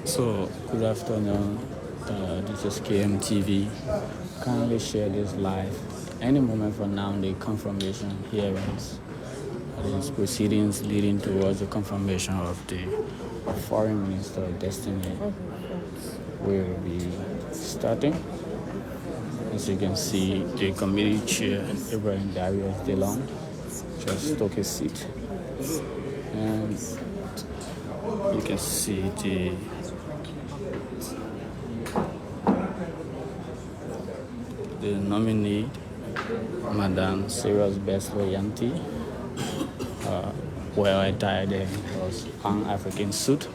So, good afternoon. This is KMTV. Kindly share this live. Any moment from now, the confirmation hearings, these proceedings leading towards the confirmation of the Foreign Minister of Destiny will be starting. As you can see, the committee chair, Ibrahim Darius DeLong, just took his seat. And you can see the nominee, Madam Sara Beysolow Nyanti, well attired in was Pan-African suit.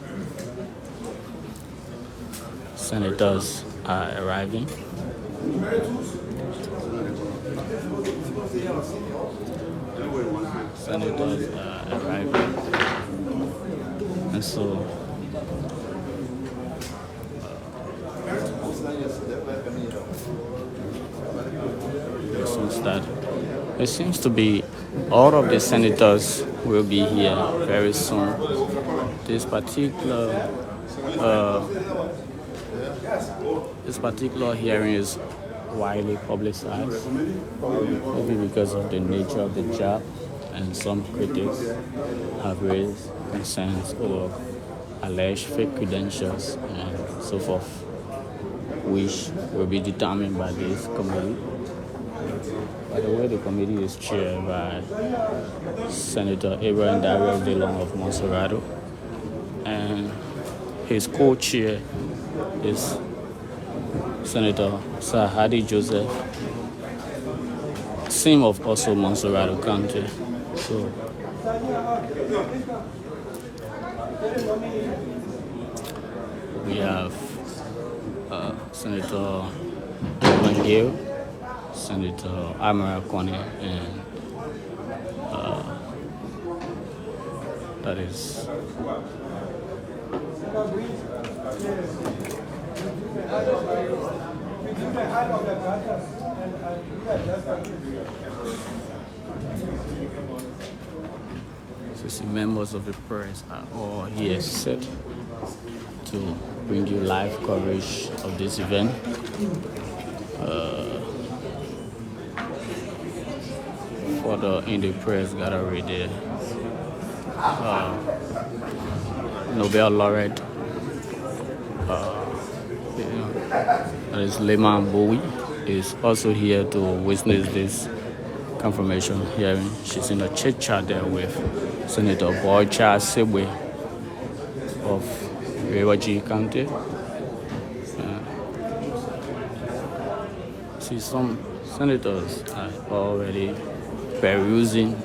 Senators are arriving. Senators are arriving. And so it seems to be all of the senators will be here very soon. This particular hearing is widely publicized, maybe because of the nature of the job, and some critics have raised concerns over alleged fake credentials and so forth, which will be determined by this committee. By the way, the committee is chaired by Senator Abraham Darius DeLong of Monserrado, and his co-chair is Senator Sara Joseph, same of also Monserrado County. So we have Senator Evan Gill, Senator Amara Kone, and that is so the members of the press are all here set to bring you live coverage of this event. Further in the press gallery there, Nobel laureate, that is Lehman Bowie, is also here to witness this confirmation hearing. She's in a chit chat there with Senator Boycha Sebwe of Liberia County. See, some senators are already perusing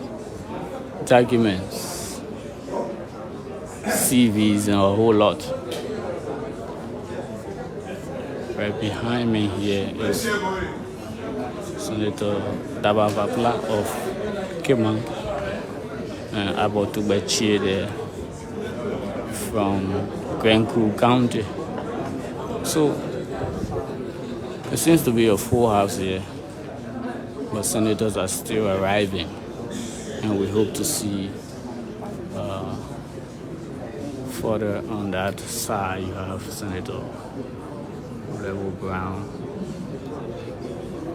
documents, CVs, and a whole lot. Right behind me here is Senator Dabavapla of Kimang and Abotugbachi there from Grenku County. So it seems to be a full house here, but senators are still arriving, and we hope to see further on that side. You have Senator Level Brown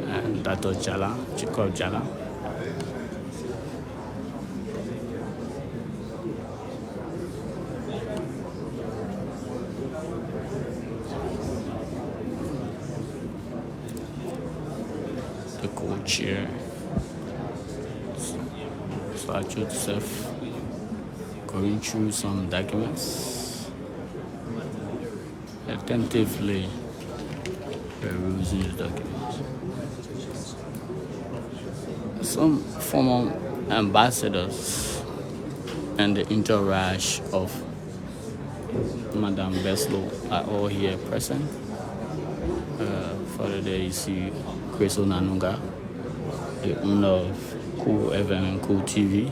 and Dato Jala, Jacob Jala. The co-chair, Sara Joseph, going through some documents, attentively perusing the documents. Some former ambassadors and the entourage of Madam Beysolow are all here present. Further there you see Chris Onanunga, the owner of Cool FM and Cool TV.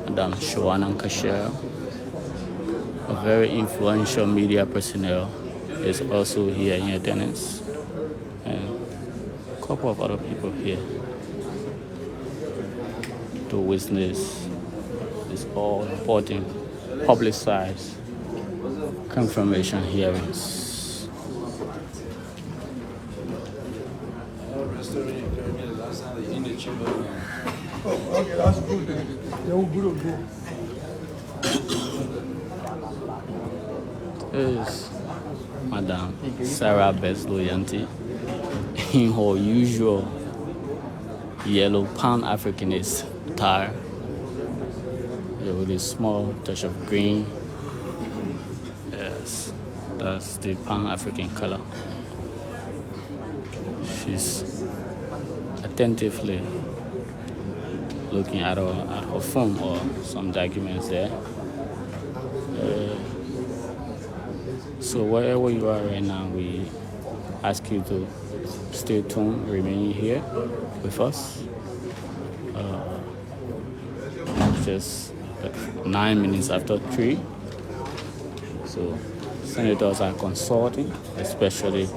Madam Shoanan Kasher, a very influential media personnel, is also here in attendance, and a couple of other people here to witness this all important publicized confirmation hearings. Oh, okay, that's good then. They're good. This is Madam Sara Beysolow Nyanti in her usual yellow Pan-Africanist attire with a small touch of green. Yes, that's the Pan-African color. She's attentively looking at her phone or some documents there. So wherever you are right now, we ask you to stay tuned, remain here with us. Just 9 minutes after 3. So senators are consulting, especially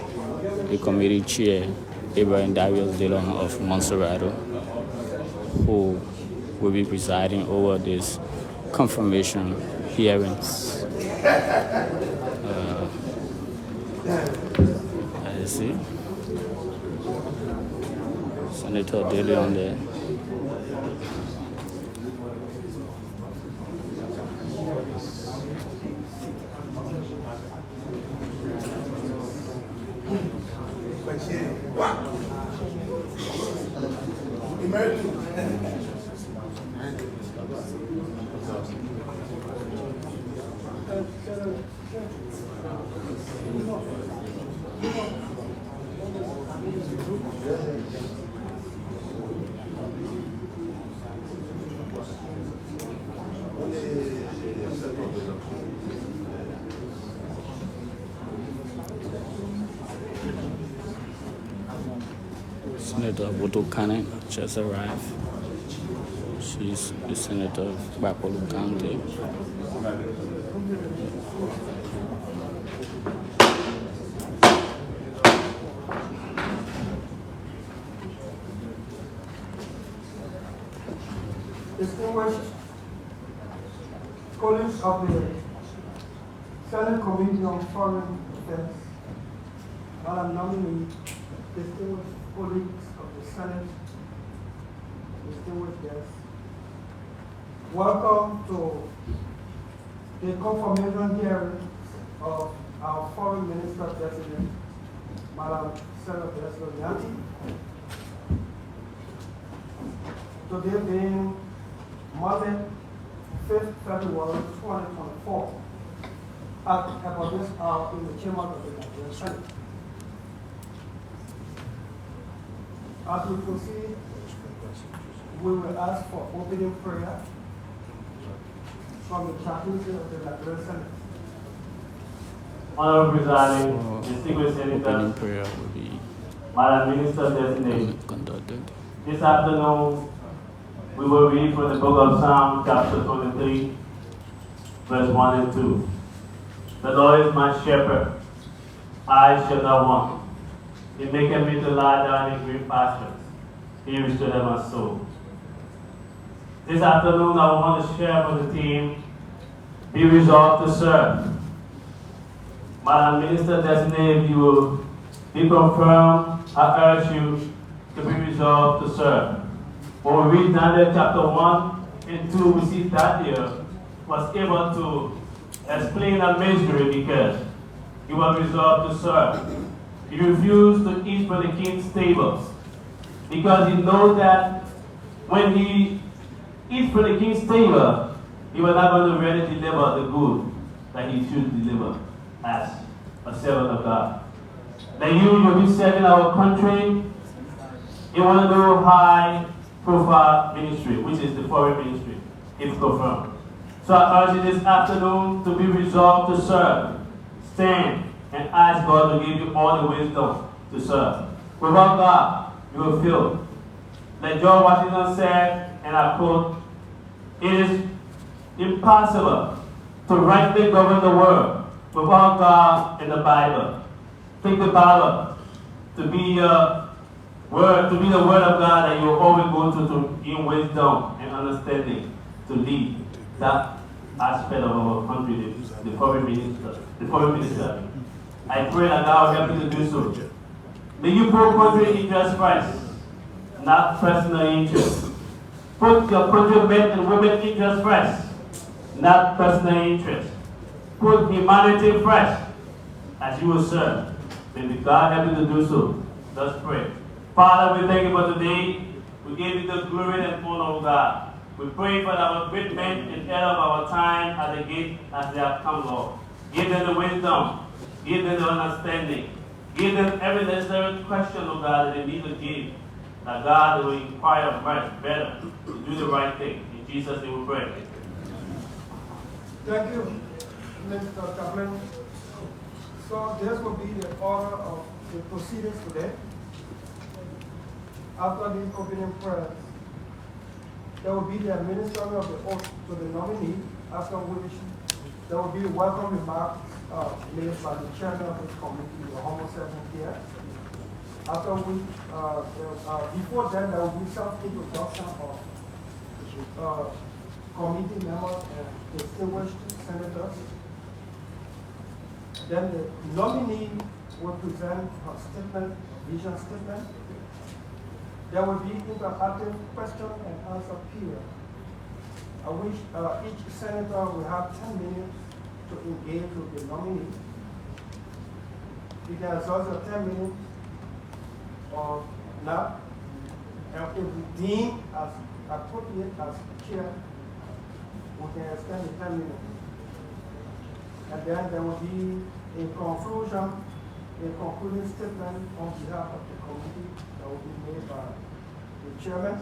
the committee chair, Abraham Darius Dillon of Monserrato, who will be presiding over this confirmation hearings. I see Senator Dillon there. Senator Boto Kane just arrived. She's the senator of Bapolu County. Distinguished colleagues of the Senate Committee on Foreign Affairs, Madam Nominee, distinguished colleagues of the Senate, distinguished guests, welcome to the confirmation hearing of our Foreign Minister President, Madam Sara Beysolow Nyanti. Today being Monday, 5th February 2024, at about this hour in the chamber of the Nigerian Senate. As we proceed, we will ask for opening prayer from the chaplaincy of the Nigerian Senate. Honorable Presiding, distinguished Opening Senator, prayer will be Madam Minister Designate, conducted. this afternoon we will read from the book of Psalm, chapter 23, verse 1 and 2. The Lord is my shepherd, I shall not want. He maketh me to lie down in green pastures. He restoreth my soul. This afternoon I want to share with the team, be resolved to serve. Madam Minister Designate, if you will be confirmed, I urge you to be resolved to serve. When we read Daniel chapter 1 and 2, we see Daniel was able to explain a mystery because he was resolved to serve. He refused to eat from the king's tables because he knows that when he eats from the king's table, he was not going to really deliver the good that he should deliver as a servant of God. That you will be serving our country in one of the high-profile ministry, which is the foreign ministry, if confirmed. So I urge you this afternoon to be resolved to serve. Stand and ask God to give you all the wisdom to serve. Without God, you will fail. Like George Washington said, and I quote, "It is impossible to rightly govern the world without God and the Bible." Take the Bible to be word, to be the word of God that you will always go to in wisdom and understanding to lead. That aspect of our country, the foreign minister. I pray that God will help you to do so. May you put country interest first, not personal interest. Put your countrymen and women interest first, not personal interest. Put humanity first, as you will serve. May God help you to do so. Let's pray. Father, we thank you for today. We give you the glory and honor, of God. We pray for our great men and head of our time at the gate as they have come, Lord. Give them the wisdom. Give them the understanding. Give them every necessary question, oh God, that they need to give. That God will inquire much better to do the right thing. In Jesus' name we pray. Thank you, Mr. Kaplan. So this will be the order of the proceedings today. After the opening prayers, there will be the administering of the oath to the nominee, after which there will be welcome remarks made by the chairman of this committee, the Homo Seven here. After which, before then, there will be some introduction of committee members and distinguished senators. Then the nominee will present her statement, vision statement. There will be interactive question and answer period, which each senator will have 10 minutes to engage with the nominee. You can exhaust your 10 minutes or not, and if we deem as appropriate as chair, we can extend the 10 minutes. And then there will be a conclusion, a concluding statement on behalf of the committee that will be made by the chairman.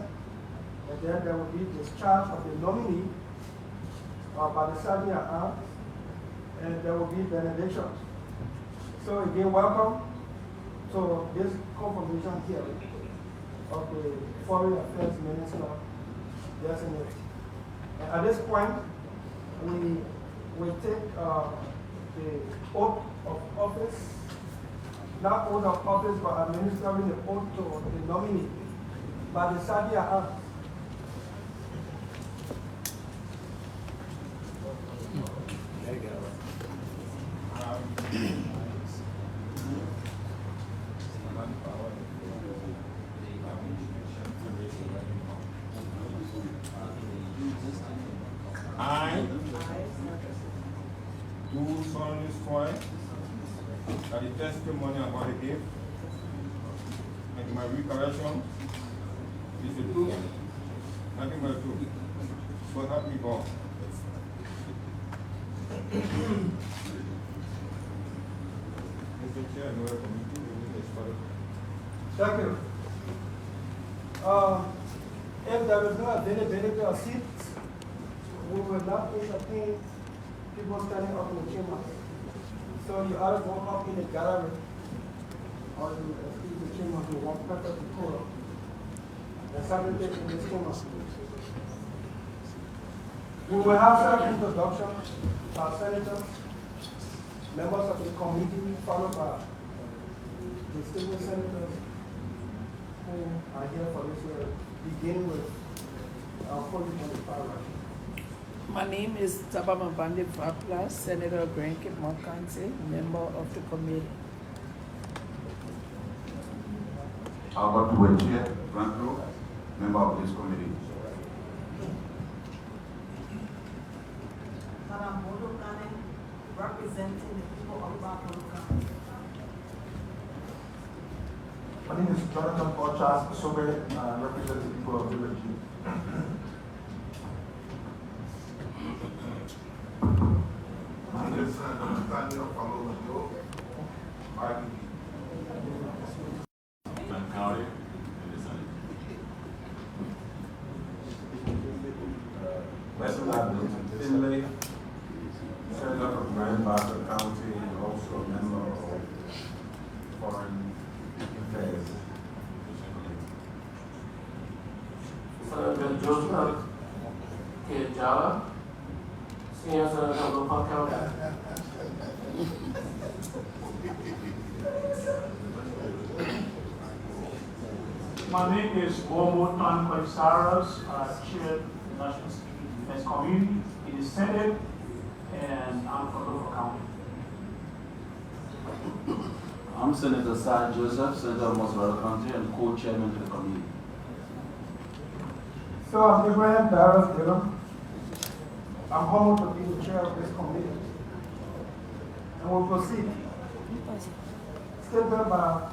And then there will be discharge of the nominee by the serving at arms, and there will be benediction. So again, welcome to this confirmation hearing of the Foreign Affairs Minister designate. And at this point, we will take the oath of office, not oath of office, but administering the oath to the nominee by the serving at arms. I do solemnly swear that the testimony I'm going to give and my recollection is the truth, nothing but the truth. So help me God. Mr. Chair, I know the committee will start. Thank you. If there is no availability of seats, we will not entertain people standing up in the chamber. So you either go up in the gallery or you excuse the chamber to one purpose to call. The secretary in this chamber. We will have some introduction by senators, members of the committee, followed by distinguished senators who are here for this year, beginning with our 2025. My name is Tabamabande Vapla, Senator Granke Mokanse, member of the committee. Albert Wenchia Franco, member of this committee. Madam Bodokane, representing the people of Bodokane. My name is Jonathan Borchas Sobe, representing the people of Liberia. My name is Nathaniel Paulo RDP. County. Finlay, Senator from Grand Bassa County, and also a member of Foreign Affairs. Senator Joseph Kejala, Senior Senator from Lopar County. My name is Womo Tankoy Saras, Chair of the National Security Defense Community. It is Senate, and I'm from Norfolk County. I'm Senator Sara Joseph, Senator of Moswara County, and co-chairman of the committee. So I'm Ibrahim Barros Dillon. I'm humbled to be the chair of this committee. And we'll proceed. Statement by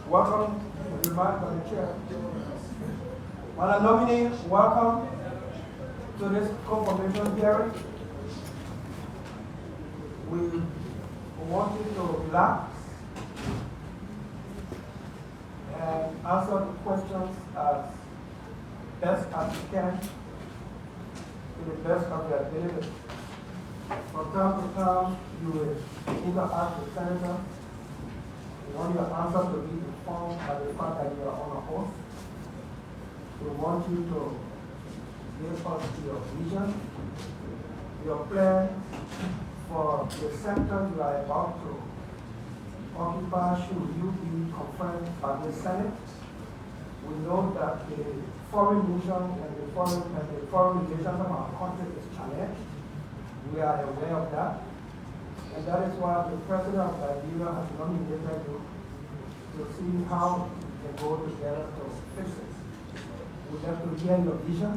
welcome the remark by the chair. Madam Nominee, welcome to this confirmation hearing. We want you to relax and answer the questions as best as you can to the best of your ability. From time to time, you will either ask the senator, we want your answer to be informed by the fact that you are on a host. We want you to give us your vision, your plan for the sector you are about to occupy should you be confirmed by the Senate. We know that the foreign mission and the foreign relations of our country is challenged. We are aware of that. And that is why the president of Liberia has nominated you to see how we can go together to fix it. We'd like to hear your vision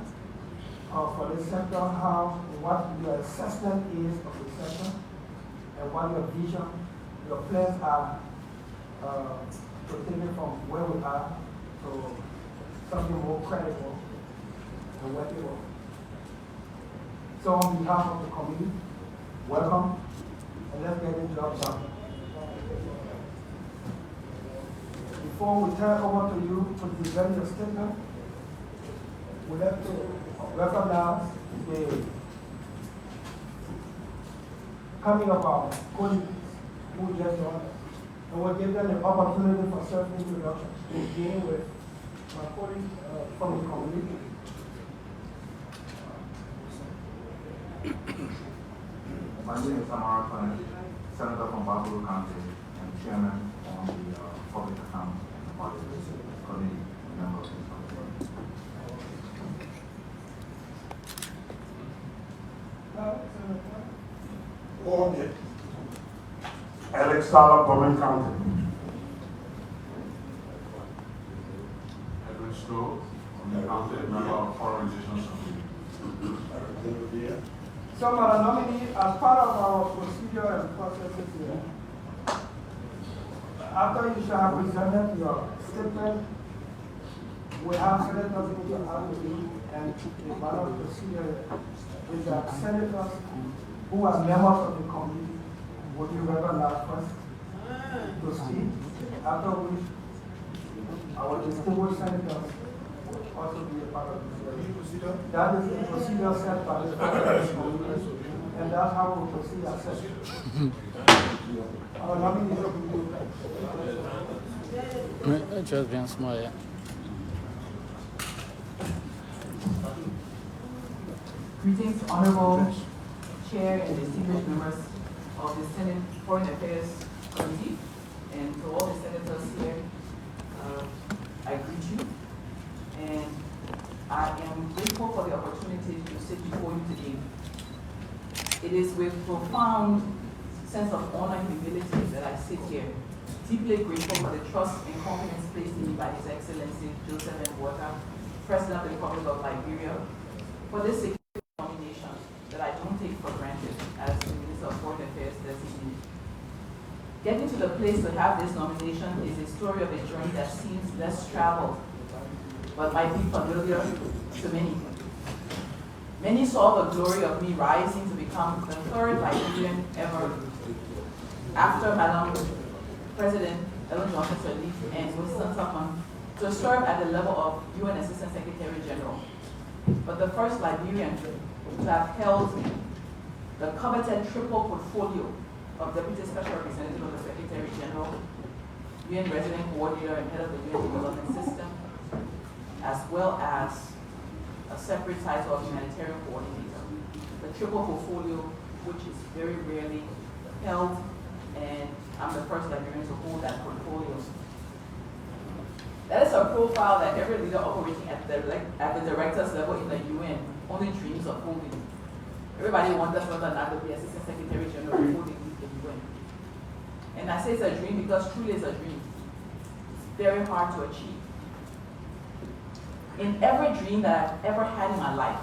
for this sector, what your assessment is of the sector, and what your vision, your plans are to take it from where we are to something more credible and workable. So on behalf of the committee, welcome, and let's get the job done. Before we turn over to you to present your statement, we'd like to recognize the coming of our colleagues who just joined us. And we'll give them the opportunity for self-introduction, beginning with my colleague from the community. My name is Sara Beysolow, Senator from Beysolow County and Chairman on the Public Accounts and Budget Committee, member of this committee. Alex Sala, Bowman County. Edwin Stowe, on the county, member of Foreign Relations Committee. So, Madam Nominee, as part of our procedure and processes here, after you shall have presented your statement, we have senators who will have to be, and the manner of procedure is that senators who are members of the committee will be recognized first to speak, after which our distinguished senators will also be a part of this hearing. That is the procedure set by the committee, and that's how we proceed as session. Our nominee Just being small, yeah. Greetings, Honorable Chair and distinguished members of the Senate Foreign Affairs Committee, and to all the senators here, I greet you. And I am grateful for the opportunity to sit before you today. It is with profound sense of honor and humility that I sit here, deeply grateful for the trust and confidence placed in me by His Excellency Joseph N. Walker, President of the Republic of Liberia, for this significant nomination that I don't take for granted as the Minister of Foreign Affairs designate. Getting to the place to have this nomination is a story of a journey that seems less traveled, but might be familiar to many. Many saw the glory of me rising to become the third Liberian ever, after Madam President Ellen Johnson Sirleaf and Winston Tubman, to serve at the level of UN Assistant Secretary General, but the first Liberian to have held the coveted triple portfolio of Deputy Special Representative of the Secretary General, UN Resident Coordinator and Head of the UN Development System, as well as a separate title of Humanitarian Coordinator. The triple portfolio, which is very rarely held, and I'm the first Liberian to hold that portfolio. That is a profile that every leader operating at the directors level in the UN only dreams of holding. Everybody wonders whether or not to be Assistant Secretary General holding the UN. And I say it's a dream because truly it's a dream. It's very hard to achieve. In every dream that I've ever had in my life,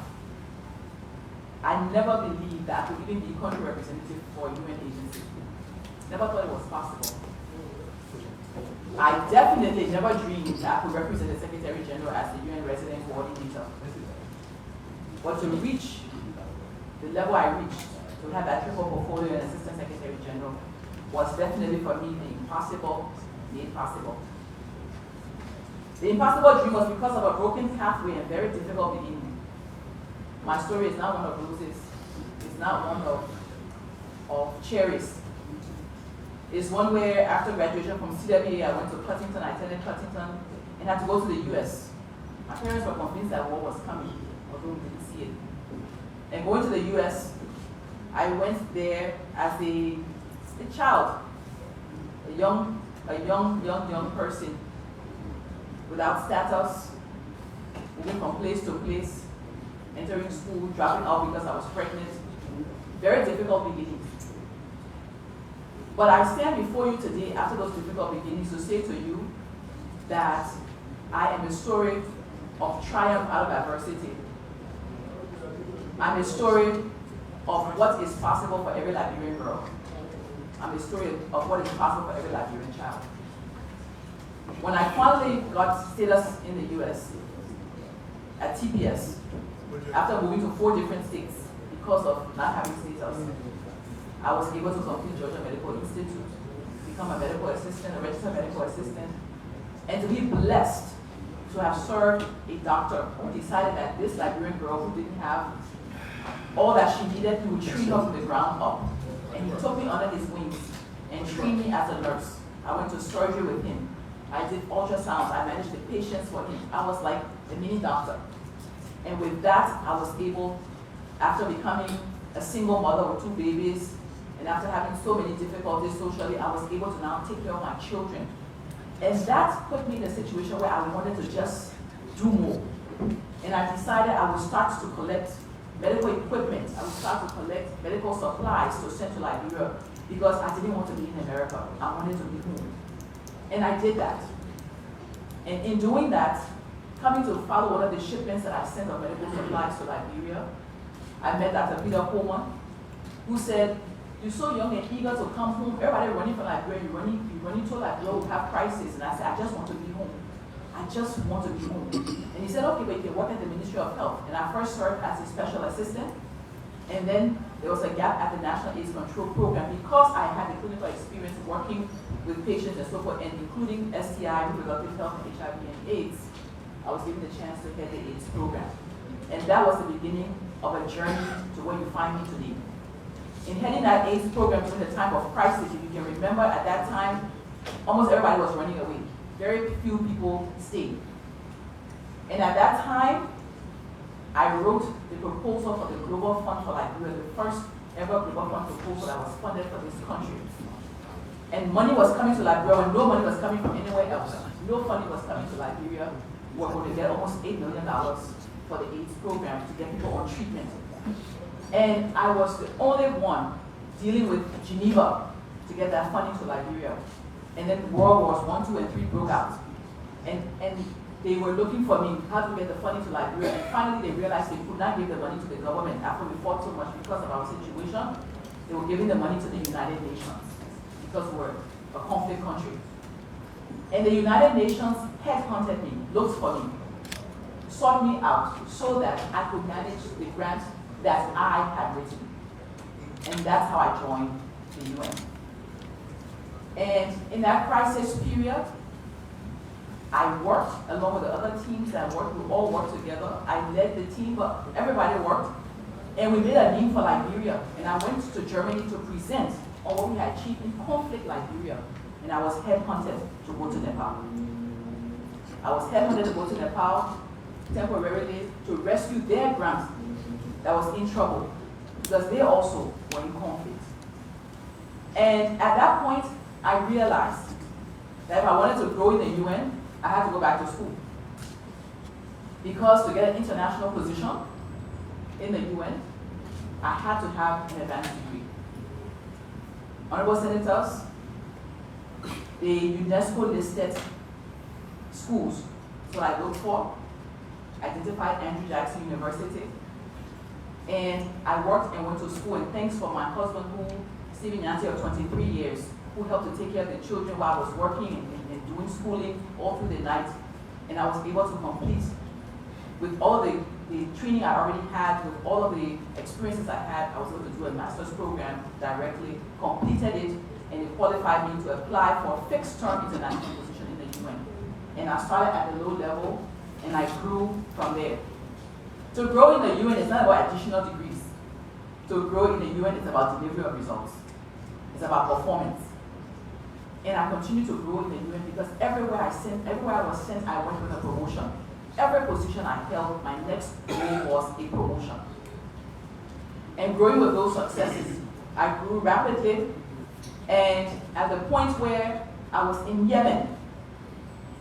I never believed that I could even be country representative for a UN agency. Never thought it was possible. I definitely never dreamed that I could represent the Secretary General as the UN resident coordinator. But to reach the level I reached, to have that triple portfolio and Assistant Secretary General, was definitely for me the impossible made possible. The impossible dream was because of a broken pathway and very difficult beginning. My story is not one of roses. It's not one of cherries. It's one where after graduation from CWA, I went to Cuttington, I attended Cuttington, and had to go to the US. My parents were convinced that war was coming, although we didn't see it. And going to the US, I went there as a child, a young person, without status, moving from place to place, entering school, dropping out because I was pregnant. Very difficult beginnings. But I stand before you today after those difficult beginnings to say to you that I am a story of triumph out of adversity. I'm a story of what is possible for every Liberian girl. I'm a story of what is possible for every Liberian child. When I finally got status in the US at TPS, after moving to 4 different states because of not having status, I was able to complete Georgia Medical Institute, become a medical assistant, a registered medical assistant, and to be blessed to have served a doctor who decided that this Liberian girl who didn't have all that she needed, he would treat her from the ground up. And he took me under his wings and trained me as a nurse. I went to surgery with him. I did ultrasounds. I managed the patients for him. I was like a mini doctor. And with that, I was able, after becoming a single mother with 2 babies, and after having so many difficulties socially, I was able to now take care of my children. And that put me in a situation where I wanted to just do more. And I decided I would start to collect medical equipment. I would start to collect medical supplies to send to Liberia because I didn't want to be in America. I wanted to be home. And I did that. And in doing that, coming to follow one of the shipments that I sent of medical supplies to Liberia, I met Dr. Peter Coleman, who said, "You're so young and eager to come home. Everybody running for Liberia. You're running to Liberia, we have crisis." And I said, "I just want to be home. I just want to be home." And he said, "Okay, but you can work at the Ministry of Health." And I first served as a special assistant. And then there was a gap at the National AIDS Control Program because I had the clinical experience working with patients and so forth, and including STI, reproductive health, and HIV and AIDS. I was given the chance to head the AIDS program. And that was the beginning of a journey to where you find me today. In heading that AIDS program during the time of crisis, if you can remember, at that time, almost everybody was running away. Very few people stayed. And at that time, I wrote the proposal for the Global Fund for Liberia, the first ever Global Fund proposal that was funded for this country. And money was coming to Liberia when no money was coming from anywhere else. No funding was coming to Liberia. We were going to get almost $8 million for the AIDS program to get people on treatment. And I was the only one dealing with Geneva to get that funding to Liberia. And then World Wars I, II, and III broke out. And they were looking for me, how to get the funding to Liberia. And finally they realized they could not give the money to the government after we fought so much because of our situation. They were giving the money to the United Nations because we're a conflict country. And the United Nations headhunted me, looked for me, sought me out so that I could manage the grant that I had written. And that's how I joined the UN. And in that crisis period, I worked along with the other teams that worked. We all worked together. I led the team, but everybody worked. And we made a name for Liberia. And I went to Germany to present on what we had achieved in conflict Liberia. And I was headhunted to go to Nepal. I was headhunted to go to Nepal temporarily to rescue their grant that was in trouble because they also were in conflict. And at that point, I realized that if I wanted to grow in the UN, I had to go back to school. Because to get an international position, in the UN, I had to have an advanced degree. Honorable Senators, the UNESCO listed schools. So I looked for, identified Andrew Jackson University, and I worked and went to school, and thanks for my husband, Sara Beysolow Nyanti, of 23 years, who helped to take care of the children while I was working and doing schooling all through the night. And I was able to complete, with all the training I already had, with all of the experiences I had, I was able to do a master's program directly, completed it, and it qualified me to apply for a fixed-term international position in the UN. And I started at the low level, and I grew from there. To grow in the UN is not about additional degrees. To grow in the UN is about delivery of results. It's about performance. And I continue to grow in the UN because everywhere I was sent, I went with a promotion. Every position I held, my next goal was a promotion. And growing with those successes, I grew rapidly. And at the point where I was in Yemen,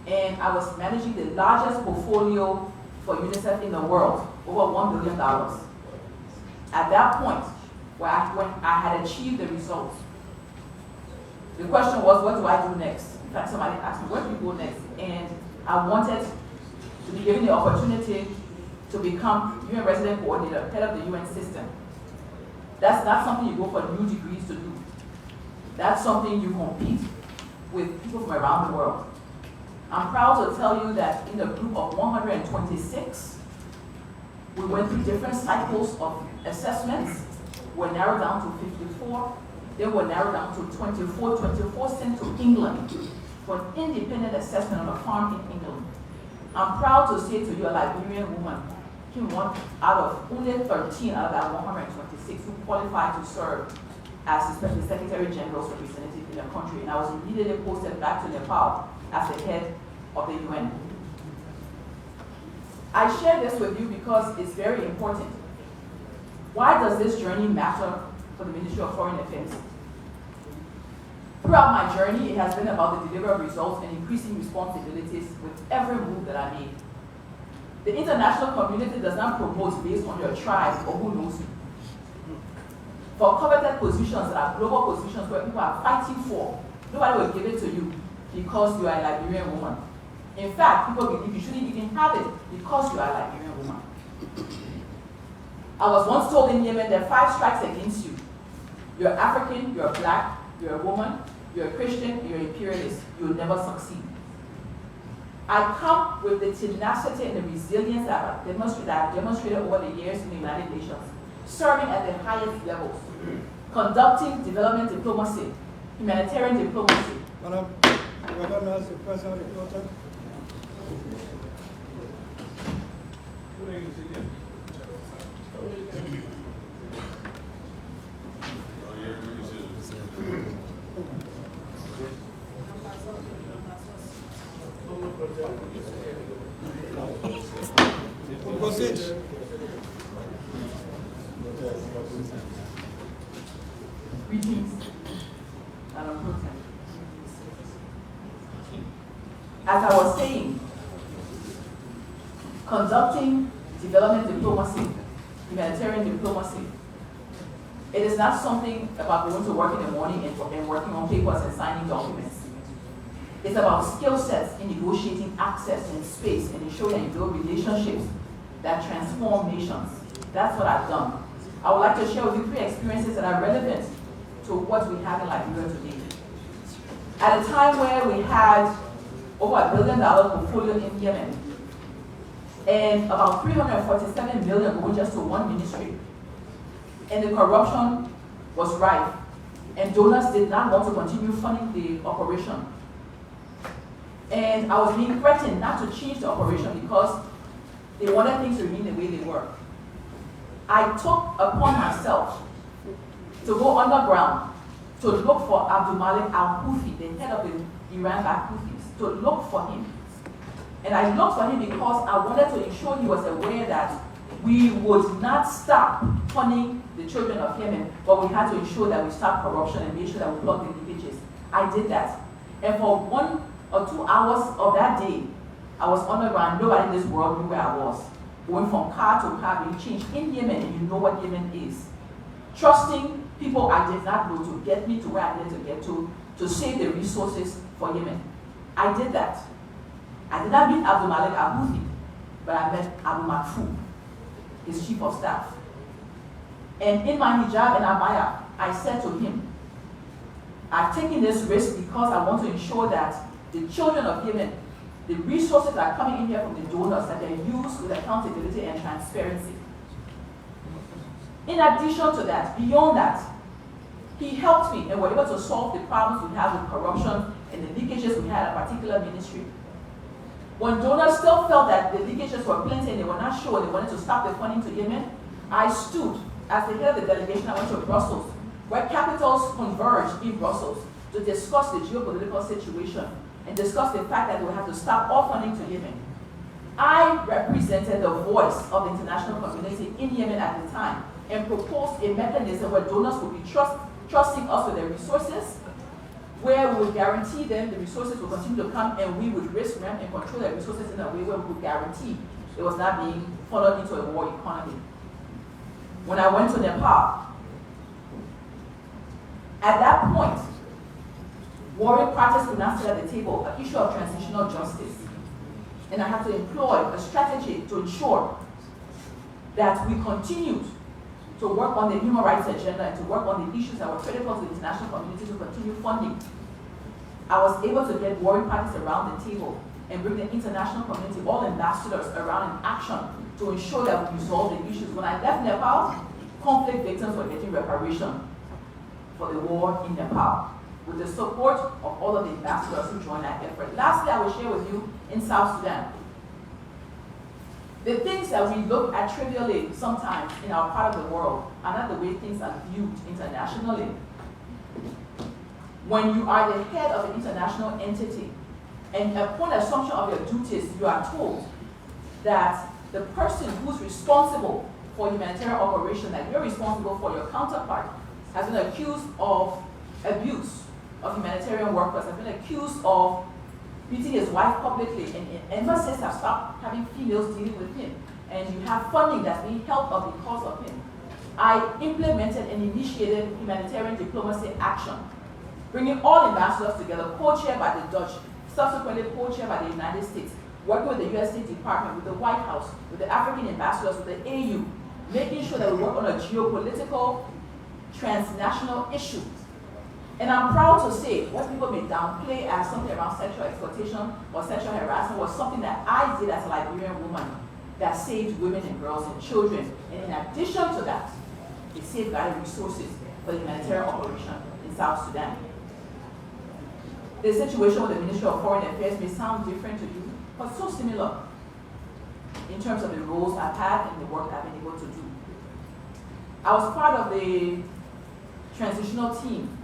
and I was managing the largest portfolio for UNICEF in the world, over $1 billion. At that point, when I had achieved the results, the question was, what do I do next? In fact, somebody asked me, where do you go next? And I wanted to be given the opportunity to become UN resident coordinator, head of the UN system. That's not something you go for new degrees to do. That's something you compete with people from around the world. I'm proud to tell you that in a group of 126, we went through different cycles of assessments. We're narrowed down to 54. Then we're narrowed down to 24. 24 sent to England for an independent assessment on a farm in England. I'm proud to say to you, a Liberian woman came one out of only 13 out of that 126 who qualified to serve as the Secretary General's representative in the country. And I was immediately posted back to Nepal as the head of the UN. I share this with you because it's very important. Why does this journey matter for the Ministry of Foreign Affairs? Throughout my journey, it has been about the delivery of results and increasing responsibilities with every move that I made. The international community does not promote based on your tribe or who knows you. For coveted positions that are global positions where people are fighting for, nobody will give it to you because you are a Liberian woman. In fact, people believe you shouldn't even have it because you are a Liberian woman. I was once told in Yemen there are 5 strikes against you. You're African, you're black, you're a woman, you're a Christian, you're an imperialist. You'll never succeed. I come with the tenacity and the resilience that I've demonstrated over the years in the United Nations, serving at the highest levels, conducting development diplomacy, humanitarian diplomacy. Madam, we're going to ask the President of the Protest. Proceed. Greetings, Madam President. As I was saying, conducting development diplomacy, humanitarian diplomacy, it is not something about going to work in the morning and working on papers and signing documents. It's about skill sets in negotiating access and space and ensuring that you build relationships that transform nations. That's what I've done. I would like to share with you 3 experiences that are relevant to what we have in Liberia today. At a time where we had over $1 billion portfolio in Yemen, and about 347 million going just to one ministry, and the corruption was rife, and donors did not want to continue funding the operation. And I was being threatened not to change the operation because they wanted things to remain the way they were. I took upon myself to go underground to look for Abdul Malik al-Houthi, the head of the Iran-backed Houthis, to look for him. And I looked for him because I wanted to ensure he was aware that we would not stop funding the children of Yemen, but we had to ensure that we stop corruption and make sure that we plug the leakages. I did that. And for 1 or 2 hours of that day, I was underground. Nobody in this world knew where I was. going from car to car, being changed in Yemen, and you know what Yemen is. Trusting people I did not know to get me to where I needed to get to save the resources for Yemen. I did that. I did not meet Abdul Malik Al-Houthi, but I met Abu Makfour, his chief of staff. And in my hijab and abaya, I said to him, I've taken this risk because I want to ensure that the children of Yemen, the resources that are coming in here from the donors, that they're used with accountability and transparency. In addition to that, beyond that, he helped me and were able to solve the problems we have with corruption and the leakages we had at a particular ministry. When donors still felt that the leakages were plenty and they were not sure, they wanted to stop the funding to Yemen, I stood as the head of the delegation. I went to Brussels, where capitals converged in Brussels to discuss the geopolitical situation and discuss the fact that they would have to stop all funding to Yemen. I represented the voice of the international community in Yemen at the time and proposed a mechanism where donors would be trusting us with their resources, where we would guarantee them the resources will continue to come, and we would risk them and control their resources in a way where we would guarantee it was not being funneled into a war economy. When I went to Nepal, at that point, warring parties could not sit at the table, an issue of transitional justice. And I had to employ a strategy to ensure that we continued to work on the human rights agenda and to work on the issues that were critical to the international community to continue funding. I was able to get warring parties around the table and bring the international community, all ambassadors, around in action to ensure that we resolve the issues. When I left Nepal, conflict victims were getting reparation for the war in Nepal, with the support of all of the ambassadors who joined that effort. Lastly, I will share with you in South Sudan. The things that we look at trivially sometimes in our part of the world are not the way things are viewed internationally. When you are the head of an international entity, and upon assumption of your duties, you are told that the person who's responsible for humanitarian operation, that you're responsible for, your counterpart, has been accused of abuse of humanitarian workers, has been accused of beating his wife publicly, and embassies have stopped having females dealing with him, and you have funding that's being held up because of him. I implemented and initiated humanitarian diplomacy action, bringing all ambassadors together, co-chaired by the Dutch, subsequently co-chaired by the United States, working with the US State Department, with the White House, with the African ambassadors, with the AU, making sure that we work on a geopolitical, transnational issue. And I'm proud to say, what people may downplay as something around sexual exploitation or sexual harassment was something that I did as a Liberian woman that saved women and girls and children. And in addition to that, it safeguarded resources for the humanitarian operation in South Sudan. The situation with the Ministry of Foreign Affairs may sound different to you, but so similar in terms of the roles I've had and the work I've been able to do. I was part of the transitional team,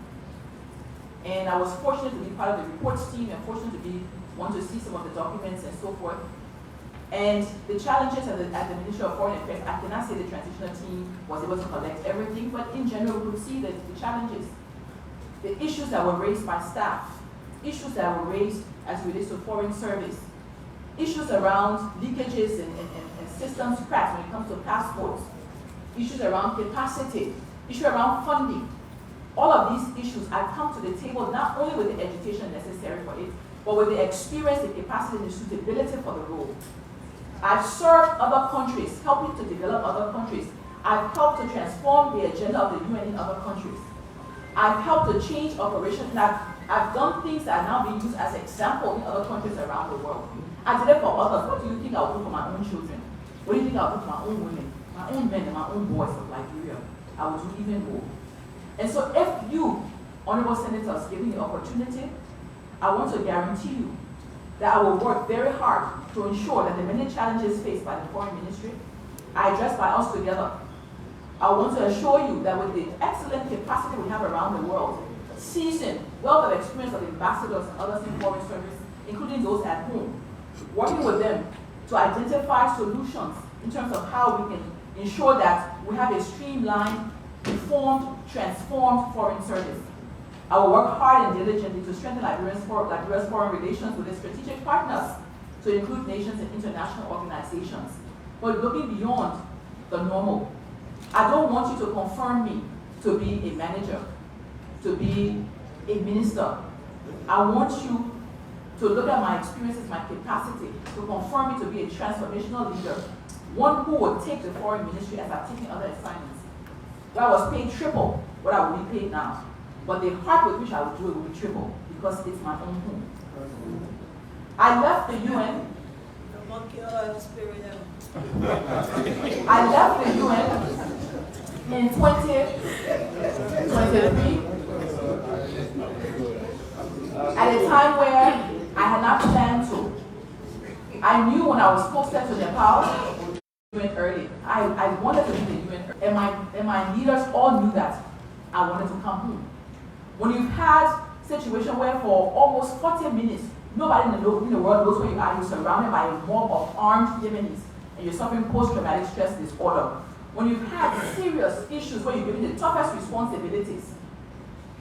and I was fortunate to be part of the reports team and fortunate to be one to see some of the documents and so forth. And the challenges at the Ministry of Foreign Affairs, I cannot say the transitional team was able to collect everything, but in general, we could see that the challenges, the issues that were raised by staff, issues that were raised as it relates to foreign service, issues around leakages and systems cracks when it comes to passports, issues around capacity, issues around funding. All of these issues, I've come to the table not only with the education necessary for it, but with the experience, the capacity, and the suitability for the role. I've served other countries, helping to develop other countries. I've helped to transform the agenda of the UN in other countries. I've helped to change operations, and I've done things that are now being used as example in other countries around the world. I did it for others. What do you think I'll do for my own children? What do you think I'll do for my own women, my own men, and my own boys of Liberia? I will do even more. And so if you, honorable senators, give me the opportunity, I want to guarantee you that I will work very hard to ensure that the many challenges faced by the foreign ministry are addressed by us together. I want to assure you that with the excellent capacity we have around the world, seasoned, wealth of experience of ambassadors and others in foreign service, including those at home, working with them to identify solutions in terms of how we can ensure that we have a streamlined, reformed, transformed foreign service. I will work hard and diligently to strengthen Liberia's foreign relations with its strategic partners, to include nations and international organizations. but looking beyond the normal. I don't want you to confirm me to be a manager, to be a minister. I want you to look at my experiences, my capacity, to confirm me to be a transformational leader, one who would take the foreign ministry as I've taken other assignments, where I was paid triple what I would be paid now. But the heart with which I would do it would be triple, because it's my own home. I left the UN. I left the UN in 2023 at a time where I had not planned to. I knew when I was posted to Nepal, UN early. I wanted to be the UN, and my leaders all knew that I wanted to come home. When you've had a situation where for almost 40 minutes, nobody in the world knows where you are, you're surrounded by a mob of armed Yemenis, and you're suffering post-traumatic stress disorder. When you've had serious issues where you're given the toughest responsibilities,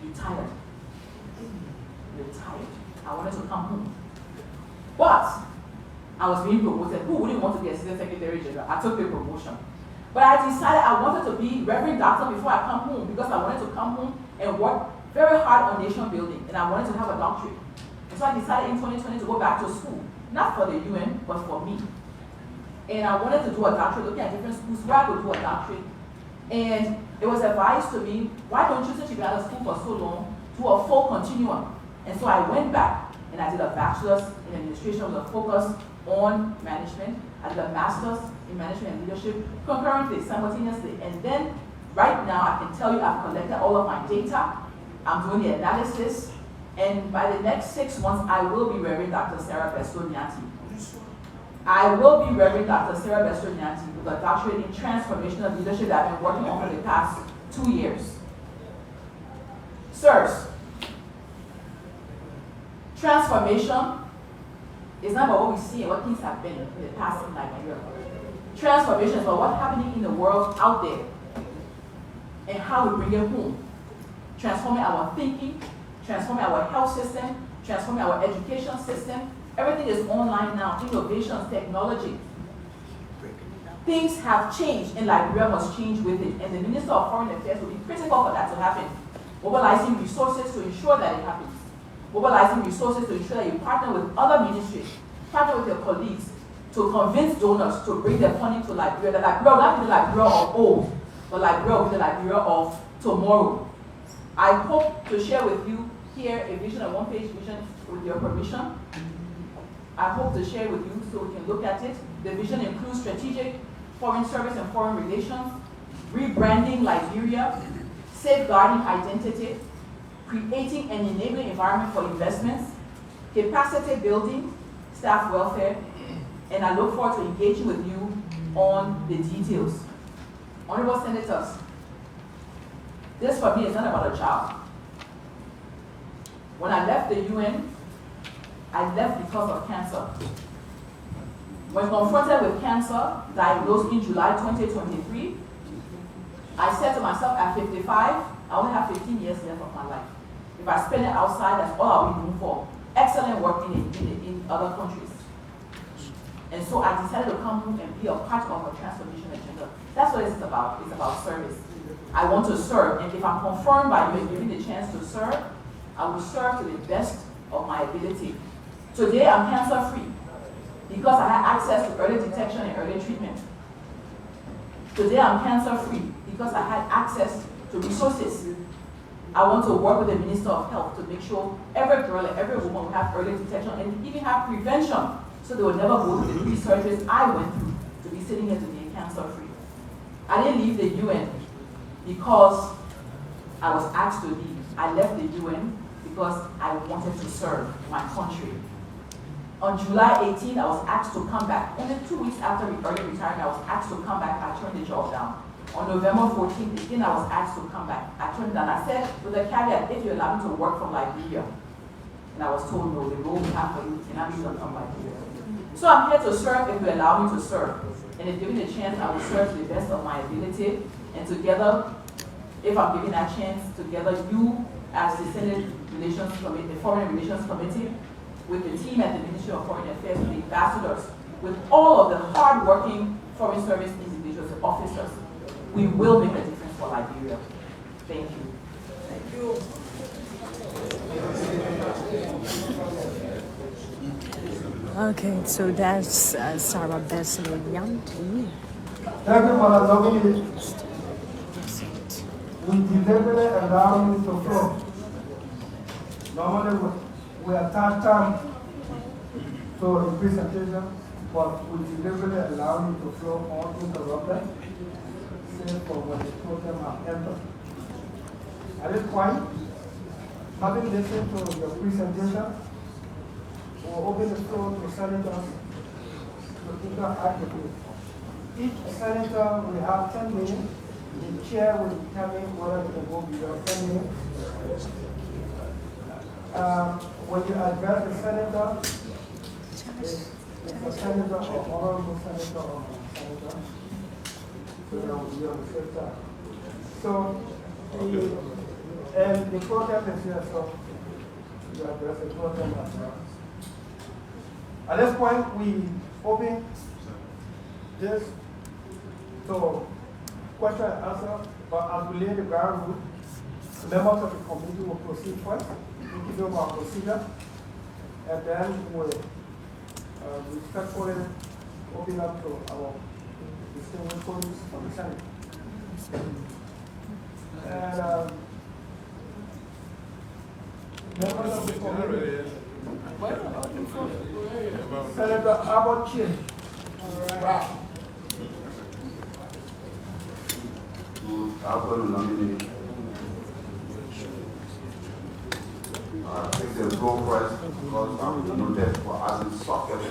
you're tired. You're tired. I wanted to come home. But I was being promoted. Who wouldn't want to be Assistant Secretary General? I took the promotion. But I decided I wanted to be Reverend Doctor before I come home, because I wanted to come home and work very hard on nation building, and I wanted to have a doctorate. And so I decided in 2020 to go back to school, not for the UN, but for me. And I wanted to do a doctorate, looking at different schools where I could do a doctorate. And it was advised to me, why don't you, since you've been out of school for so long, do a full continuum? And so I went back and I did a bachelor's in administration with a focus on management. I did a master's in management and leadership concurrently, simultaneously. And then right now I can tell you I've collected all of my data. I'm doing the analysis. And by the next 6 months, I will be Reverend Dr. Sara Beysolow Nyanti. I will be Reverend Dr. Sara Beysolow Nyanti with a doctorate in transformational leadership that I've been working on for the past 2 years. Sirs, transformation is not about what we see and what things have been in the past in Liberia. Transformation is about what's happening in the world out there and how we bring it home. Transforming our thinking, transforming our health system, transforming our education system. Everything is online now, innovations, technology. Things have changed and Liberia must change with it. And the Minister of Foreign Affairs will be critical for that to happen. Mobilizing resources to ensure that it happens. Mobilizing resources to ensure that you partner with other ministries, partner with your colleagues to convince donors to bring their funding to Liberia. The Liberia will not be the Liberia of old, but Liberia will be the Liberia of tomorrow. I hope to share with you here a vision, a one-page vision with your permission. I hope to share with you so we can look at it. The vision includes strategic foreign service and foreign relations, rebranding Liberia, safeguarding identity, creating an enabling environment for investments, capacity building, staff welfare, and I look forward to engaging with you on the details. Honorable Senators, this for me is not about a job. When I left the UN, I left because of cancer. When confronted with cancer, diagnosed in July 2023, I said to myself, at 55, I only have 15 years left of my life. If I spend it outside, that's all I'll be known for. Excellent work in other countries. And so I decided to come home and be a part of a transformation agenda. That's what it's about. It's about service. I want to serve, and if I'm confirmed by you and given the chance to serve, I will serve to the best of my ability. Today, I'm cancer-free because I had access to early detection and early treatment. Today, I'm cancer-free because I had access to resources. I want to work with the Minister of Health to make sure every girl and every woman will have early detection and even have prevention, so they will never go through the 3 surgeries I went through to be sitting here today cancer-free. I didn't leave the UN because I was asked to leave. I left the UN because I wanted to serve my country. On July 18th, I was asked to come back. Only 2 weeks after early retirement, I was asked to come back. I turned the job down. On November 14th, again, I was asked to come back. I turned it down. I said, with a caveat, if you allow me to work from Liberia. And I was told, no, the role we have for you cannot be done from Liberia. So I'm here to serve if you allow me to serve. And if given a chance, I will serve to the best of my ability. And together, if I'm given that chance, together you, as the Senate Relations Committee, the Foreign Relations Committee, with the team at the Ministry of Foreign Affairs, with the ambassadors, with all of the hard-working foreign service individuals, officers. We will make a difference for Liberia. Thank you. Thank you. Okay, so that's Sara Beysolow Nyanti. Thank you for allowing me. We deliberately allow you to flow. Normally we attach time to the presentation, but we deliberately allow you to flow uninterrupted, save for when the program have entered. At this point, having listened to your presentation, we'll open the floor to senators to interact with you. Each senator will have 10 minutes. The chair will determine whether they can go beyond 10 minutes. When you address the senator, it's a senator or honorable senator or senator, so that will be on the same side. So, and the program is here, so you address the program as well. At this point, we open this to question and answer, but as we lay the ground rule, the members of the committee will proceed first. We'll give them our procedure, and then we'll respectfully open up to our distinguished colleagues from the Senate. And members of the committee, Senator Abbott Chin. Wow. I'm going to nominate. I think they'll go first because I'm noted for asking socket.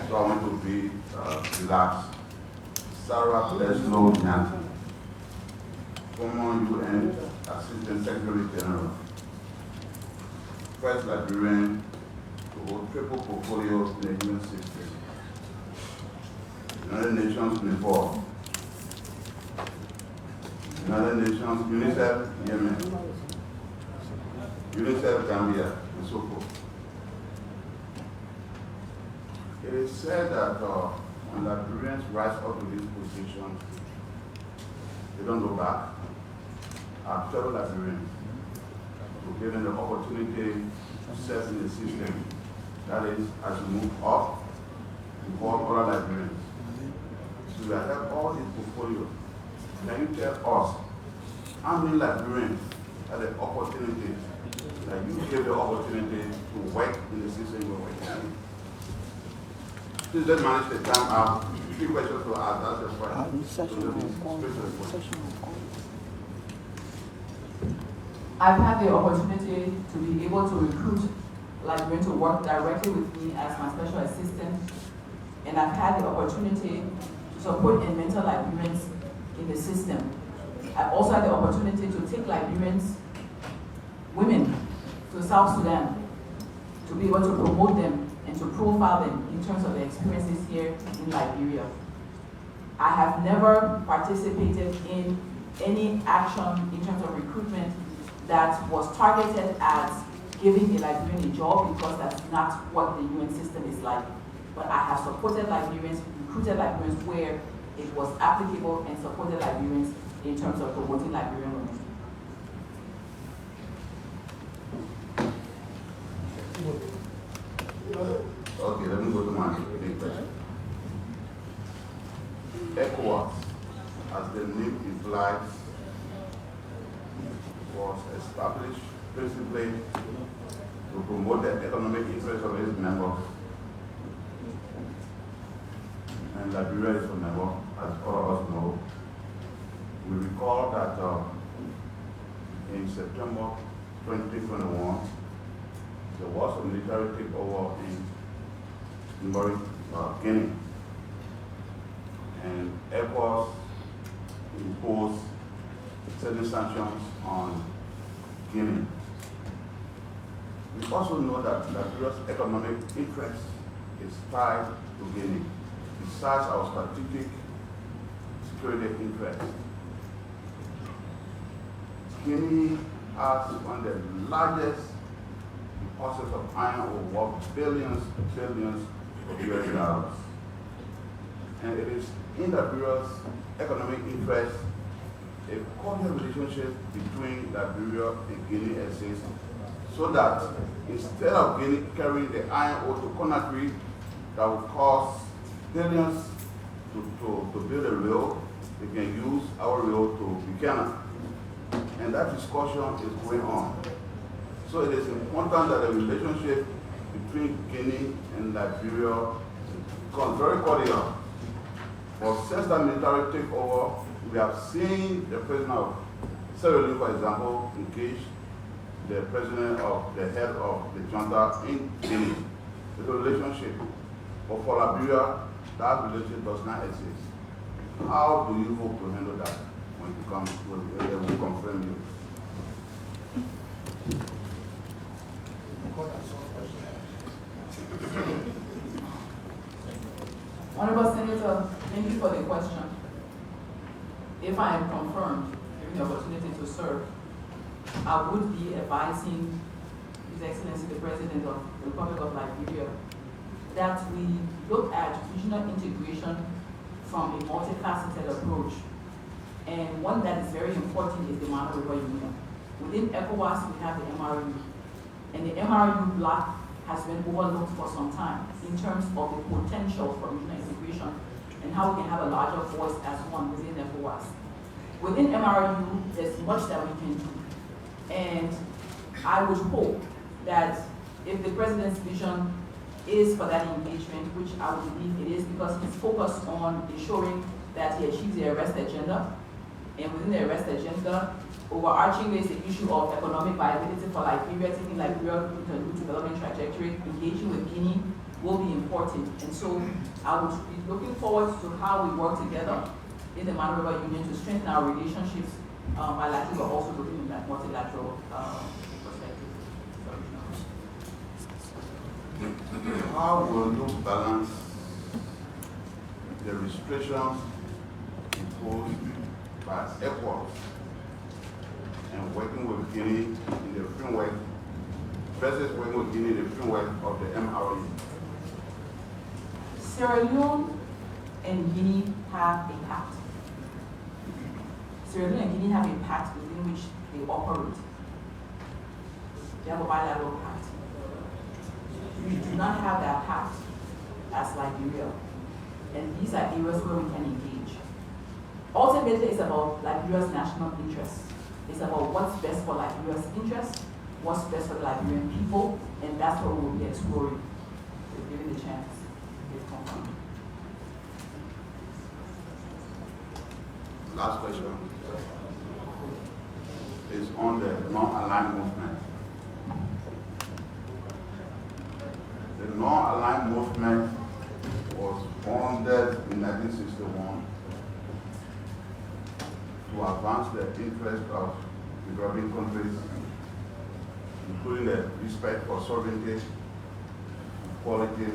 So I want to be relaxed. Sara Beysolow Nyanti, former UN Assistant Secretary General, first Liberian to hold triple portfolio in the UN system. United Nations before. United Nations, UNICEF, Yemen, UNICEF, Gambia, and so forth. It is said that when Liberians rise up to this position, they don't go back. Our fellow Liberians were given the opportunity to serve in the system. That is, as we move up, we call other Liberians. So we have all these portfolios. Can you tell us how many Liberians had the opportunity, that you gave the opportunity to work in the system you were working in? Please just manage the time out. 3 questions to ask, that's the first. I've had the opportunity to be able to recruit Liberians to work directly with me as my special assistant, and I've had the opportunity to support and mentor Liberians in the system. I've also had the opportunity to take Liberians, women, to South Sudan, to be able to promote them and to profile them in terms of their experiences here in Liberia. I have never participated in any action in terms of recruitment that was targeted at giving a Liberian a job, because that's not what the UN system is like. But I have supported Liberians, recruited Liberians where it was applicable, and supported Liberians in terms of promoting Liberian women. Okay, let me go to my big question. ECOWAS, as the name implies, was established principally to promote the economic interests of its members. And Liberia is a member, as all of us know. We recall that in September 2021, there was a military takeover in Guinea, and ECOWAS imposed certain sanctions on Guinea. We also know that Liberia's economic interest is tied to Guinea, besides our strategic security interest. Guinea has one of the largest deposits of iron ore, worth billions of US dollars. And it is in Liberia's economic interest, a cordial relationship between Liberia and Guinea exists, so that instead of Guinea carrying the iron ore to Conakry that would cost billions to build a rail, they can use our rail to Buchanan. And that discussion is going on. So it is important that the relationship between Guinea and Liberia becomes very cordial. But since that military takeover, we have seen the president of Sierra Leone, for example, engage the president of the head of the junta in Guinea. It's a relationship. But for Liberia, that relationship does not exist. How do you hope to handle that when it comes when we confirm you? Honorable Senator, thank you for the question. If I am confirmed, given the opportunity to serve, I would be advising His Excellency the President of the Republic of Liberia that we look at regional integration from a multifaceted approach. And one that is very important is the Mano River Union. Within ECOWAS, we have the MRU. And the MRU block has been overlooked for some time in terms of the potential for regional integration and how we can have a larger voice as one within ECOWAS. Within MRU, there's much that we can do. And I would hope that if the President's vision is for that engagement, which I would believe it is because he's focused on ensuring that he achieves the arrest agenda. And within the arrest agenda, overarchingly is the issue of economic viability for Liberia, taking Liberia to a new development trajectory, engaging with Guinea will be important. And so I would be looking forward to how we work together in the Mano River Union to strengthen our relationships bilaterally, but also looking in that multilateral perspective. How will you balance the restrictions imposed by ECOWAS and working with Guinea in the framework versus working with Guinea in the framework of the MRE? Sierra Leone and Guinea have a pact. Sierra Leone and Guinea have a pact within which they operate. They have a bilateral pact. We do not have that pact as Liberia. And these are areas where we can engage. Ultimately, it's about Liberia's national interests. It's about what's best for Liberia's interests, what's best for the Liberian people, and that's what we'll be exploring, if given the chance. Last question is on the non-aligned movement. The non-aligned movement was founded in 1961 to advance the interests of developing countries, including the respect for sovereignty, equality,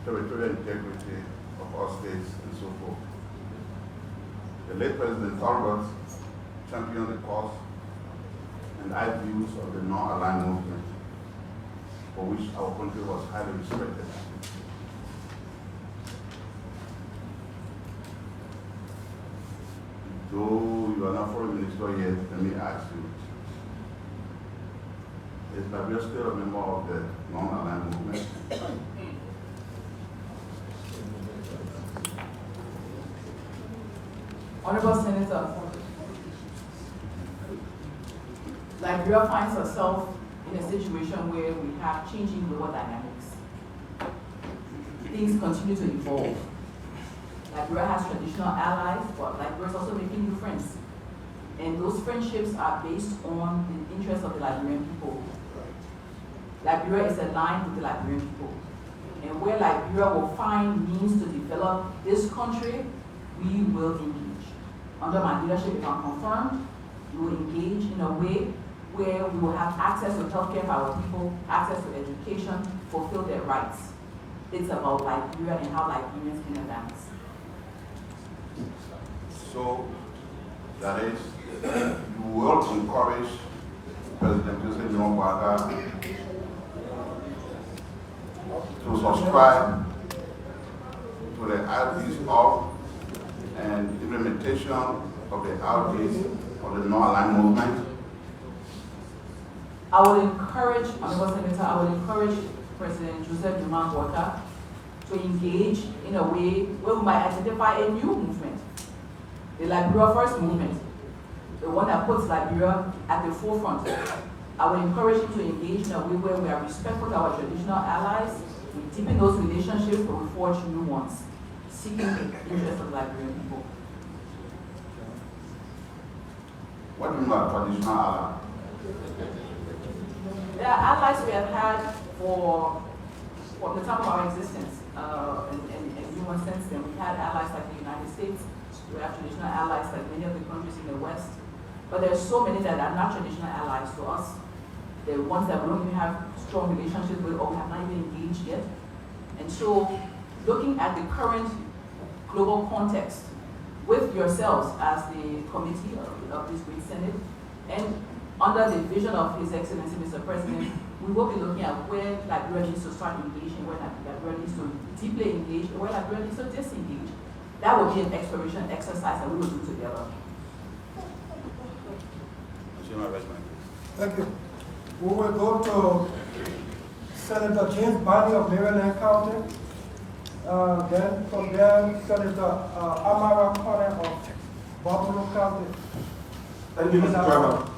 territorial integrity of all states, and so forth. The late President Talbot championed the cause and ideals of the non-aligned movement, for which our country was highly respected. Though you are not foreign minister yet, let me ask you, is Liberia still a member of the non-aligned movement? Honorable Senator, Liberia finds herself in a situation where we have changing global dynamics. Things continue to evolve. Liberia has traditional allies, but Liberia is also making new friends. And those friendships are based on the interests of the Liberian people. Liberia is aligned with the Liberian people. And where Liberia will find means to develop this country, we will engage. Under my leadership, if I'm confirmed, we will engage in a way where we will have access to healthcare for our people, access to education, fulfill their rights. It's about Liberia and how Liberians can advance. So, that is, you will encourage President Joseph Nwabaka to subscribe to the ideas of and implementation of the outreach of the non-aligned movement? I would encourage, Honorable Senator, I would encourage President Joseph Dumas Bota to engage in a way where we might identify a new movement, the Liberia First movement, the one that puts Liberia at the forefront. I would encourage him to engage in a way where we are respectful to our traditional allies, we deepen those relationships, but we forge new ones, seeking the interest of Liberian people. What do you mean by traditional ally? There are allies we have had from the time of our existence, and human since then. We've had allies like the United States, we have traditional allies like many of the countries in the West, but there are so many that are not traditional allies to us. The ones that we don't even have strong relationships with or have not even engaged yet. And so, looking at the current global context with yourselves as the committee of this great Senate, and under the vision of His Excellency, Mr. President, we will be looking at where Liberia needs to start engaging, where Liberia needs to deeply engage, and where Liberia needs to disengage. That will be an exploration exercise that we will do together. Thank you. We will go to Senator James Barney of Maryland County. Then from there, Senator Amara Connor of Buffalo County. Thank you, Mr. Chairman.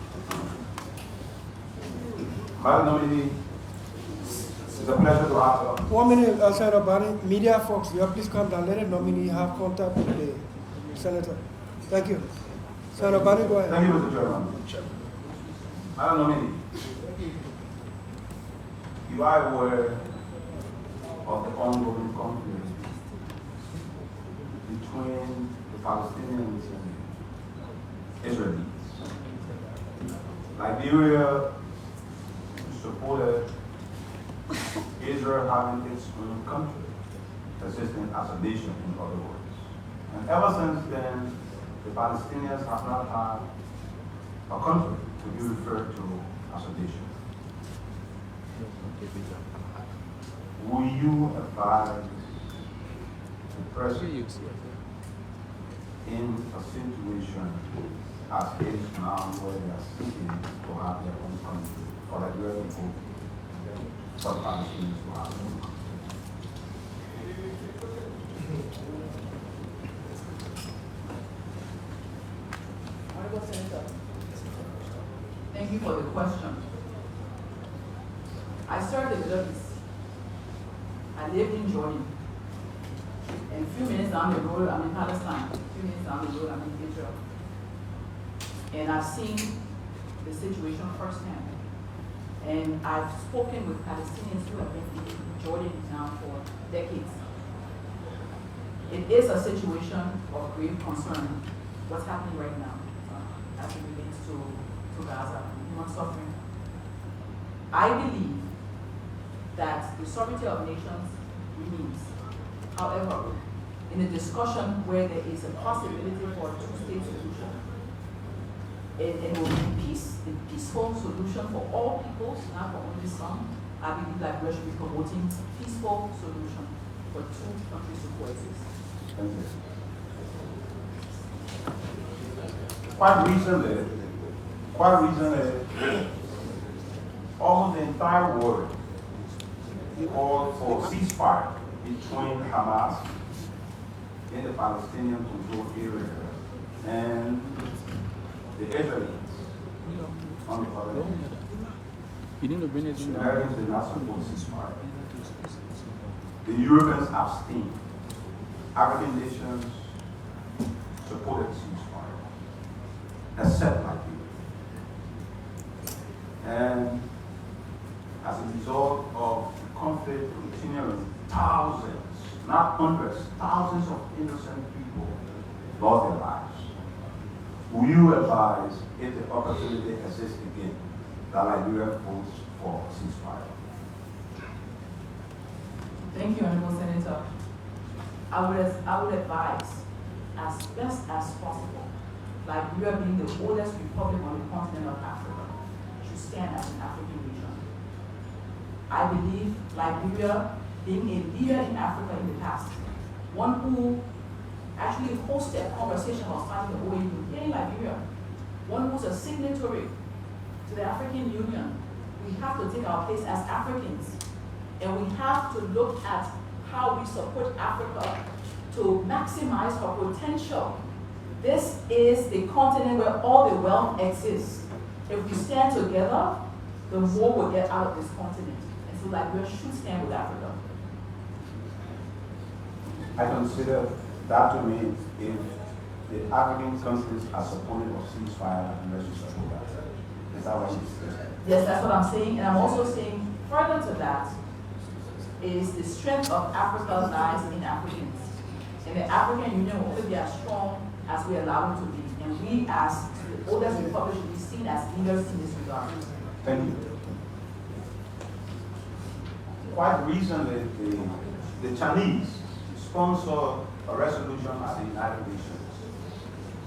Madam Nominee, it's a pleasure to have 1 minute, Senator Barney. Media folks, you please come down. Let the nominee have contact with the senator. Thank you. Senator Barney, go ahead. Thank you, Mr. Chairman. Madam Nominee, you are aware of the ongoing conflict between the Palestinians and Israelis. Liberia supported Israel having its own country, existing as a nation, in other words. And ever since then, the Palestinians have not had a country to be referred to as a nation. Will you advise the president in a situation as it is now where they are seeking to have their own country, for Liberia people, for the Palestinians to have their own country? Honorable Senator, thank you for the question. I served in the Middle East. I lived in Jordan. And a few minutes down the road, I'm in Palestine. A few minutes down the road, I'm in Israel. And I've seen the situation firsthand. And I've spoken with Palestinians who have been in Jordan now for decades. It is a situation of grave concern, what's happening right now as it relates to Gaza, human suffering. I believe that the sovereignty of nations remains. However, in a discussion where there is a possibility for a two-state solution, it will be a peaceful solution for all peoples, not for only some. I believe that we should be promoting peaceful solution for two countries to coexist. Thank you. Quite recently, almost the entire world called for ceasefire between Hamas in the Palestinian controlled area and the Israelis on the other hand. The Americans did not support ceasefire. The Europeans abstained. African nations supported ceasefire, except Liberia. And as a result of the conflict continuing, thousands, not hundreds, thousands of innocent people lost their lives. Will you advise, if the opportunity exists again, that Liberia votes for ceasefire? Thank you, Honorable Senator. I would advise, as best as possible, Liberia being the oldest republic on the continent of Africa, should stand as an African nation. I believe Liberia, being a leader in Africa in the past, one who actually hosted a conversation about starting the OAU here in Liberia. One who's a signatory to the African Union. We have to take our place as Africans, and we have to look at how we support Africa to maximize her potential. This is the continent where all the wealth exists. If we stand together, the more we'll get out of this continent. And so Liberia should stand with Africa. I consider that to mean if the African countries are supportive of ceasefire and let's support that. Is that what you said? Yes, that's what I'm saying. And I'm also saying further to that is the strength of Africa lies in Africans. And the African Union will only be as strong as we allow it to be. And we as the oldest republic should be seen as leaders in this regard. Thank you. Quite recently, the Chinese sponsored a resolution at the United Nations,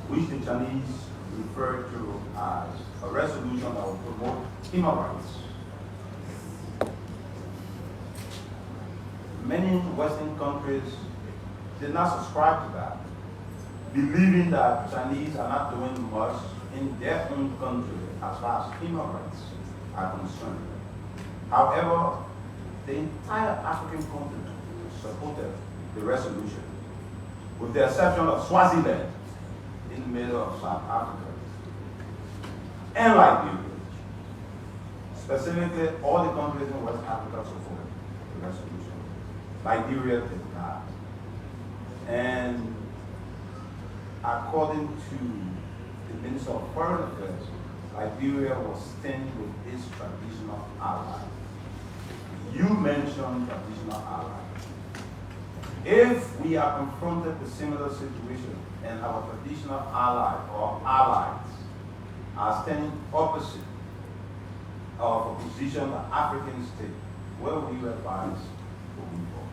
which the Chinese referred to as a resolution that would promote human rights. Many Western countries did not subscribe to that, believing that Chinese are not doing much in their own country as far as human rights are concerned. However, the entire African continent supported the resolution, with the exception of Swaziland in the middle of South Africa, and Liberia. Specifically, all the countries in West Africa supported the resolution. Liberia did not. And according to the Minister of Foreign Affairs, Liberia was standing with its traditional ally. You mentioned traditional ally. If we are confronted with similar situation and our traditional ally or allies are standing opposite of a position that Africans take, where would you advise moving forward?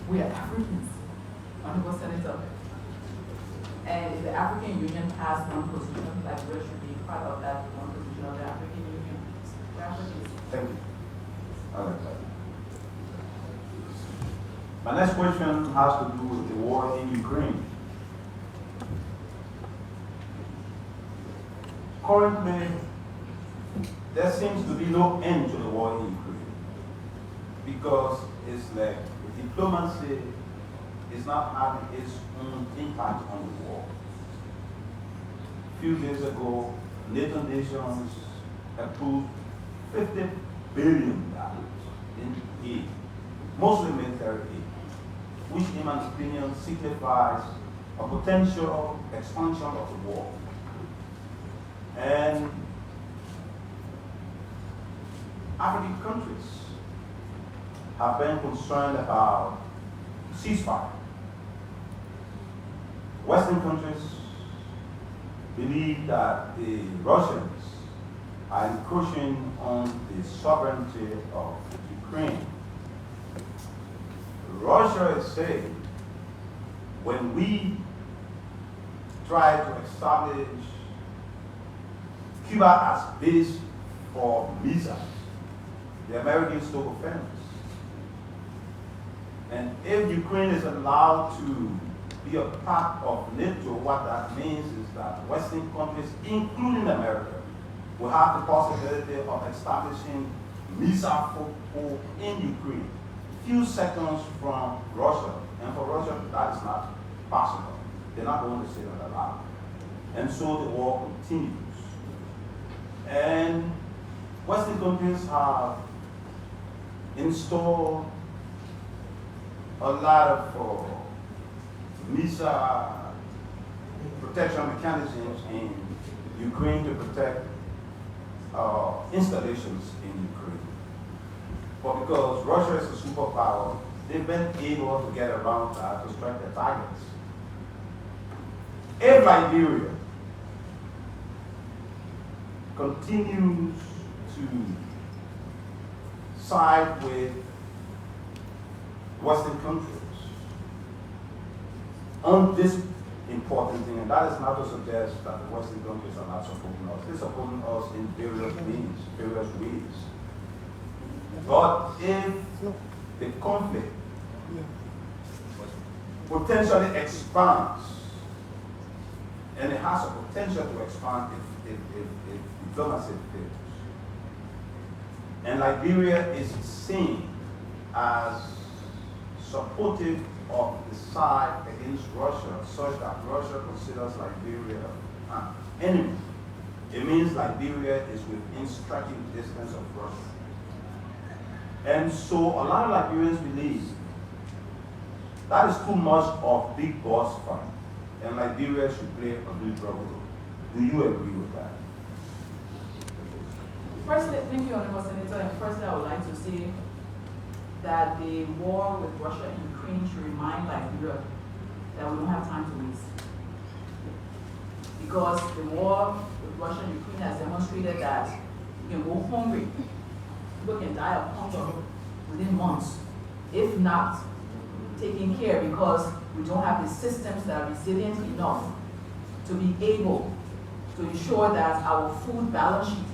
We are Africans, Honorable Senator. And if the African Union has one position, Liberia should be part of that one position of the African Union. We're Africans. Thank you. All right. My next question has to do with the war in Ukraine. Currently, there seems to be no end to the war in Ukraine because it's like diplomacy is not having its own impact on the war. A few days ago, NATO nations approved $50 billion in aid, mostly military aid, which in my opinion signifies a potential expansion of the war. And African countries have been concerned about ceasefire. Western countries believe that the Russians are encroaching on the sovereignty of Ukraine. Russia is saying when we try to establish Cuba as base for missiles, the Americans took offense. And if Ukraine is allowed to be a part of NATO, what that means is that Western countries, including America, will have the possibility of establishing missile foothold in Ukraine, few seconds from Russia. And for Russia, that is not possible. They're not going to say that aloud. And so the war continues. And Western countries have installed a lot of missile protection mechanisms in Ukraine to protect installations in Ukraine. But because Russia is a superpower, they've been able to get around that to strike their targets. If Liberia continues to side with Western countries on this important thing, and that is not to suggest that the Western countries are not supporting us. They're supporting us in various means, various ways. But if the conflict potentially expands, and it has a potential to expand if diplomacy fails. And Liberia is seen as supportive of the side against Russia, such that Russia considers Liberia an enemy. It means Liberia is within striking distance of Russia. And so a lot of Liberians believe that is too much of big boss fight, and Liberia should play a neutral role. Do you agree with that? Firstly, thank you, Honorable Senator. And firstly, I would like to say that the war with Russia and Ukraine should remind Liberia that we don't have time to waste. Because the war with Russia and Ukraine has demonstrated that you can go hungry. People can die of hunger within months, if not taken care, because we don't have the systems that are resilient enough to be able to ensure that our food balance sheet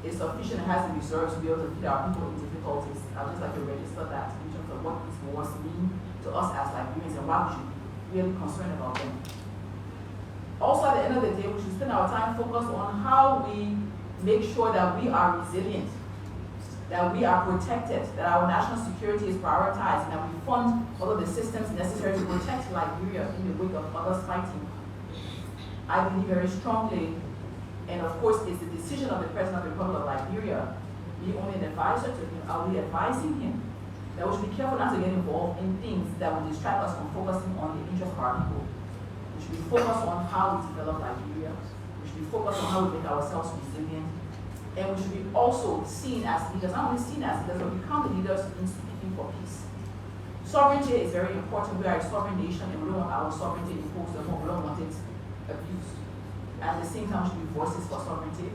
is sufficient and has the reserves to be able to feed our people in difficulties. I'd just like to register that in terms of what these wars mean to us as Liberians and why we should be really concerned about them. Also, at the end of the day, we should spend our time focused on how we make sure that we are resilient, that we are protected, that our national security is prioritized, and that we fund all of the systems necessary to protect Liberia in the wake of others fighting. I believe very strongly, and of course it's the decision of the President of the Republic of Liberia, being only an advisor to him, I'll be advising him that we should be careful not to get involved in things that will distract us from focusing on the interests of our people. We should be focused on how we develop Liberia. We should be focused on how we make ourselves resilient. And we should be also seen as leaders, not only seen as leaders, but become the leaders in speaking for peace. Sovereignty is very important. We are a sovereign nation, and we don't want our sovereignty imposed on us. We don't want it abused. At the same time, we should be voices for sovereignty,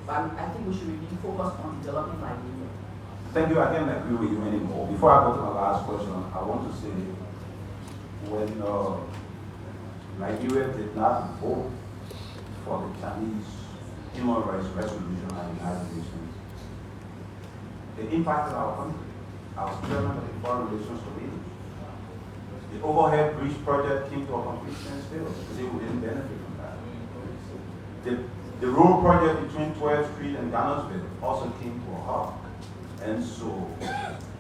but I think we should remain focused on developing Liberia. Thank you. I can't agree with you anymore. Before I go to my last question, I want to say when Liberia did not vote for the Chinese human rights resolution at the United Nations, it impacted our country. I was chairman of the Foreign Relations Committee. The overhead bridge project came to a complete standstill because we didn't benefit from that. The road project between 12th Street and Ghanarsville also came to a halt. And so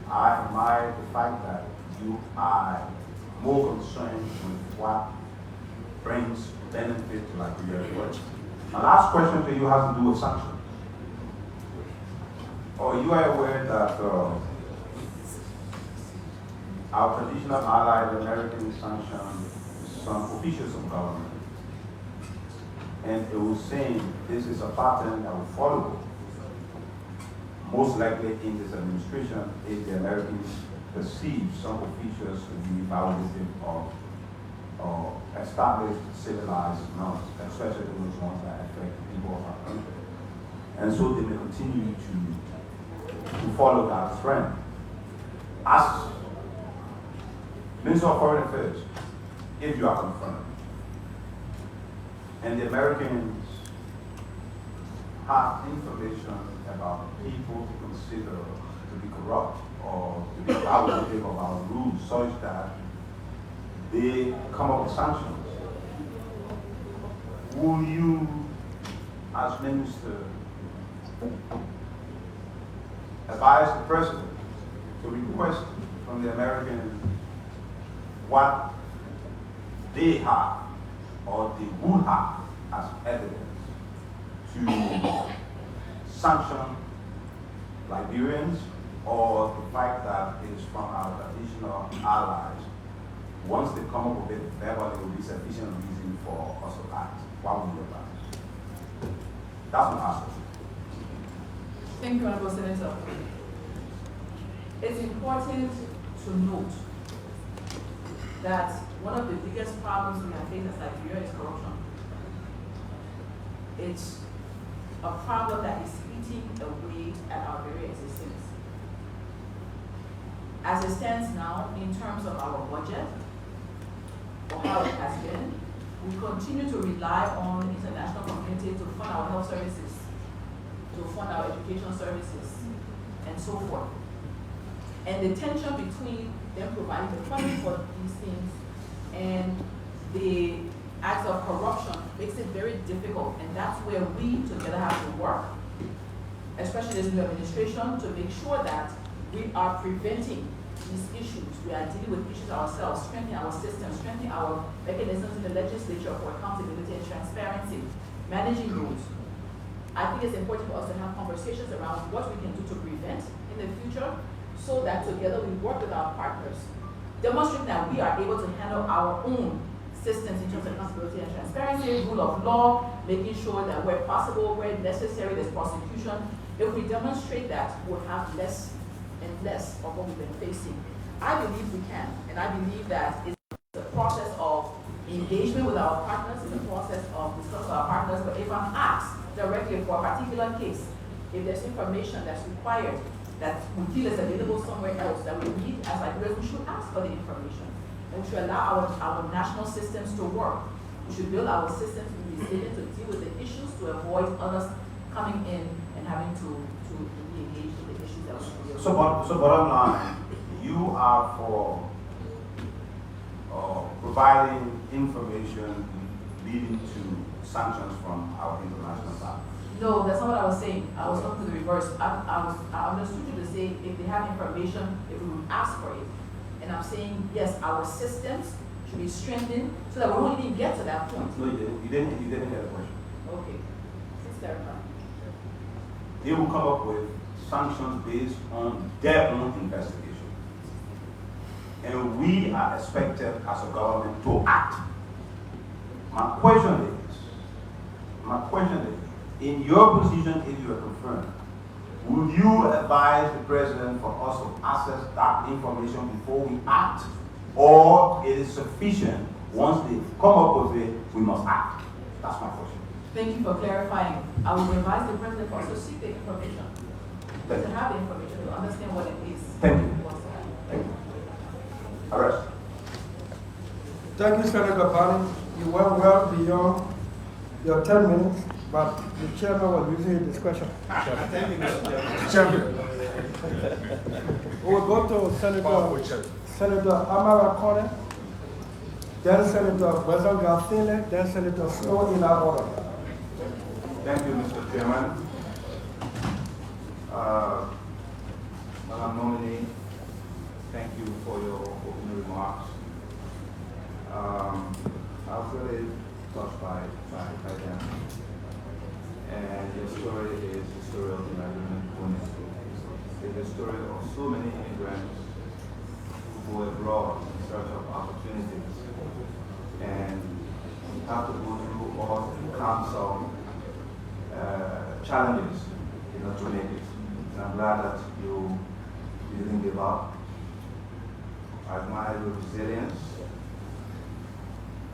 I admire the fact that you are more concerned with what brings benefit to Liberia. My last question to you has to do with sanctions. You are aware that our traditional ally, the American, sanctioned some officials of government. And it was saying this is a pattern that will follow. Most likely in this administration, if the Americans perceive some officials to be violative of established civilized norms, especially those ones that affect the people of our country. And so they may continue to follow that trend. As Minister of Foreign Affairs, if you are confronted, and the Americans have information about people to consider to be corrupt or to be violative of our rules such that they come up with sanctions, will you, as minister, advise the president to request from the Americans what they have or they would have as evidence to sanction Liberians, or the fact that it is from our traditional allies? Once they come up with it verbally, will be sufficient reason for us to act. What would you advise? That's my answer. Thank you, Honorable Senator. It's important to note that one of the biggest problems we have faced as Liberia is corruption. It's a problem that is eating away at our very existence. As it stands now, in terms of our budget, or how it has been, we continue to rely on the international community to fund our health services, to fund our education services, and so forth. And the tension between them providing the funding for these things and the acts of corruption makes it very difficult, and that's where we together have to work, especially this new administration, to make sure that we are preventing these issues. We are dealing with issues ourselves, strengthening our system, strengthening our mechanisms in the legislature for accountability and transparency, managing those. I think it's important for us to have conversations around what we can do to prevent in the future, so that together we work with our partners, demonstrating that we are able to handle our own systems in terms of accountability and transparency, rule of law, making sure that where possible, where necessary, there's prosecution. If we demonstrate that, we'll have less and less of what we've been facing. I believe we can, and I believe that it's a process of engagement with our partners, it's a process of discussing with our partners. But if I'm asked directly for a particular case, if there's information that's required that we feel is available somewhere else that we need as Liberians, we should ask for the information. And we should allow our national systems to work. We should build our systems to be resilient, to deal with the issues, to avoid others coming in and having to be engaged in the issues that we deal with. So bottom line, you are for providing information leading to sanctions from our international partners. No, that's not what I was saying. I was talking to the reverse. I understood you to say if they have information, if we would ask for it. And I'm saying, yes, our systems should be strengthened so that we won't even get to that point. No, you didn't get the question. Okay. Please clarify. They will come up with sanctions based on their own investigation. And we are expected as a government to act. My question is, in your position, if you are confirmed, would you advise the president for us to access that information before we act? Or it is sufficient once they come up with it, we must act? That's my question. Thank you for clarifying. I will advise the president for us to seek the information, to have the information, to understand what it is. Thank you. Thank you. Arrest. Thank you, Senator Barney. You went well beyond your 10 minutes, but the chairman was using his discretion. Champion. We will go to Senator Amara Corner, then Senator Breson Garcine, then Senator Snow in our order. Thank you, Mr. Chairman. Madam Nominee, thank you for your opening remarks. I was really touched by them. And your story is the story of the Liberian community. It's the story of so many immigrants who go abroad in search of opportunities. And we have to go through all kinds of challenges in order to make it. And I'm glad that you didn't give up. I admire your resilience.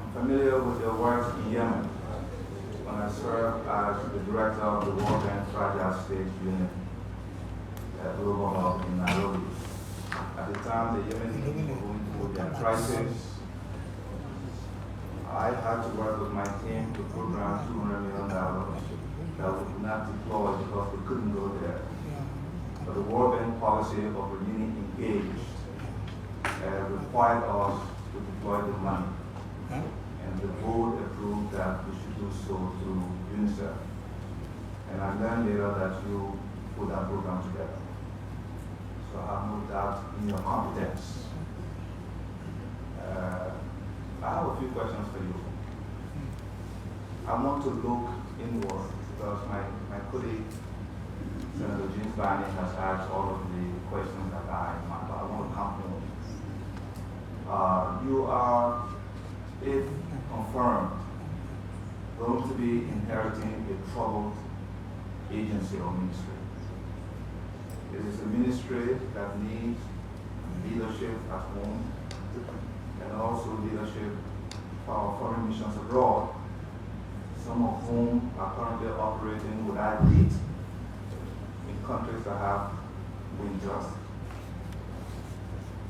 I'm familiar with your work in Yemen when I served as the director of the World Bank Fragile State Unit at Global Hub in Nairobi. At the time, the Yemenis were going through their crisis. I had to work with my team to program $200 million that we could not deploy because we couldn't go there. But the World Bank policy of remaining engaged required us to deploy the money. And the board approved that we should do so through UNICEF. And I learned later that you put that program together. So I have no doubt in your competence. I have a few questions for you. I want to look inward because my colleague, Senator James Barney, has asked all of the questions that I want to compliment you. You are, if confirmed, going to be inheriting a troubled agency or ministry. It is a ministry that needs leadership at home and also leadership for our foreign missions abroad, some of whom are currently operating without lead in countries that have winter.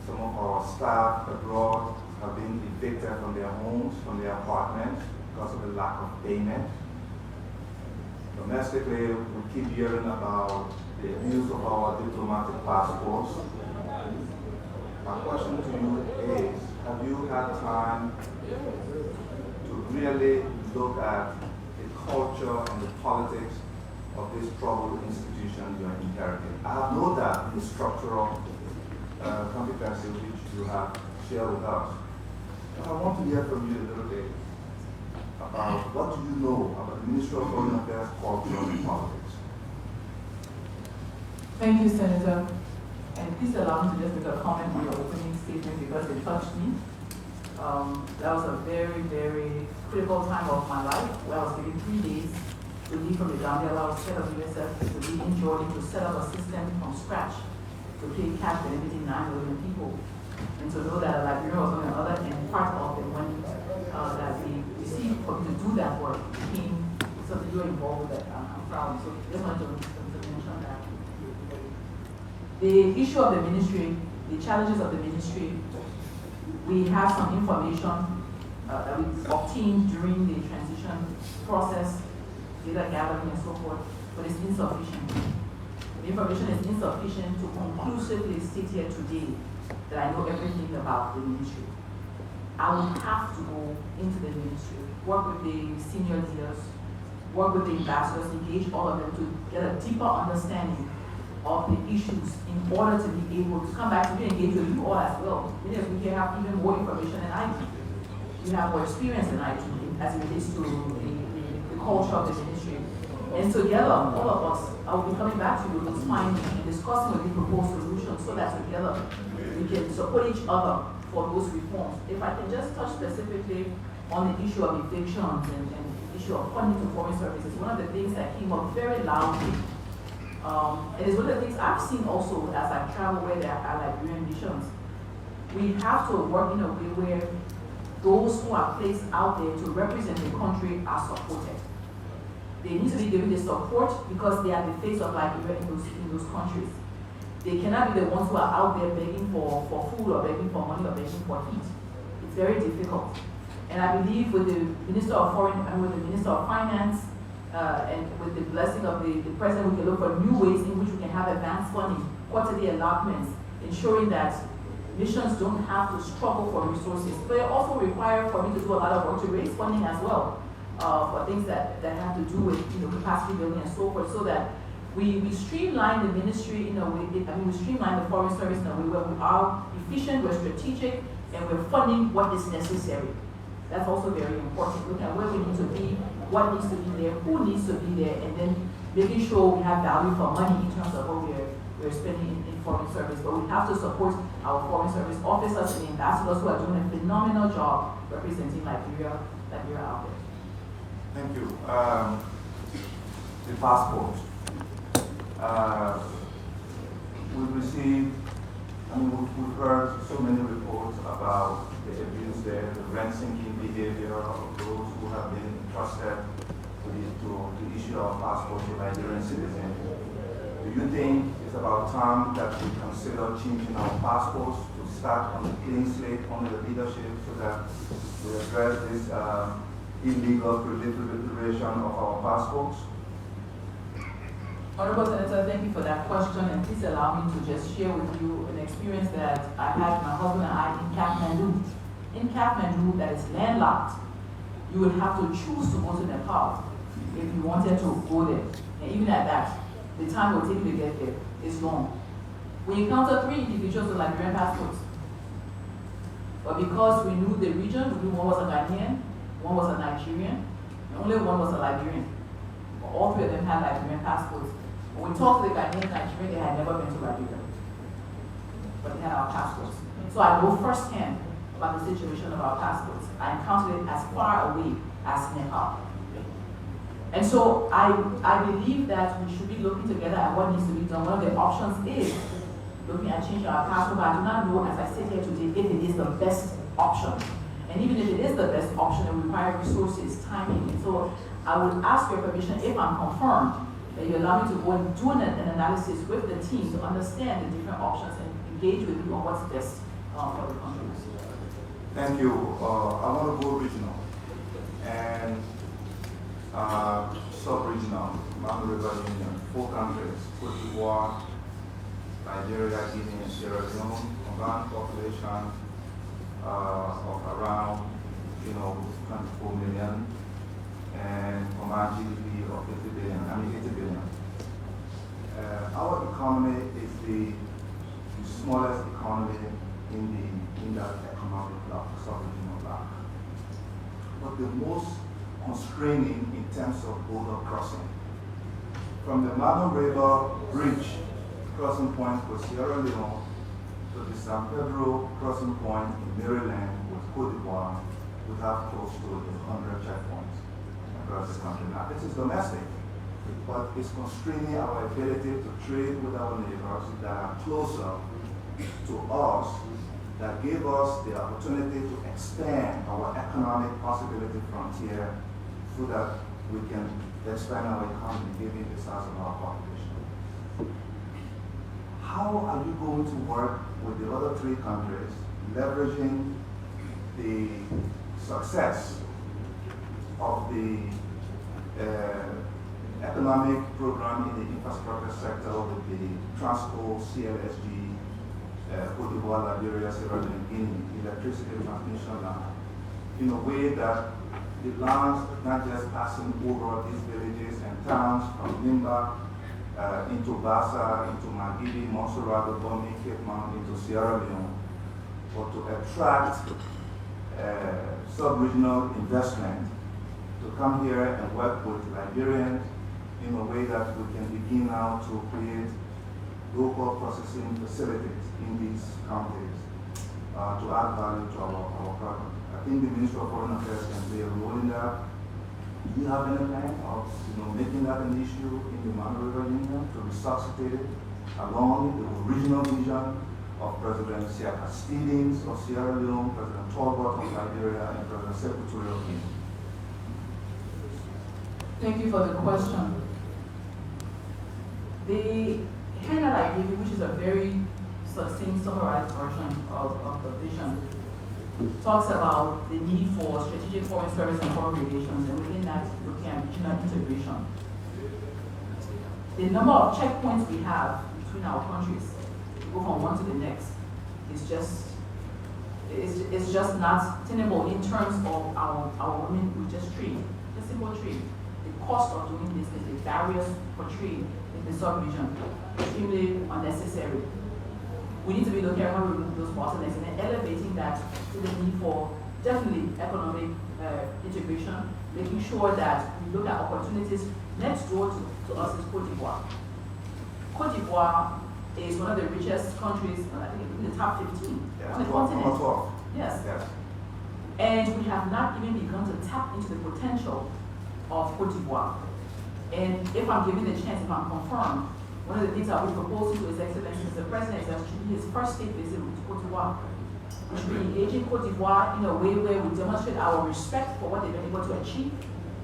Some of our staff abroad have been evicted from their homes, from their apartments, because of the lack of payment. Domestically, we keep hearing about the abuse of our diplomatic passports. My question to you is, have you had time to really look at the culture and the politics of this troubled institution you are inheriting? I have no doubt in the structural competency which you have shared with us. But I want to hear from you a little bit about what do you know about the Ministry of Foreign Affairs, culture, and politics? Thank you, Senator. And please allow me to just make a comment on your opening statement because it touched me. That was a very, very critical time of my life where I was given 3 days to leave from the Gambia. I was head of USF to leave in Jordan to set up a system from scratch to pay cash benefiting 9 million people. And to know that Liberia was on the other end, part of the money that we received for me to do that work became something you were involved with that I'm proud of. So just wanted to mention that. The issue of the ministry, the challenges of the ministry, we have some information that we obtained during the transition process, data gathering and so forth, but it's insufficient. The information is insufficient to conclusively state here today that I know everything about the ministry. I will have to go into the ministry, work with the senior leaders, work with the ambassadors, engage all of them to get a deeper understanding of the issues in order to be able to come back to be engaged with you all as well. Many of you here have even more information than I do. You have more experience than I do as it relates to the culture of the ministry. And together, all of us, I will be coming back to you with finding and discussing with you proposed solutions so that together we can support each other for those reforms. If I can just touch specifically on the issue of evictions and the issue of funding to foreign services, one of the things that came up very loudly, and it's one of the things I've seen also as I travel where there are Liberian missions. We have to work in a way where those who are placed out there to represent the country are supported. They need to be given the support because they are the face of Liberia in those countries. They cannot be the ones who are out there begging for food or begging for money or begging for heat. It's very difficult. And I believe with the Minister of Foreign and with the Minister of Finance and with the blessing of the President, we can look for new ways in which we can have advanced funding, quarterly allotments, ensuring that missions don't have to struggle for resources. But it also requires for me to do a lot of work to raise funding as well for things that have to do with capacity building and so forth, so that we streamline the ministry in a way, we streamline the foreign service in a way where we are efficient, we're strategic, and we're funding what is necessary. That's also very important, looking at where we need to be, what needs to be there, who needs to be there, and then making sure we have value for money in terms of what we're spending in foreign service. But we have to support our foreign service officers and ambassadors who are doing a phenomenal job representing Liberia out there. Thank you. The passport. We've received, we've heard so many reports about the abuse there, the rent-seeking behavior of those who have been entrusted to issue our passports to Nigerian citizens. Do you think it's about time that we consider changing our passports to start on a clean slate under the leadership so that we address this illegal proliferation of our passports? Honorable Senator, thank you for that question, and please allow me to just share with you an experience that I had, my husband and I, in Kathmandu. In Kathmandu, that is landlocked, you would have to choose to go to Nepal if you wanted to go there. And even at that, the time it will take you to get there is long. We encountered 3 individuals with Liberian passports. But because we knew the region, we knew one was a Ghanaian, one was a Nigerian, and only one was a Liberian. All 3 of them had Liberian passports. When we talked to the Ghanaian and Nigerian, they had never been to Liberia, but they had our passports. So I know firsthand about the situation of our passports. I encountered it as far away as Nepal. And so I believe that we should be looking together at what needs to be done. One of the options is looking at changing our passport, but I do not know, as I sit here today, if it is the best option. And even if it is the best option, it requires resources, timing. And so I would ask your permission, if I'm confirmed, that you allow me to go and do an analysis with the team to understand the different options and engage with you on what's best for the country. Thank you. I want to go regional and sub-regional, Mount River Union, 4 countries, Cote d'Ivoire, Nigeria, Guinea, and Sierra Leone, combined population of around, 24 million, and from our GDP of 80 billion. Our economy is the smallest economy in that economic block, sub-regional block, but the most constraining in terms of border crossing. From the Mano River Bridge crossing point with Sierra Leone to the San Pedro crossing point in Maryland with Cote d'Ivoire, we have close to 100 checkpoints across the country. Now, this is domestic, but it's constraining our ability to trade with our neighbors that are closer to us, that give us the opportunity to expand our economic possibility frontier so that we can expand our economy given the size of our population. How are you going to work with the other three countries, leveraging the success of the economic program in the infrastructure sector with the Transco, CLSG, Cote d'Ivoire, Liberia, Sierra Leone, Guinea, electricity transmission line, in a way that the lines not just passing over these villages and towns from Limba into Bassa, into Magidi, Montserrat, Bomi, Cape Mount, into Sierra Leone, but to attract sub-regional investment to come here and work with Liberians in a way that we can begin now to create local processing facilities in these counties to add value to our product. I think the Ministry of Foreign Affairs can play a role in that. Do you have any plan of making that an issue in the Mano River Union to resuscitate it along the original vision of President Siaka Stevens of Sierra Leone, President Tolbert of Liberia, and President Secretary of Guinea? Thank you for the question. The hand that I gave you, which is a very succinct, summarized version of the vision, talks about the need for strategic foreign service and foreign relations, and within that, looking at regional integration. The number of checkpoints we have between our countries, to go from one to the next, is just not tenable in terms of our women who just trade, just simple trade. The cost of doing business, the barriers for trade in the sub-region, extremely unnecessary. We need to be looking at how we remove those bottlenecks and then elevating that to the need for definitely economic integration, making sure that we look at opportunities. Next door to us is Cote d'Ivoire. Cote d'Ivoire is one of the richest countries, I think in the top 15 on the continent. Yes. And we have not even begun to tap into the potential of Cote d'Ivoire. And if I'm given the chance, if I'm confirmed, one of the things I would propose to His Excellency Mr. President is that should be his first state visit to Cote d'Ivoire. We should be engaging Cote d'Ivoire in a way where we demonstrate our respect for what they've been able to achieve.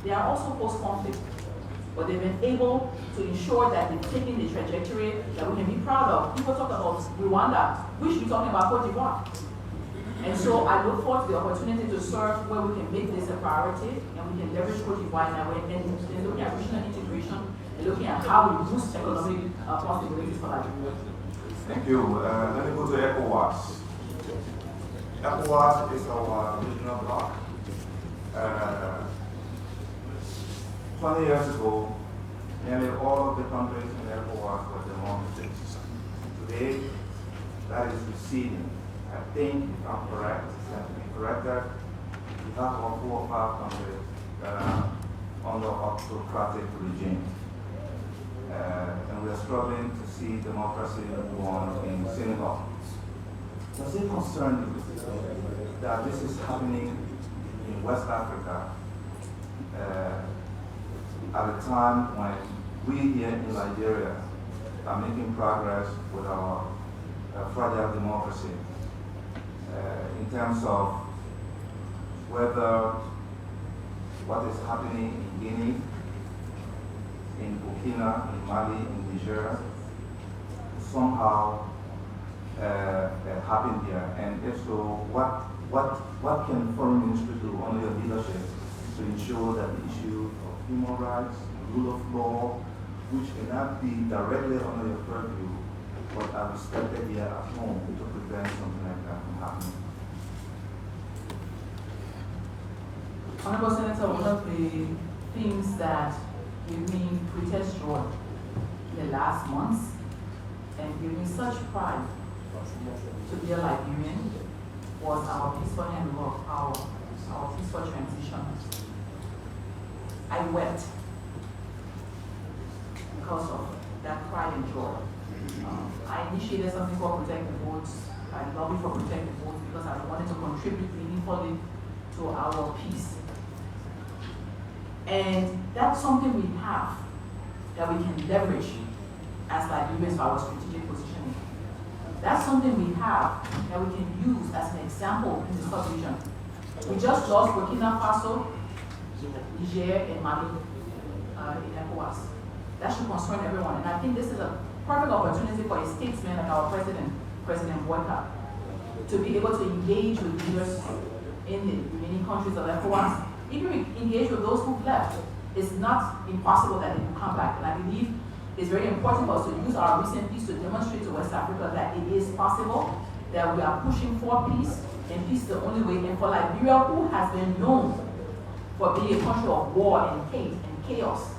They are also post-conflict, but they've been able to ensure that they've taken the trajectory that we can be proud of. People talk about Rwanda, we should be talking about Cote d'Ivoire. And so I look forward to the opportunity to serve where we can make this a priority and we can leverage Cote d'Ivoire in that way, and looking at regional integration and looking at how we boost economic possibilities for Liberia. Thank you. Let me go to ECOWAS. ECOWAS is our regional bloc. 20 years ago, nearly all of the countries in ECOWAS were democracies. Today, that is receding. I think, if I'm correct, to be corrected, we have about 4 or 5 countries that are under autocratic regime. And we are struggling to see democracy won in Senegal. Does it concern you that this is happening in West Africa at a time when we here in Liberia are making progress with our fragile democracy in terms of whether what is happening in Guinea, in Burkina, in Mali, in Niger, somehow happened here? And if so, what can foreign ministry do under your leadership to ensure that the issue of human rights, rule of law, which cannot be directly under your purview, but are respected here at home to prevent something like that from happening? Honorable Senator, one of the things that gave me greatest joy in the last months and gave me such pride to be a Liberian was our peaceful handover of power, our peaceful transition. I wept because of that pride and joy. I initiated something called Protect the Votes. I lobbied for Protect the Votes because I wanted to contribute meaningfully to our peace. And that's something we have that we can leverage as Liberians for our strategic positioning. That's something we have that we can use as an example in this sub-region. We just lost Burkina Faso, Niger, and Mali in ECOWAS. That should concern everyone. And I think this is a perfect opportunity for a statesman like our president, President Boyka, to be able to engage with leaders in the remaining countries of ECOWAS, even engage with those who've left. It's not impossible that they will come back. And I believe it's very important for us to use our recent peace to demonstrate to West Africa that it is possible, that we are pushing for peace, and peace is the only way. And for Liberia, who has been known for being a country of war and hate and chaos,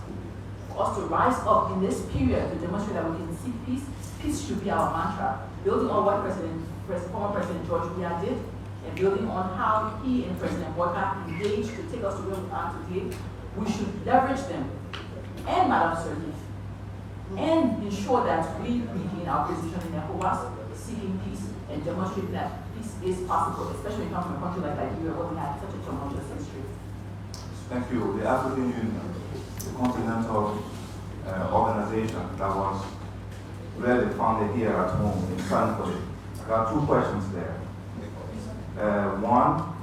for us to rise up in this period to demonstrate that we can seek peace, peace should be our mantra. Building on what former President George Weah did, and building on how he and President Boyka engaged to take us to where we are today, we should leverage them and Madam Sirleaf and ensure that we regain our position in ECOWAS, seeking peace and demonstrating that peace is possible, especially when it comes from a country like Liberia where we have such a tumultuous history. Thank you. The African Union, the continental organization that was really founded here at home in Sanford. There are two questions there. One,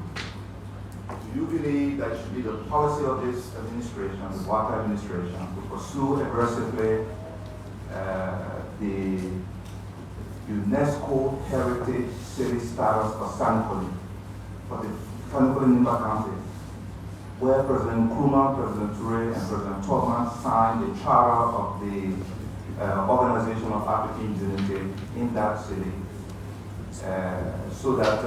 do you believe that it should be the policy of this administration, the Walker administration, to pursue aggressively the UNESCO Heritage City status for Sanford, for the Sanford Nimba County, where President Nkrumah, President Toure, and President Tubman signed the charter of the Organization of African Unity in that city, so that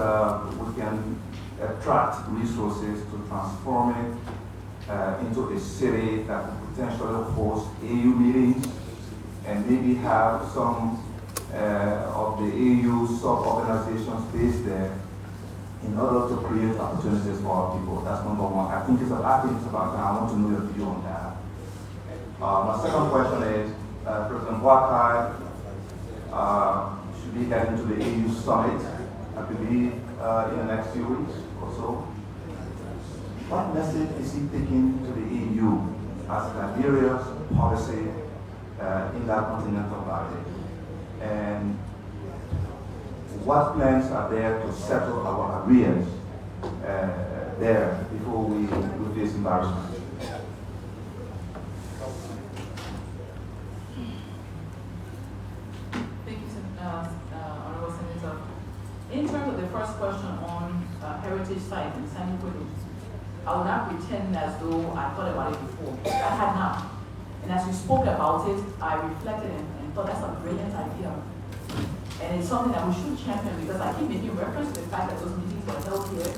we can attract resources to transform it into a city that could potentially host AU meetings and maybe have some of the AU sub-organizations based there in order to create opportunities for our people. That's number one. I think it's about time. I want to know your view on that. My second question is, President Boyka should be heading to the AU summit, I believe, in the next few weeks or so. What message is he taking to the EU as Liberia's policy in that continental body? And what plans are there to settle our arrears there before we face embarrassment? Thank you, Honorable Senator. In terms of the first question on heritage site in San Quentin, I will not pretend as though I thought about it before. I had not. And as we spoke about it, I reflected and thought that's a brilliant idea. And it's something that we should champion, because I keep making reference to the fact that those meetings were held here,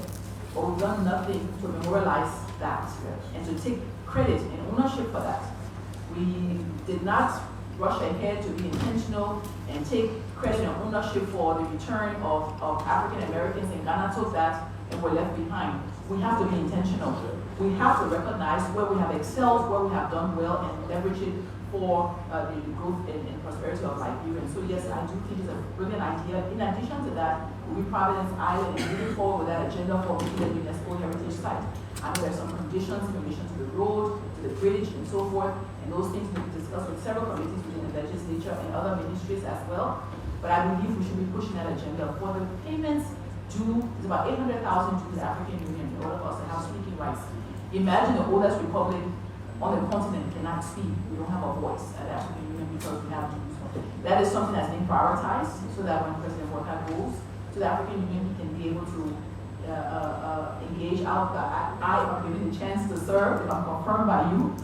but we've done nothing to memorialize that and to take credit and ownership for that. We did not rush ahead to be intentional and take credit and ownership for the return of African Americans in Ghana took that and were left behind. We have to be intentional. We have to recognize where we have excelled, where we have done well, and leverage it for the growth and prosperity of Liberia. So yes, I do think it's a brilliant idea. In addition to that, we'll be Providence Island and moving forward with that agenda for making the UNESCO heritage site. I know there's some conditions in relation to the road, to the bridge, and so forth, and those things will be discussed with several committees within the legislature and other ministries as well. But I believe we should be pushing that agenda. For the payments due, it's about 800,000 to the African Union in order for us to have speaking rights. Imagine the oldest republic on the continent cannot speak. We don't have a voice at the African Union because we have to do so. That is something that's being prioritized so that when President Boyka goes to the African Union, he can be able to engage out. I am given the chance to serve, if I'm confirmed by you.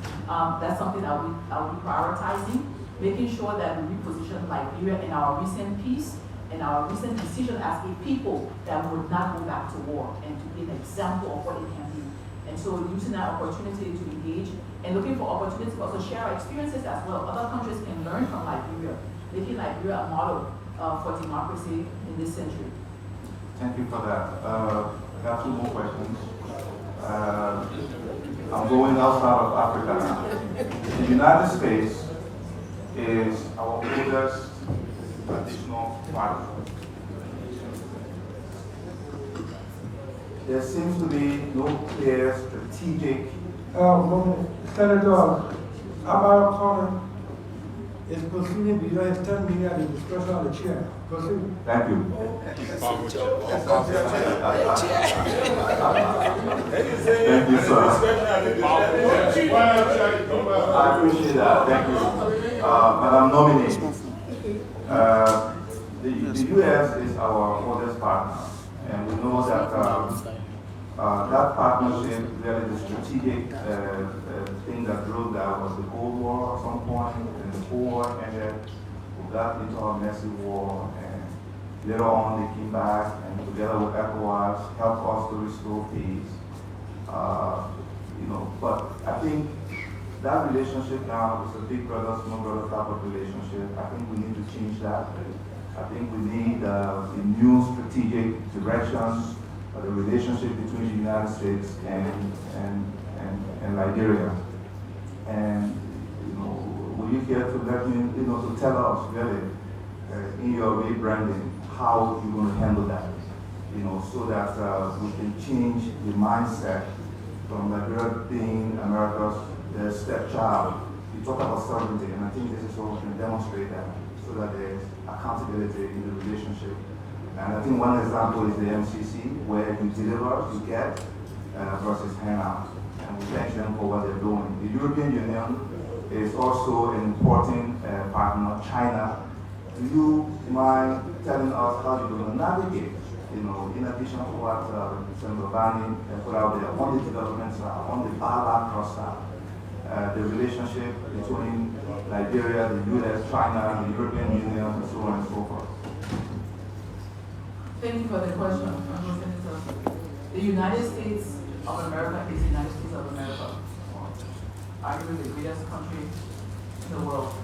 That's something that I'll be prioritizing, making sure that we reposition Liberia in our recent peace and our recent decision as a people that would not go back to war, and to be an example of what it can be. And so using that opportunity to engage and looking for opportunities to also share our experiences as well. Other countries can learn from Liberia, making Liberia a model for democracy in this century. Thank you for that. I got two more questions. I'm going outside of Africa now. The United States is our oldest traditional partner. There seems to be no clear strategic. Senator Amara Connor is proceeding beyond his 10 minutes at the discretion of the chair. Proceed. Thank you. Thank you, sir. I appreciate that. Thank you. Madam Nominee, the U.S. is our oldest partner, and we know that that partnership, really the strategic thing that drove that was the Cold War at some point, and the Cold War ended. We got into a messy war, and later on they came back and together with ECOWAS helped us to restore peace. But I think that relationship now is a big brother, small brother type of relationship. I think we need to change that. I think we need a new strategic direction of the relationship between the United States and Liberia. And will you care to let me, to tell us really in your rebranding how you're going to handle that, so that we can change the mindset from Liberia being America's stepchild. You talk about sovereignty, and I think this is how we can demonstrate that, so that there's accountability in the relationship. And I think one example is the MCC, where you deliver, you get, versus hand out. And we thank them for what they're doing. The European Union is also an important partner, China. Do you mind telling us how you're going to navigate, in addition to what Senator Bani put out there, on the development side, on the bilateral side, the relationship between Liberia, the US, China, the European Union, and so on and so forth? Thank you for the question, Senator. The United States of America is the United States of America, arguably the greatest country in the world.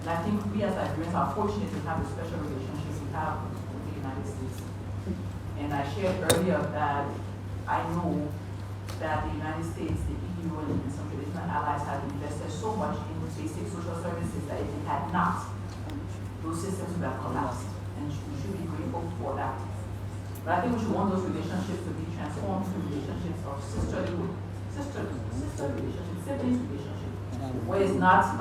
And I think we as Liberians are fortunate to have the special relationships we have with the United States. And I shared earlier that I know that the United States, the EU, and some traditional allies have invested so much in basic social services that if it had not, those systems would have collapsed. And we should be grateful for that. But I think we should want those relationships to be transformed to relationships of sisterly relationships, siblings relationship, where it's not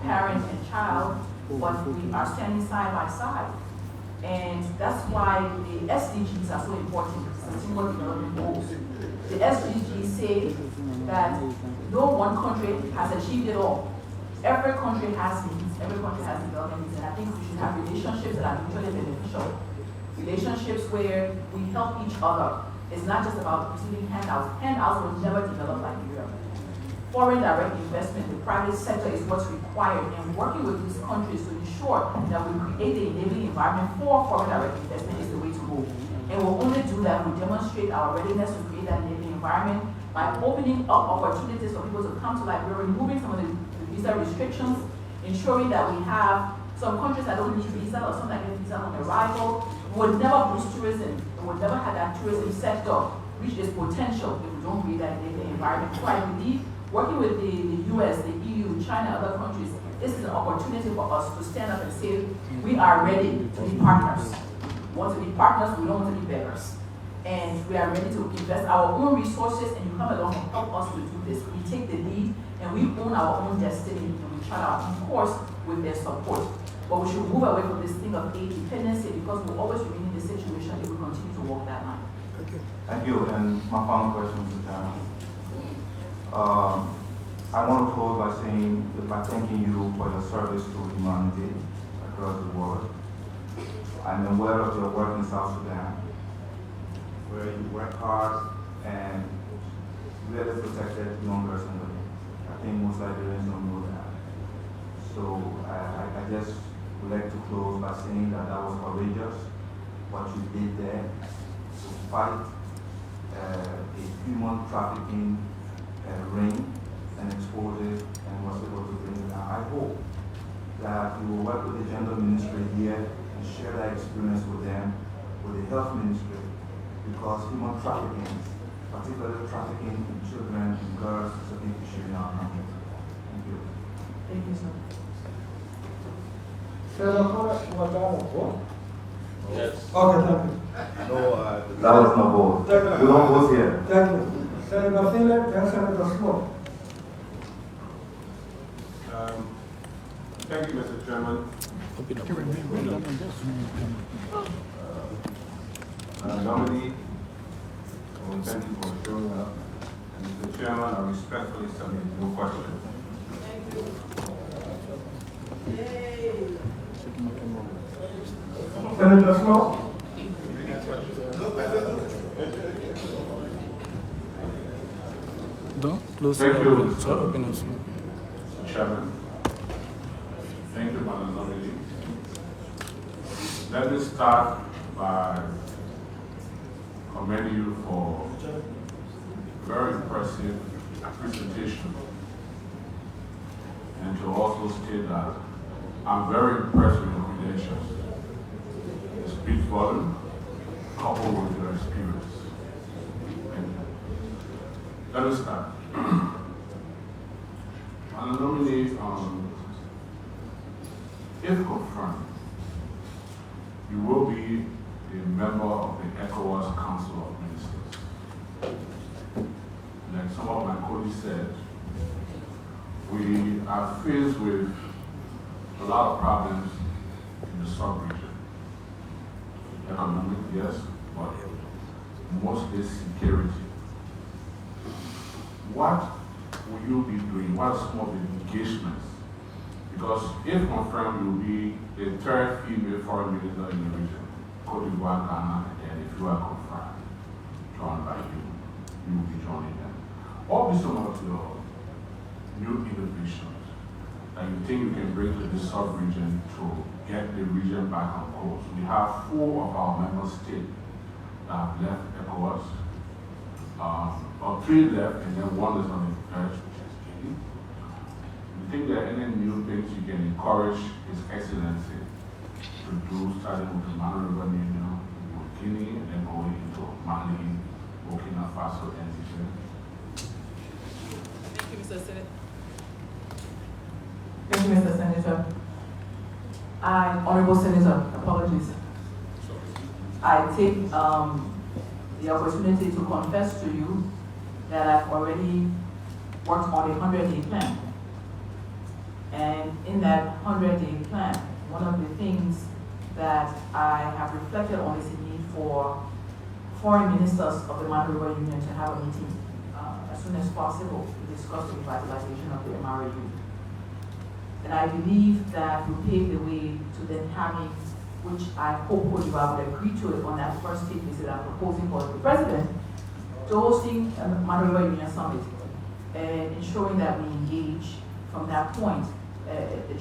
parent and child, but we are standing side by side. And that's why the SDGs are so important, Sustainable Development Goals. The SDGs say that no one country has achieved it all. Every country has needs, every country has development needs, and I think we should have relationships that are mutually beneficial. Relationships where we help each other. It's not just about receiving handouts. Handouts will never develop like Europe. Foreign direct investment, the private sector is what's required, and working with these countries to ensure that we create the enabling environment for foreign direct investment is the way to go. And we'll only do that when we demonstrate our readiness to create that enabling environment by opening up opportunities for people to come to Liberia, removing some of the visa restrictions, ensuring that we have some countries that don't need visa or some that get visa on arrival. We would never boost tourism. We would never have that tourism sector reach its potential if we don't create that enabling environment. So I believe working with the US, the EU, China, other countries, this is an opportunity for us to stand up and say, we are ready to be partners. We want to be partners, we don't want to be beggars. And we are ready to invest our own resources, and you come along and help us to do this. We take the lead, and we own our own destiny, and we chart our own course with their support. But we should move away from this thing of aid dependency, because we'll always remain in this situation if we continue to walk that line. Thank you. And my final question is, I want to close by thanking you for your service to humanity across the world. I'm aware of your work in South Sudan, where you work hard and really protected young girls and women. I think most Liberians don't know that. So I just would like to close by saying that that was courageous, what you did there to fight a human trafficking ring and expose it and was able to bring it down. I hope that we will work with the gender ministry here and share that experience with them, with the health ministry, because human trafficking, particularly trafficking in children and girls, is a big issue in our country. Thank you. Thank you, sir. Yes. Okay, thank you. No, that was no vote. We don't vote here. Thank you. Senator Philip and Senator Smoke. Thank you, Mr. Chairman. Nominee, well, thank you for showing up. And Mr. Chairman, I respectfully submit no questions. Senator Smoke. Thank you, Mr. Chairman. Thank you, Madam Nominee. Let me start by commending you for a very impressive presentation, and to also state that I'm very impressed with your credentials. It speaks volume, coupled with your experience. Thank you. Let me start. Madam Nominee, if confirmed, you will be a member of the ECOWAS Council of Ministers. Like some of my colleagues said, we are faced with a lot of problems in the sub-region. Economic, yes, but mostly security. What will you be doing? What are some of the engagements? Because if confirmed, you will be the third female foreign minister in the region, Cote d'Ivoire, Ghana, and then if you are confirmed, joined by you, you will be joining them. What will be some of your new innovations that you think you can bring to this sub-region to get the region back on course? We have 4 of our member states that have left ECOWAS, or 3 left, and then 1 is on the verge, which is Guinea. You think there are any new things you can encourage His Excellency to do, starting with the Manu River Union, with Guinea, and then going into Mali, Burkina Faso, and Niger? Thank you, Mr. Senator. Thank you, Mr. Senator. Honorable Senator, apologies. I take the opportunity to confess to you that I've already worked on a 100-day plan. And in that 100-day plan, one of the things that I have reflected on is the need for foreign ministers of the Manu River Union to have a meeting as soon as possible to discuss the revitalization of the MRU. And I believe that will pave the way to then having, which I hope Cote d'Ivoire would agree to it on that first state visit I'm proposing for the President, to hosting a Manu River Union Summit and ensuring that we engage from that point,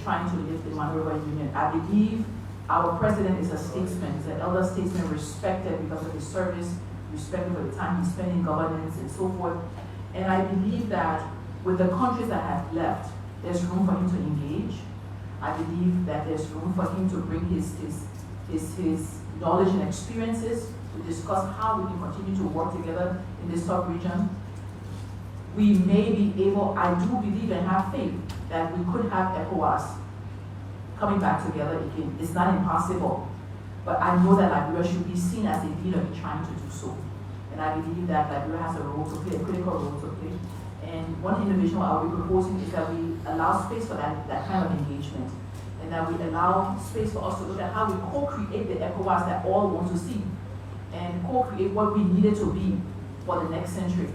trying to lift the Manu River Union. I believe our President is a statesman, he's an elder statesman, respected because of his service, respected for the time he spent in governance and so forth. And I believe that with the countries that have left, there's room for him to engage. I believe that there's room for him to bring his knowledge and experiences to discuss how we can continue to work together in this sub-region. We may be able, I do believe and have faith, that we could have ECOWAS coming back together again. It's not impossible, but I know that Liberia should be seen as a leader in trying to do so. And I believe that Liberia has a role to play, a critical role to play. And one innovation I'll be proposing is that we allow space for that kind of engagement. And that we allow space for us to look at how we co-create the ECOWAS that all want to see. And co-create what we needed to be for the next century.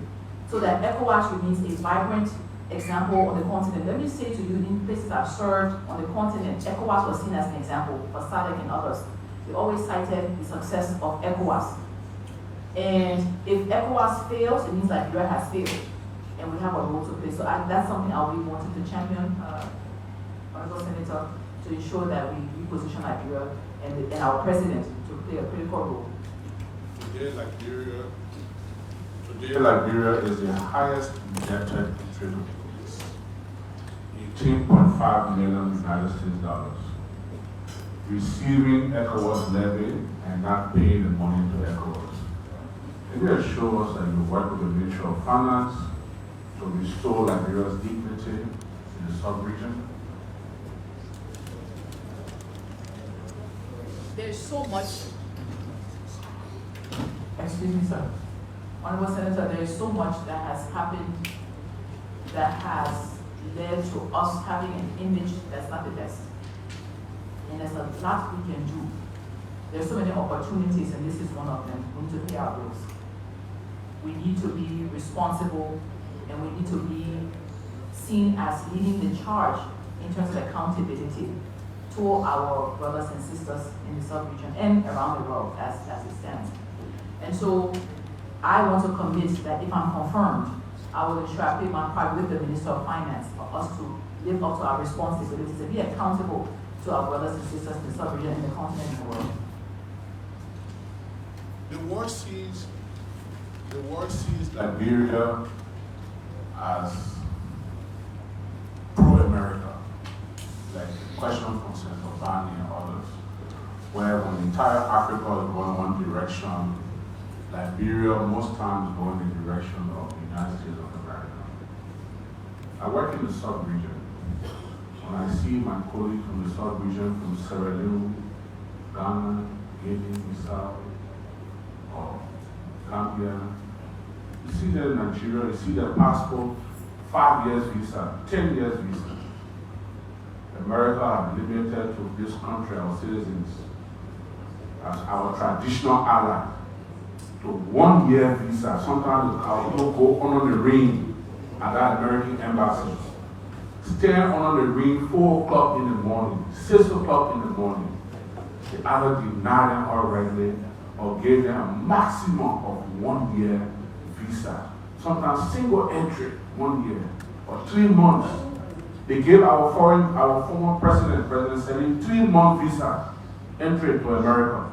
So that ECOWAS remains a vibrant example on the continent. Let me say to you, in places I've served on the continent, ECOWAS was seen as an example for SADC and others. They always cited the success of ECOWAS. And if ECOWAS fails, it means that Liberia has failed. And we have a role to play. So that's something I'll be wanting to champion, Honorable Senator, to ensure that we reposition Liberia and our President to play a critical role. Liberia to Today, Liberia is the highest indebted country, $18.5 million United States dollars, receiving ECOWAS levy and not paying the money to ECOWAS. Can you assure us that you work with the Ministry of Finance to restore Liberia's dignity in the sub-region? There's so much, excuse me, sir. Honorable Senator, there is so much that has happened that has led to us having an image that's not the best. And there's a lot we can do. There's so many opportunities, and this is one of them. We need to pay our bills. We need to be responsible, and we need to be seen as leading the charge in terms of accountability to our brothers and sisters in the sub-region and around the world as it stands. And so I want to commit that if I'm confirmed, I will ensure I play my part with the Minister of Finance for us to live up to our responsibilities and be accountable to our brothers and sisters in the sub-region and the continent and the world. The world sees Liberia as pro-America, like the question from Senator Barney and others, where when the entire Africa is going one direction, Liberia most times go in the direction of the United States of America. I work in the sub-region. When I see my colleagues from the sub-region, from Sierra Leone, Ghana, Guinea, Bissau, or Gambia, you see them in Nigeria, you see their passport, 5 years visa, 10 years visa. America have limited to this country, our citizens, as our traditional ally, to 1 year visa. Sometimes our people go under the ring at that American embassy. Stand under the ring 4 o'clock in the morning, 6 o'clock in the morning. They either deny them already or gave them a maximum of 1 year visa. Sometimes single entry, 1 year or 3 months. They gave our former President Salim 3-month visa entry to America.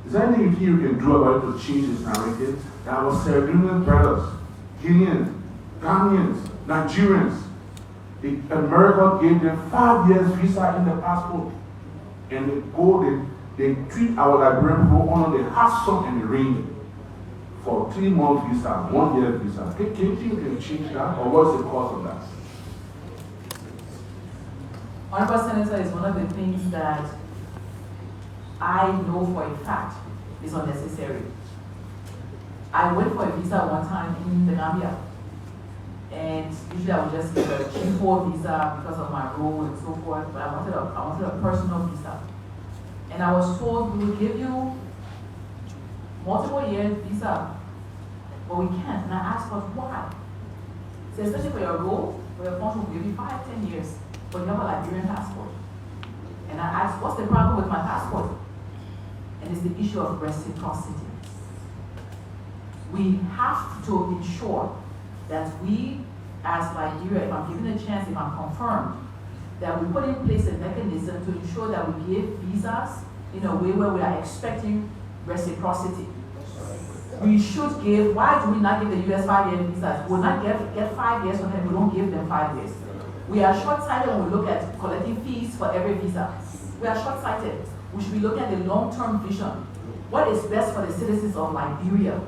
Is there anything you can do about it to change this narrative? That our Sierra Leonean brothers, Guineans, Ghanaians, Nigerians, America gave them 5 years visa in the passport. And they treat our Liberian people under the hot sun and the rain for 3-month visa, 1 year visa. Can you think you can change that, or what's the cause of that? Honorable Senator, is one of the things that I know for a fact is unnecessary. I went for a visa one time in the Gambia, and usually I would just get a G4 visa because of my role and so forth, but I wanted a personal visa. And I was told we will give you multiple years visa, but we can't. And I asked, but why? So especially for your role, for your function, we'll give you 5, 10 years, but you have a Liberian passport. And I asked, what's the problem with my passport? And it's the issue of reciprocity. We have to ensure that we, as Liberia, if I'm given a chance, if I'm confirmed, that we put in place a mechanism to ensure that we give visas in a way where we are expecting reciprocity. We should give, why do we not give the US 5-year visas? We'll not get 5 years from them, we don't give them 5 years. We are short-sighted when we look at collecting fees for every visa. We are short-sighted. We should be looking at the long-term vision. What is best for the citizens of Liberia?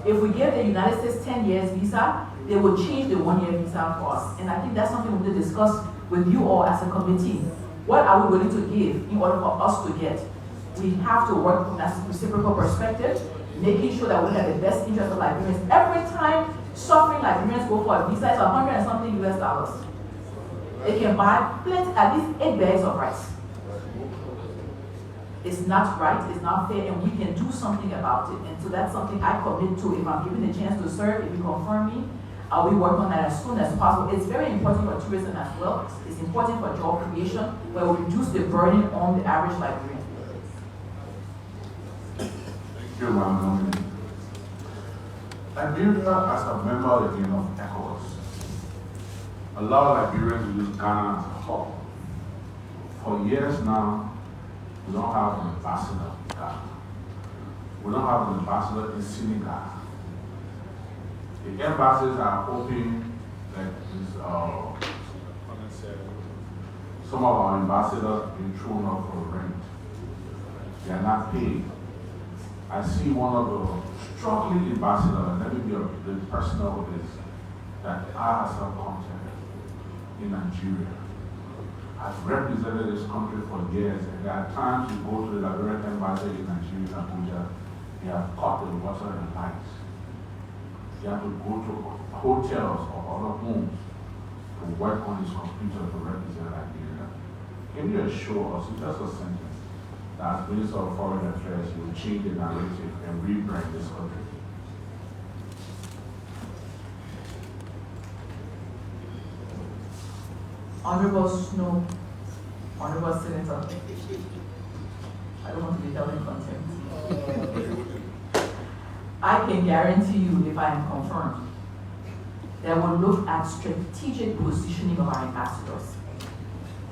If we give the United States 10 years visa, they will change the 1-year visa for us. And I think that's something we need to discuss with you all as a committee. What are we willing to give in order for us to get? We have to work from that reciprocal perspective, making sure that we have the best interest of Liberians. Every time suffering Liberians go for a visa, it's $100 and something US. They can buy plenty, at least 8 bags of rice. It's not right, it's not fair, and we can do something about it. And so that's something I commit to. If I'm given a chance to serve, if you confirm me, I will work on that as soon as possible. It's very important for tourism as well. It's important for job creation, where we reduce the burden on the average Liberian. Thank you, Madam. Liberia, as a member again of ECOWAS, allow Liberians to use Ghana as a hub. For years now, we don't have an ambassador in Ghana. We don't have an ambassador in Senegal. The embassies are hoping that some of our ambassadors have been thrown up for rent. They are not paid. I see one of the struggling ambassadors, let me be a bit personal with this, that I have some contact in Nigeria. I've represented this country for years, and there are times you go to the Liberian embassy in Nigeria, Abuja, they have cut the water and lights. You have to go to hotels or other homes to work on his computer to represent Nigeria. Can you assure us, it's just a sentence, that as Minister of Foreign Affairs, you will change the narrative and rebrand this country? Honorable Snow, Honorable Senator, I don't want to be held in contempt. I can guarantee you, if I am confirmed, that we'll look at strategic positioning of our ambassadors,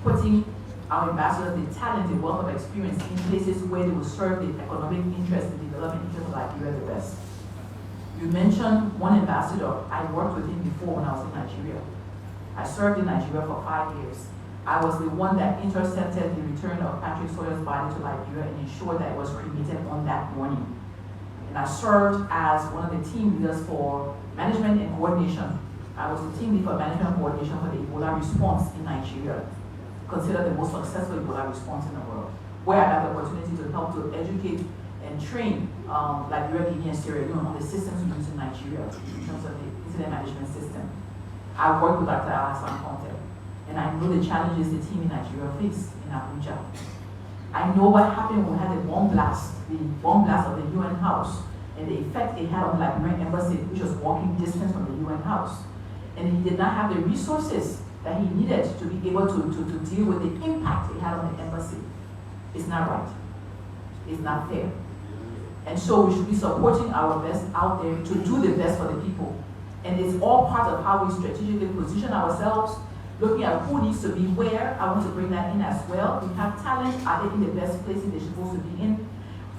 putting our ambassadors, the talent, the wealth of experience in places where they will serve the economic interest, the development interest of Liberia the best. You mentioned one ambassador. I worked with him before when I was in Nigeria. I served in Nigeria for 5 years. I was the one that intercepted the return of Patrick Sawyer's body to Liberia and ensured that it was cremated on that morning. And I served as one of the team leaders for management and coordination. I was the team lead for management and coordination for the Ebola response in Nigeria, considered the most successful Ebola response in the world, where I had the opportunity to help to educate and train Liberia, Guinea, and Sierra Leone on the systems we use in Nigeria in terms of the incident management system. I worked with Dr. Alassane Conte, and I know the challenges the team in Nigeria face in Abuja. I know what happened when we had the bomb blast of the UN House, and the effect it had on the Liberian embassy, which was walking distance from the UN House. And he did not have the resources that he needed to be able to deal with the impact it had on the embassy. It's not right. It's not fair. And so we should be supporting our best out there to do the best for the people. And it's all part of how we strategically position ourselves, looking at who needs to be where. I want to bring that in as well. We have talent. Are they in the best places they're supposed to be in?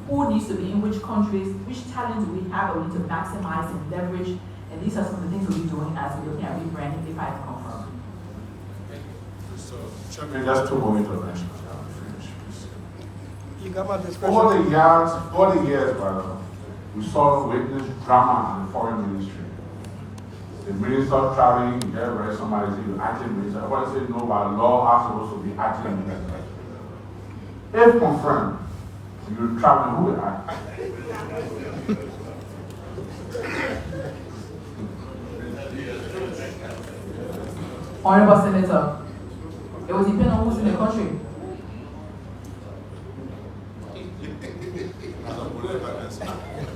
Who needs to be in which countries? Which talent do we have that we need to maximize and leverage? And these are some of the things we'll be doing as we're looking at rebranding, if I am confirmed. Chairman, just 2 more interventions. You got my discretion. Over the years, brother, we saw witness drama in the foreign ministry. The minister traveling, you get where somebody says you're acting minister. Everybody says no, by law, I'm supposed to be acting minister. If confirmed, you're traveling, who will act? Honorable Senator, it will depend on who's in the country.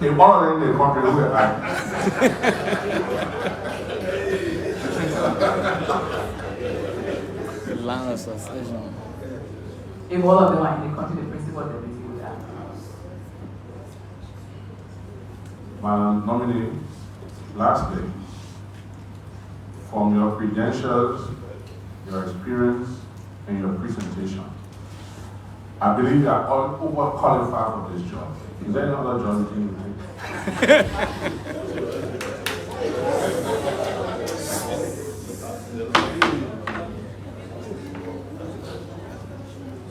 If all of them in the country, who will act? The land of succession. If all of them are in the country, the principal deputy will act. Madam Nominee, lastly, from your credentials, your experience, and your presentation, I believe you are all overqualified for this job. Is there any other job you think you take?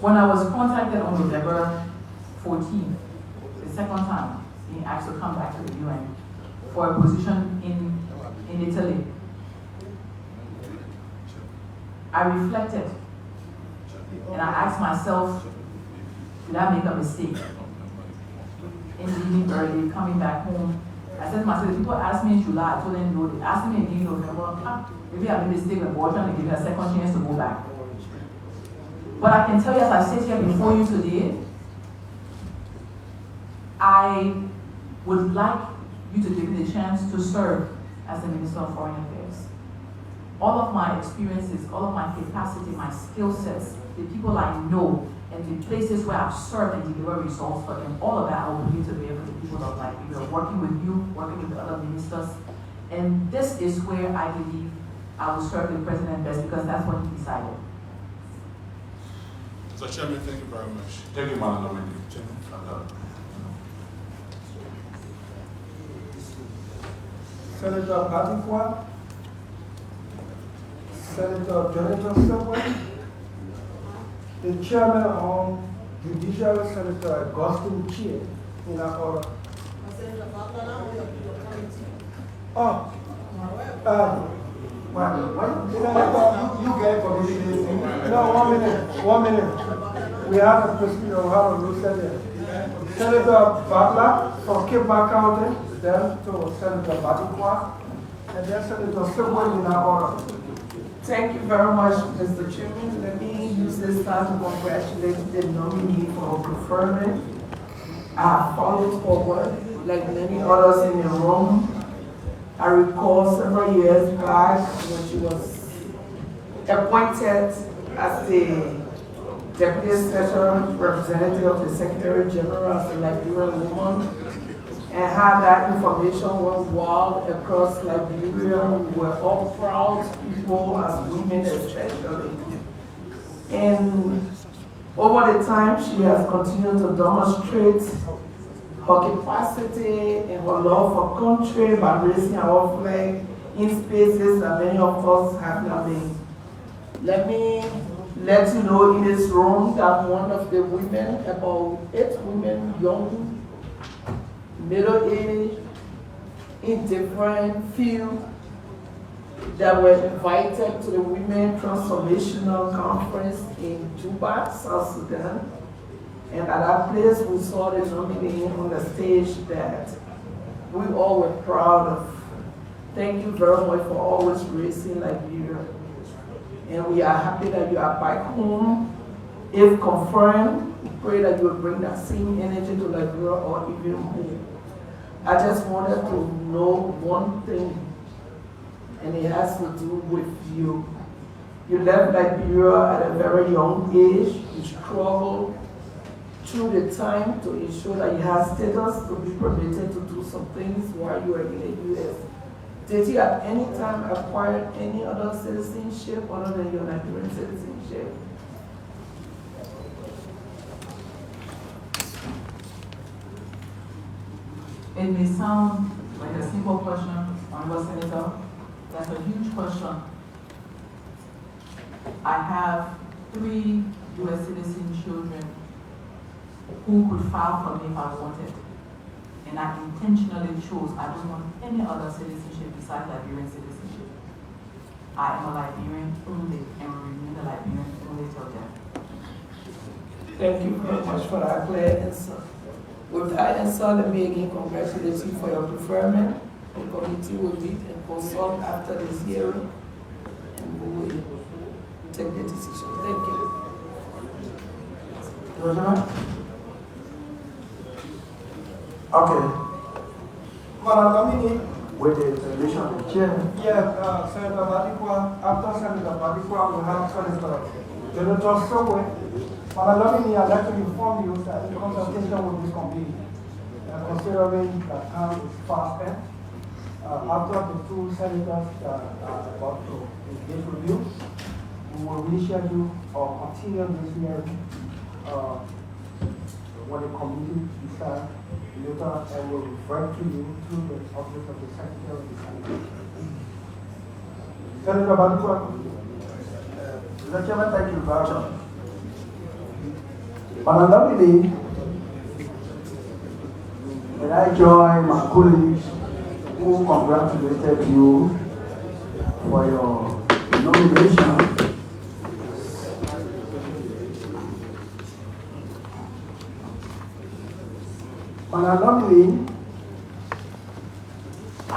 When I was contacted on November 14th, the second time, being asked to come back to the UN for a position in Italy, I reflected and I asked myself, did I make a mistake in leaving early, coming back home? I said to myself, the people asked me in July, I told them no. They asked me again in November, maybe I made a mistake and we're trying to give you a second chance to go back. But I can tell you, as I sit here before you today, I would like you to give me the chance to serve as the Minister of Foreign Affairs. All of my experiences, all of my capacity, my skill sets, the people I know, and the places where I've served and delivered results for them, all of that I will bring to bear for the people of Liberia, working with you, working with the other ministers. And this is where I believe I will serve the President best, because that's what he decided. So, Chairman, thank you very much. Thank you, Madam Nominee. Senator Batikwa, Senator Jonathan Subway, the chairman of Judiciary, Senator Augustine Chia, in our order. Oh, you get permission. No, 1 minute. We have a procedure on how to look at it. Senator Butler from Cape Back County, then to Senator Batikwa, and then Senator Subway in our order. Thank you very much, Mr. Chairman. Let me use this time to congratulate the nominee for her preferment. I have followed forward like many others in the room. I recall several years back when she was appointed as the Deputy Special Representative of the Secretary General of the Liberian woman, and had that information went wild across Liberia. We were all proud people as women especially. And over the time, she has continued to demonstrate her capacity and her love for country by raising our flag in spaces that many of us have not been. Let me let you know in this room that one of the women, about 8 women, young, middle-aged, in different fields, that were invited to the Women Transformational Conference in Juba, South Sudan. And at that place, we saw the nominee on the stage that we all were proud of. Thank you very much for always raising Liberia. And we are happy that you are back home. If confirmed, we pray that you will bring that same energy to Liberia or even more. I just wanted to know one thing, and it has to do with you. You left Liberia at a very young age. You struggled through the time to ensure that you had status to be permitted to do some things while you were in the U.S. Did you at any time acquire any other citizenship other than your Nigerian citizenship? It may sound like a simple question, Honorable Senator. That's a huge question. I have 3 U.S. citizen children who could file for me if I wanted. And I intentionally chose, I don't want any other citizenship besides Liberian citizenship. I am a Liberian only and will remain a Liberian only till death. Thank you very much for that clear answer. With that answer, let me again congratulate you for your preferment. The committee will meet and consult after this hearing, and we will take the decision. Thank you. Okay. Madam Nominee, with the intervention of the chair. Yeah, Senator Batikwa, after Senator Batikwa, we have Senator Jonathan Subway. Madam Nominee, I'd like to inform you that the consultation will be complete. Considering that time is fast spent, after the 2 senators are about to engage with you, we will reschedule or continue this hearing when the committee decides later, and will refer to you through the office of the Secretary of the Senate. Senator Batikwa. Mr. Chairman, thank you very much. Madam Nominee, and I join my colleagues who congratulated you for your nomination. Madam Nominee, I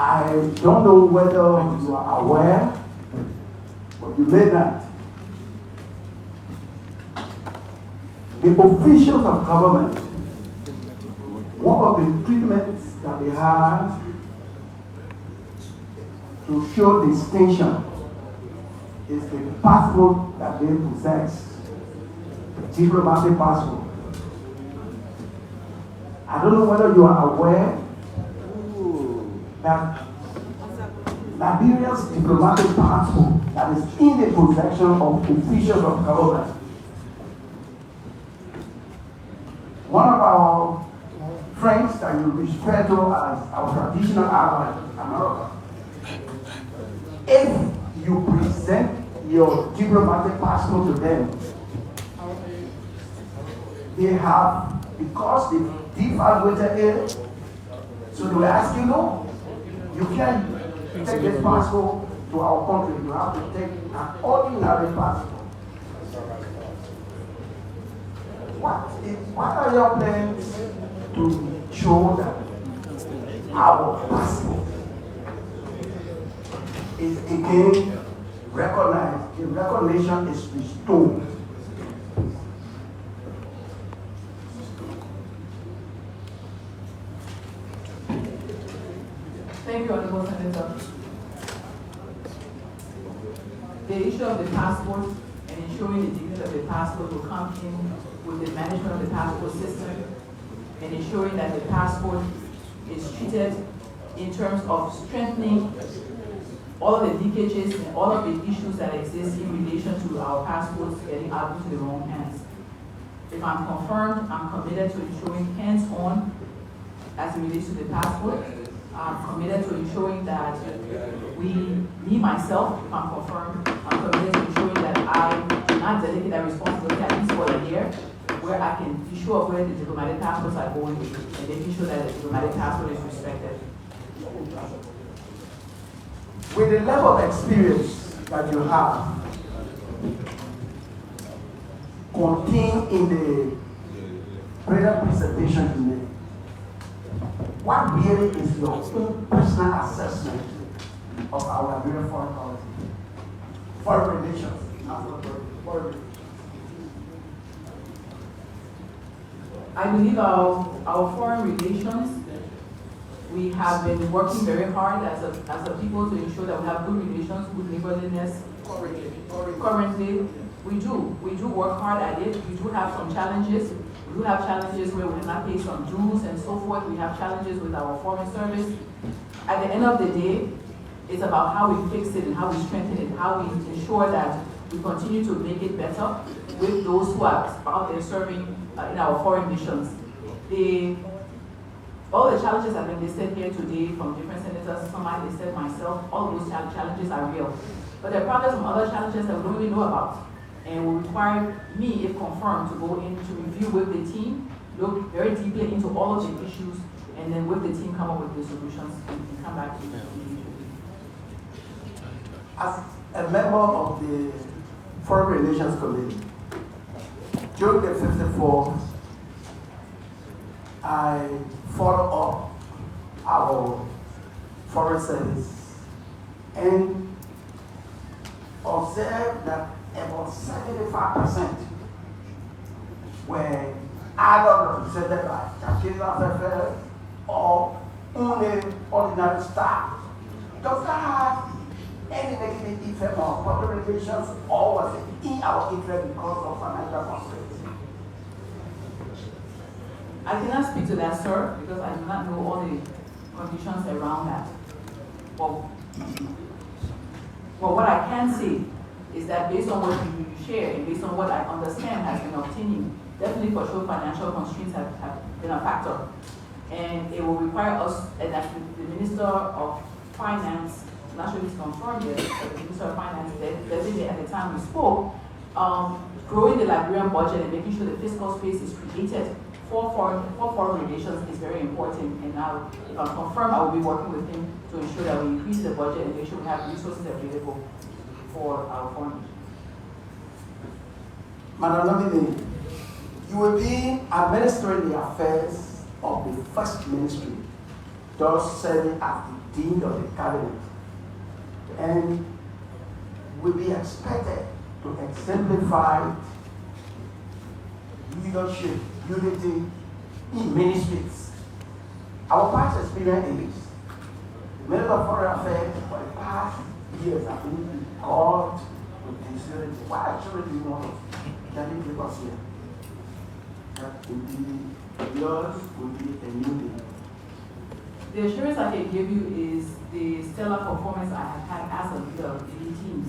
don't know whether you are aware, but you may not. The officials of government, one of the treatments that they have to show distinction is the passport that they possess, the diplomatic passport. I don't know whether you are aware that Liberia's diplomatic passport that is in the possession of officials of government. One of our friends that you refer to as our traditional ally, America, If you present your diplomatic passport to them, they have, because they devaluated it, so they will ask you, no, you can't take this passport to our country, you have to take an ordinary passport. What are your plans to show that our passport is again recognized, the recognition is restored? Thank you, Honorable Senator. The issue of the passport and ensuring the dignity of the passport will come in with the management of the passport system and ensuring that the passport is treated in terms of strengthening all of the leakages and all of the issues that exist in relation to our passports getting out into the wrong hands. If I'm confirmed, I'm committed to ensuring hands-on as it relates to the passport. I'm committed to ensuring that me myself, if I'm confirmed, I'm committed to ensuring that I do not delegate that responsibility at least for a year, where I can be sure of where the diplomatic passports are going and making sure that the diplomatic passport is respected. With the level of experience that you have contained in the present presentation you made, what really is your own personal assessment of our Liberian foreign policy? Foreign relations. Foreign relations. I believe our foreign relations, we have been working very hard as a people to ensure that we have good relations, good neighborliness. Currently, we do work hard at it. We do have some challenges. We do have challenges where we cannot pay some dues and so forth. We have challenges with our foreign service. At the end of the day, it's about how we fix it and how we strengthen it, how we ensure that we continue to make it better with those who are out there serving in our foreign missions. All the challenges that have been listed here today from different senators, some I listed myself, all of those challenges are real. But there are probably some other challenges that we don't really know about, and will require me, if confirmed, to go in to review with the team, look very deeply into all of the issues, and then with the team come up with the solutions and come back to the issue. As a member of the Foreign Relations Committee, during the 54th, I followed up our foreign service and observed that about 75% were either represented by Chancellor Affairs or only ordinary staff. Does that have any negative effect on public relations, or was it in our interest because of financial constraints? I cannot speak to that, sir, because I do not know all the conditions around that. Well, what I can say is that based on what you share and based on what I understand has been obtaining, definitely for sure financial constraints have been a factor. And it will require us, and that the Minister of Finance, I'm not sure if it's confirmed yet, but the Minister of Finance, definitely at the time we spoke, growing the Liberian budget and making sure the fiscal space is created for foreign relations is very important. And now, if I'm confirmed, I will be working with him to ensure that we increase the budget and make sure we have resources available for our foreign. Madam Nominee, you will be administering the affairs of the First Ministry, thus serving as the Dean of the Cabinet, and will be expected to exemplify leadership, unity in ministries. Our past experience is the Minister of Foreign Affairs for the past years have been called to consider why actually we want Johnny Clippers here. That would be yours, would be a new thing. The assurance I can give you is the stellar performance I have had as a leader of leading teams,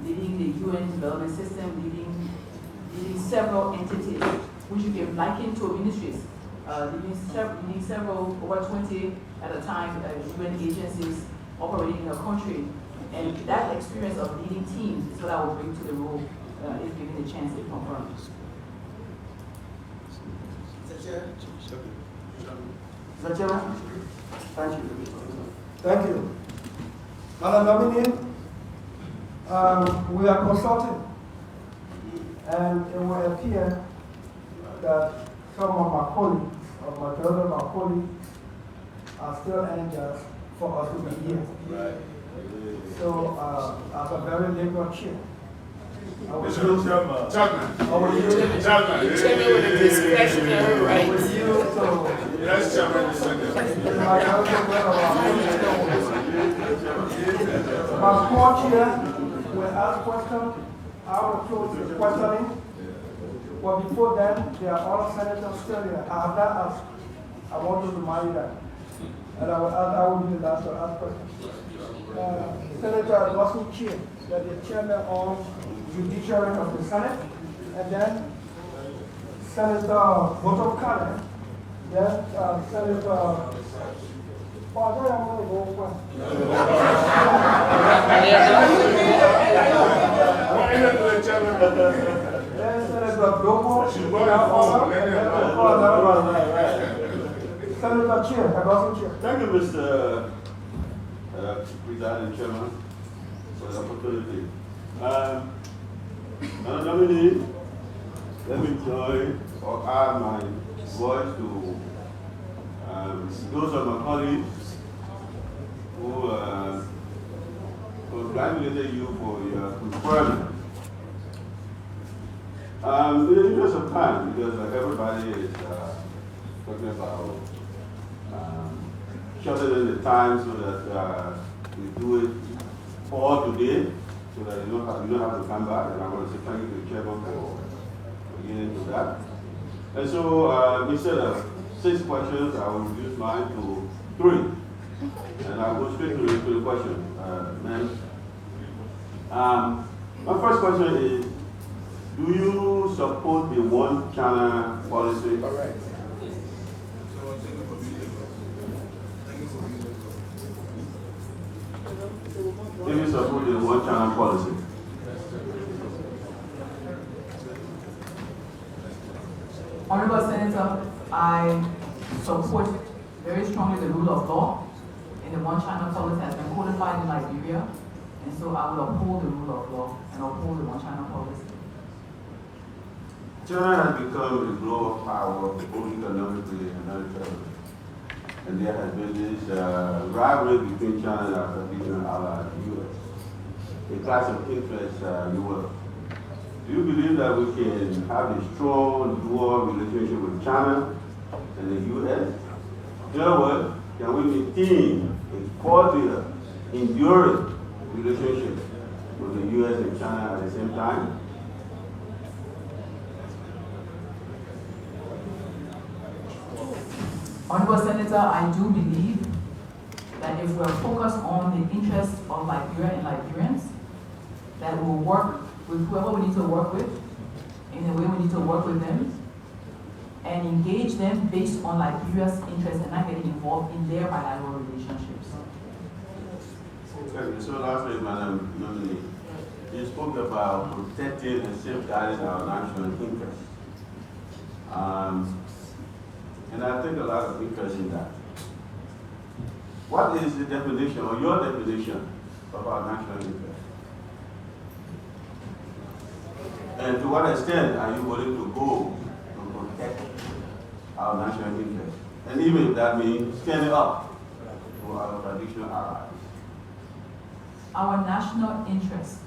leading the UN development system, leading several entities, which you can liken to ministries, leading several, over 20 at a time, UN agencies operating in the country. And that experience of leading teams is what I will bring to the role if given the chance, if confirmed. Mr. Chairman? Thank you. Thank you. Madam Nominee, we are consulting, and it will appear that some of my colleagues, or majority of my colleagues, are still anxious for us to be here. Right. So, as a very liberal chair, I will Mr. use Chairman. I will use Chairman. with a discretionary right. Yes, Chairman. My co-chair will ask questions. I will close the questioning. But before then, there are other senators still here. I have not asked. I want to remind you that. And I will be the last to ask questions. Senator Russell Chair, that the chairman of Judiciary of the Senate, and then Senator Voto Kane, then Senator. Oh, then I'm going to go first. Then Senator Dogo, Senator Chair, Russell Chair. Thank you, Mr. Presiding Chairman, for the opportunity. Madam Nominee, let me join or add my voice to those of my colleagues who congratulated you for your conferment. In the interest of time, because everybody is talking about shortening the time so that we do it all today, so that you don't have to come back. And I want to say thank you to the chairman for getting into that. And so instead of 6 questions, I will reduce mine to 3. And I'll go straight to the question, ma'am. My first question is, do you support the one-China policy? Correct. Do you support the one-China policy? Honorable Senator, I support very strongly the rule of law, and the one-China policy has been codified in Liberia, and so I will uphold the rule of law and uphold the one-China policy. China has become a global power, both economically and militarily. And there has been this rivalry between China and our traditional ally, the U.S. A clash of interests in the world. Do you believe that we can have a strong dual relationship with China and the U.S.? In other words, can we maintain a cordial, enduring relationship with the U.S. and China at the same time? Honorable Senator, I do believe that if we're focused on the interests of Liberia and Liberians, that we'll work with whoever we need to work with, in the way we need to work with them, and engage them based on Liberia's interests and not getting involved in their bilateral relationships. Okay, so lastly, Madam Nominee, you spoke about protecting and safeguarding our national interests. And I think a lot of interest in that. What is the definition, or your definition, of our national interest? And to what extent are you willing to go to protect our national interest? And even if that means standing up for our traditional allies. Our national interests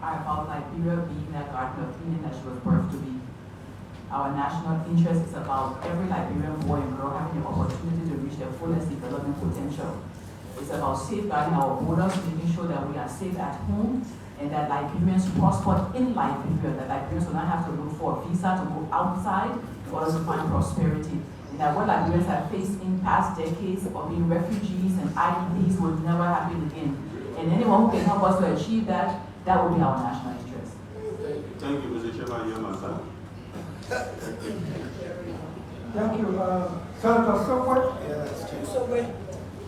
are about Liberia being that garden of Eden that she was birthed to be. Our national interest is about every Liberian boy and girl having the opportunity to reach their fullest development potential. It's about safeguarding our borders, making sure that we are safe at home, and that Liberians prosper in Liberia, that Liberians will not have to look for a visa to go outside in order to find prosperity. And that what Liberians have faced in past decades of being refugees and IDPs will never happen again. And anyone who can help us to achieve that, that will be our national interest. Thank you, Mr. Chairman. You're my son. Thank you. Senator Sokwe? So wait.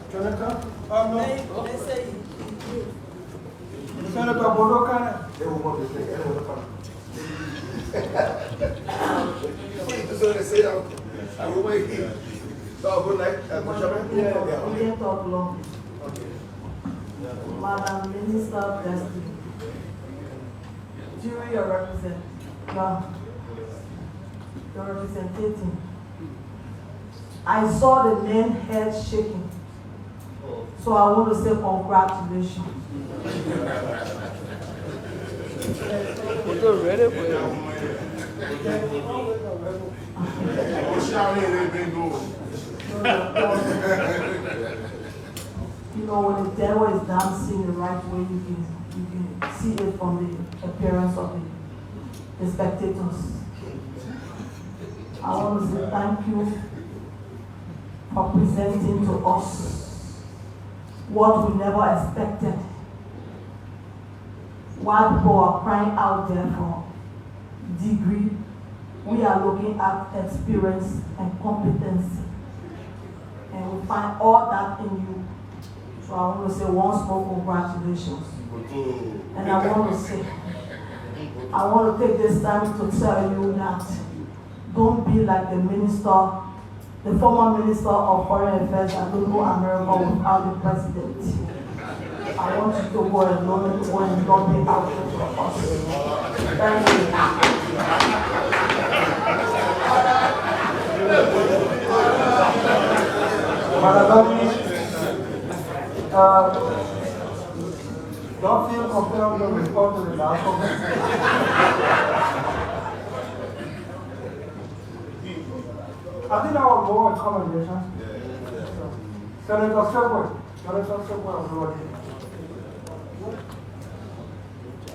Senator? No. They say Senator Bodokana. They will want to say, anyone come. So they say, I will wait here. So good night, We can't talk long. Madam Minister of Justice, during your representation, I saw the men head shaking. So I want to say congratulations. You know, when the devil is dancing the right way, you can see it from the appearance of the spectators. I want to say thank you for presenting to us what we never expected. While people are crying out there for degree, we are looking at experience and competency. And we find all that in you. So I want to say once more congratulations. And I want to take this time to tell you that don't be like the former minister of foreign affairs that don't know America without the president. I want you to go alone and not be out for us. Thank you. Don't feel compelled to respond to the last comment. I think I will go on commendations. Senator Subway.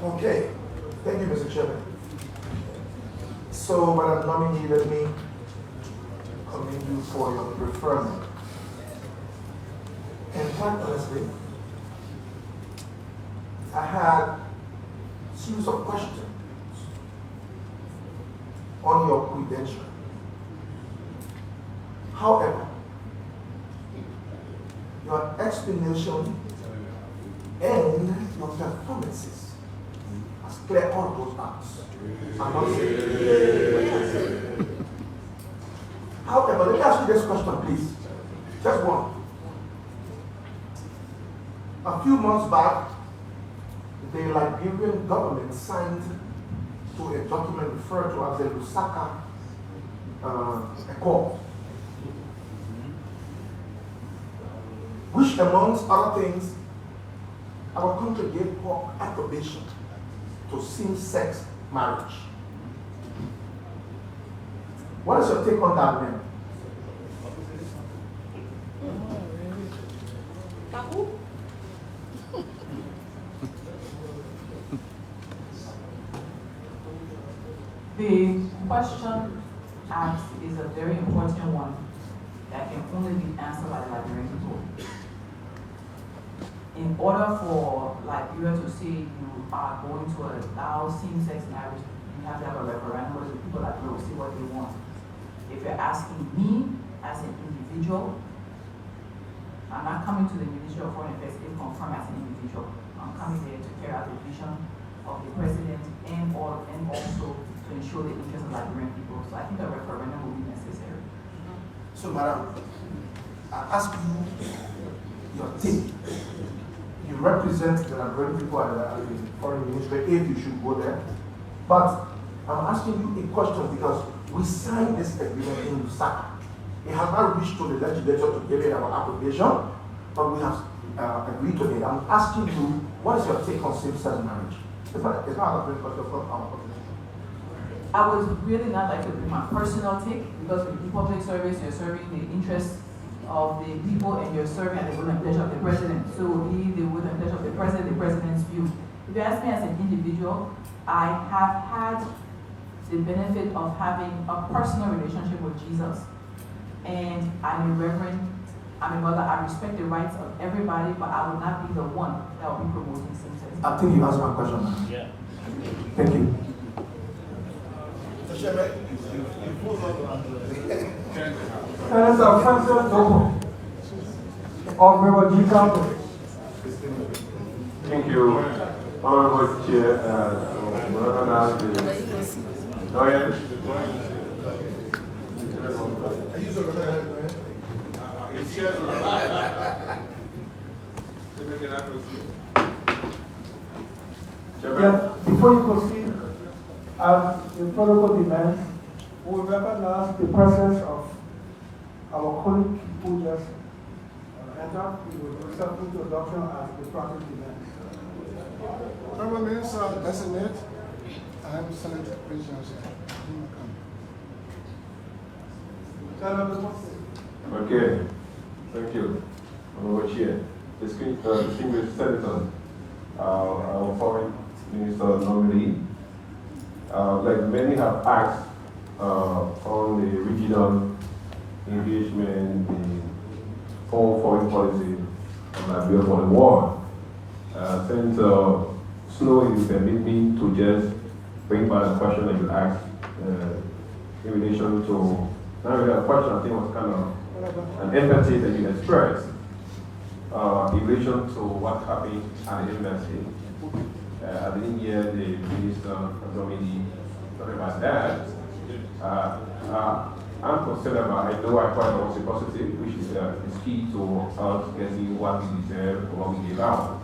Okay, thank you, Mr. Chairman. So, Madam Nominee, let me commend you for your preferment. And quite honestly, I had a series of questions on your credentials. However, your explanation and your performances has cleared all those doubts. I'm not saying. However, let me ask you this question, please. Just one. A few months back, the Liberian government signed to a document referred to as the Lusaka Accord, which, amongst other things, our country gave approbation to same-sex marriage. What is your take on that, man? The question asked is a very important one that can only be answered by the Liberian people. In order for Liberia to say you are going to allow same-sex marriage, you have to have a referendum where the people that will see what they want. If you're asking me as an individual, I'm not coming to the Ministry of Foreign Affairs if confirmed as an individual. I'm coming there to carry out the vision of the president and also to ensure the interests of Liberian people. So I think a referendum will be necessary. So, Madam, I ask you your take. You represent the Liberian people at the foreign ministry, if you should go there. But I'm asking you a question because we signed this agreement in Lusaka. It has not reached to the legislature to give it our application, but we have agreed to it. I'm asking you, what is your take on same-sex marriage? It's not a question, it's not our question. I would really not like to do my personal take because with the public service, you're serving the interests of the people and you're serving at the will and pleasure of the president. So it will be the will and pleasure of the president's view. If you ask me as an individual, I have had the benefit of having a personal relationship with Jesus. And I'm a reverend, I'm a mother, I respect the rights of everybody, but I will not be the one that will be promoting same-sex. I think you answered my question. Yeah. Thank you. Senator Francis Dogo of River G County. Thank you, Honorable Chair, recognize the lawyer. Yeah, before you proceed, as the protocol demands, we will recognize the presence of our colleague who just entered. We will do self-introduction as the practice demands. Honorable Minister Designate, I am Senator President. Okay, thank you. Honorable Chair, distinguished senators, our foreign minister nominee, like many have asked on the regional engagement, the foreign policy of Liberia for the war. Senator Snow, you permit me to just bring back a question that you asked in relation to, not really a question, I think it was kind of an empathy that you expressed in relation to what happened at the embassy. I didn't hear the minister nominee talking about that. I'm concerned about, I know I thought it was a positive, which is key to us getting what we deserve or what we give out.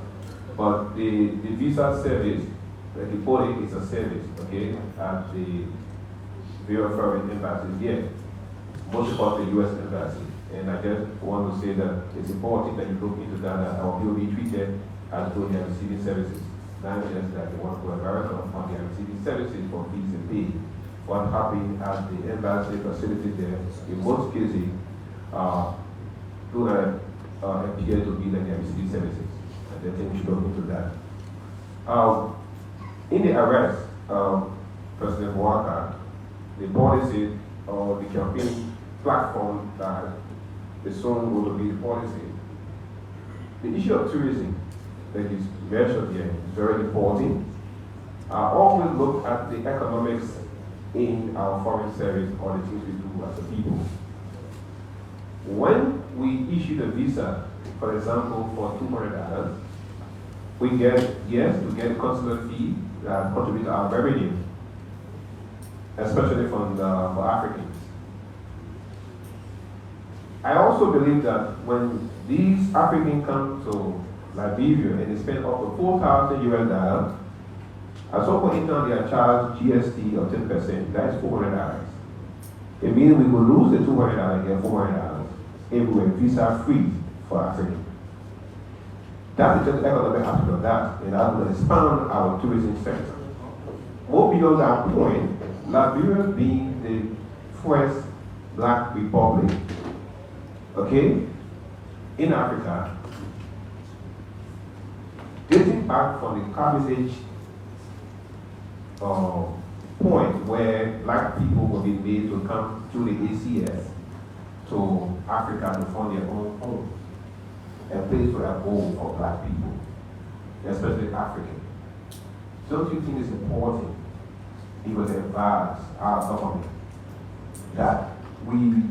But the visa service, the body is a service, okay, at the various foreign embassies here, most of the U.S. embassy. And I just want to say that it's important that you look into that our people be treated as though they are receiving services. Not just that they want to America, but they are receiving services for fees and pay. What happened at the embassy facility there, in most cases, do not appear to be that they are receiving services. And I think we should look into that. In the arrest of President Walker, the policy or the campaign platform that the song will be the policy. The issue of tourism that is mentioned here is very important. I always look at the economics in our foreign service or the things we do as a people. When we issue the visa, for example, for $200, we get, yes, to get a consular fee that contributes to our revenue, especially for Africans. I also believe that when these Africans come to Liberia and they spend up to $4,000 at some point in time they are charged GST of 10%, that's $400. It means we will lose the $200 and get $400 if we're visa free for Africans. That's just the economic aspect of that, and that will expand our tourism sector. More beyond that point, Liberia being the first black republic, okay, in Africa, dating back from the Carthage point where black people were being made to come to the ACS to Africa to form their own home, a place for a home for black people, especially African. Don't you think it's important it would advise our government that we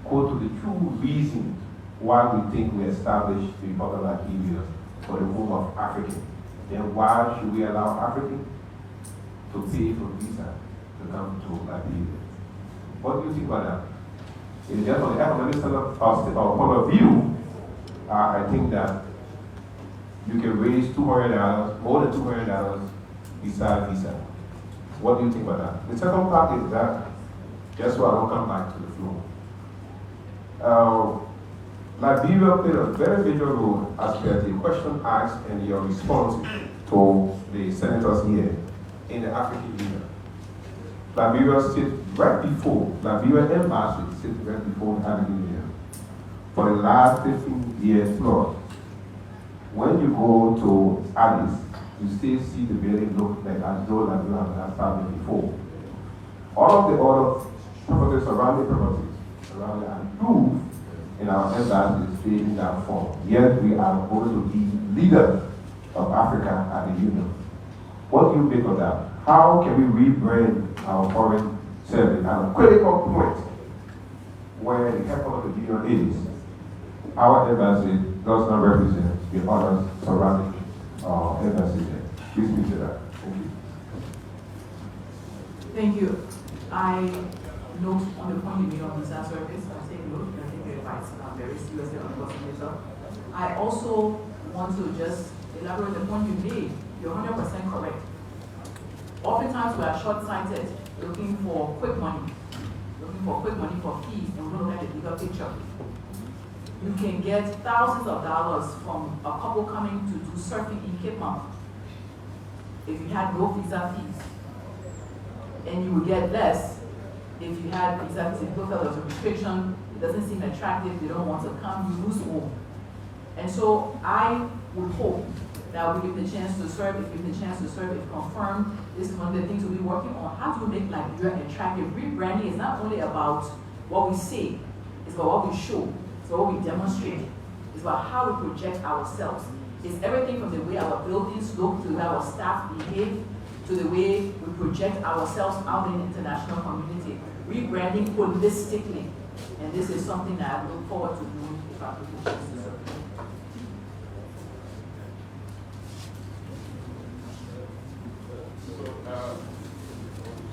go to the true reason why we think we established the Republic of Liberia for the home of African? Then why should we allow Africans to pay for visa to come to Liberia? What do you think about that? In just from the economic point of view, I think that you can raise $200, more than $200 beside visa. What do you think about that? The second part is that, just so I don't come back to the floor. Liberia played a very major role as per the question asked and your response to the senators here in the African Union. Liberia sits right before, Liberia embassy sits right before the African Union for the last 15 years plus. When you go to Addis, you still see the building look like as though Liberia has established before. All of the other properties, surrounding properties, around are improved in our embassy stay in that form. Yet we are going to be leaders of Africa at the Union. What do you make of that? How can we rebrand our foreign service at a critical point where the headquarters of the Union is? Our embassy does not represent the others surrounding our embassy there. Please speak to that. Thank you. Thank you. I note on the point you made on visa service, I take note, I take your advice very seriously on the Senator. I also want to just elaborate the point you made. You're 100% correct. Oftentimes we are short-sighted, looking for quick money for fees, and we don't look at the bigger picture. You can get thousands of dollars from a couple coming to do surfing in Cape Town if you had no visa fees. And you would get less if you had visa fees. If people felt there was a restriction, it doesn't seem attractive, they don't want to come, you lose more. And so I would hope that we give the chance to serve, if confirmed. This is one of the things we'll be working on. How do we make Liberia attractive? Rebranding is not only about what we say, it's about what we show, it's about what we demonstrate, it's about how we project ourselves. It's everything from the way our buildings look, to the way our staff behave, to the way we project ourselves out in the international community. Rebranding holistically. And this is something that I look forward to doing if I get the chance to serve.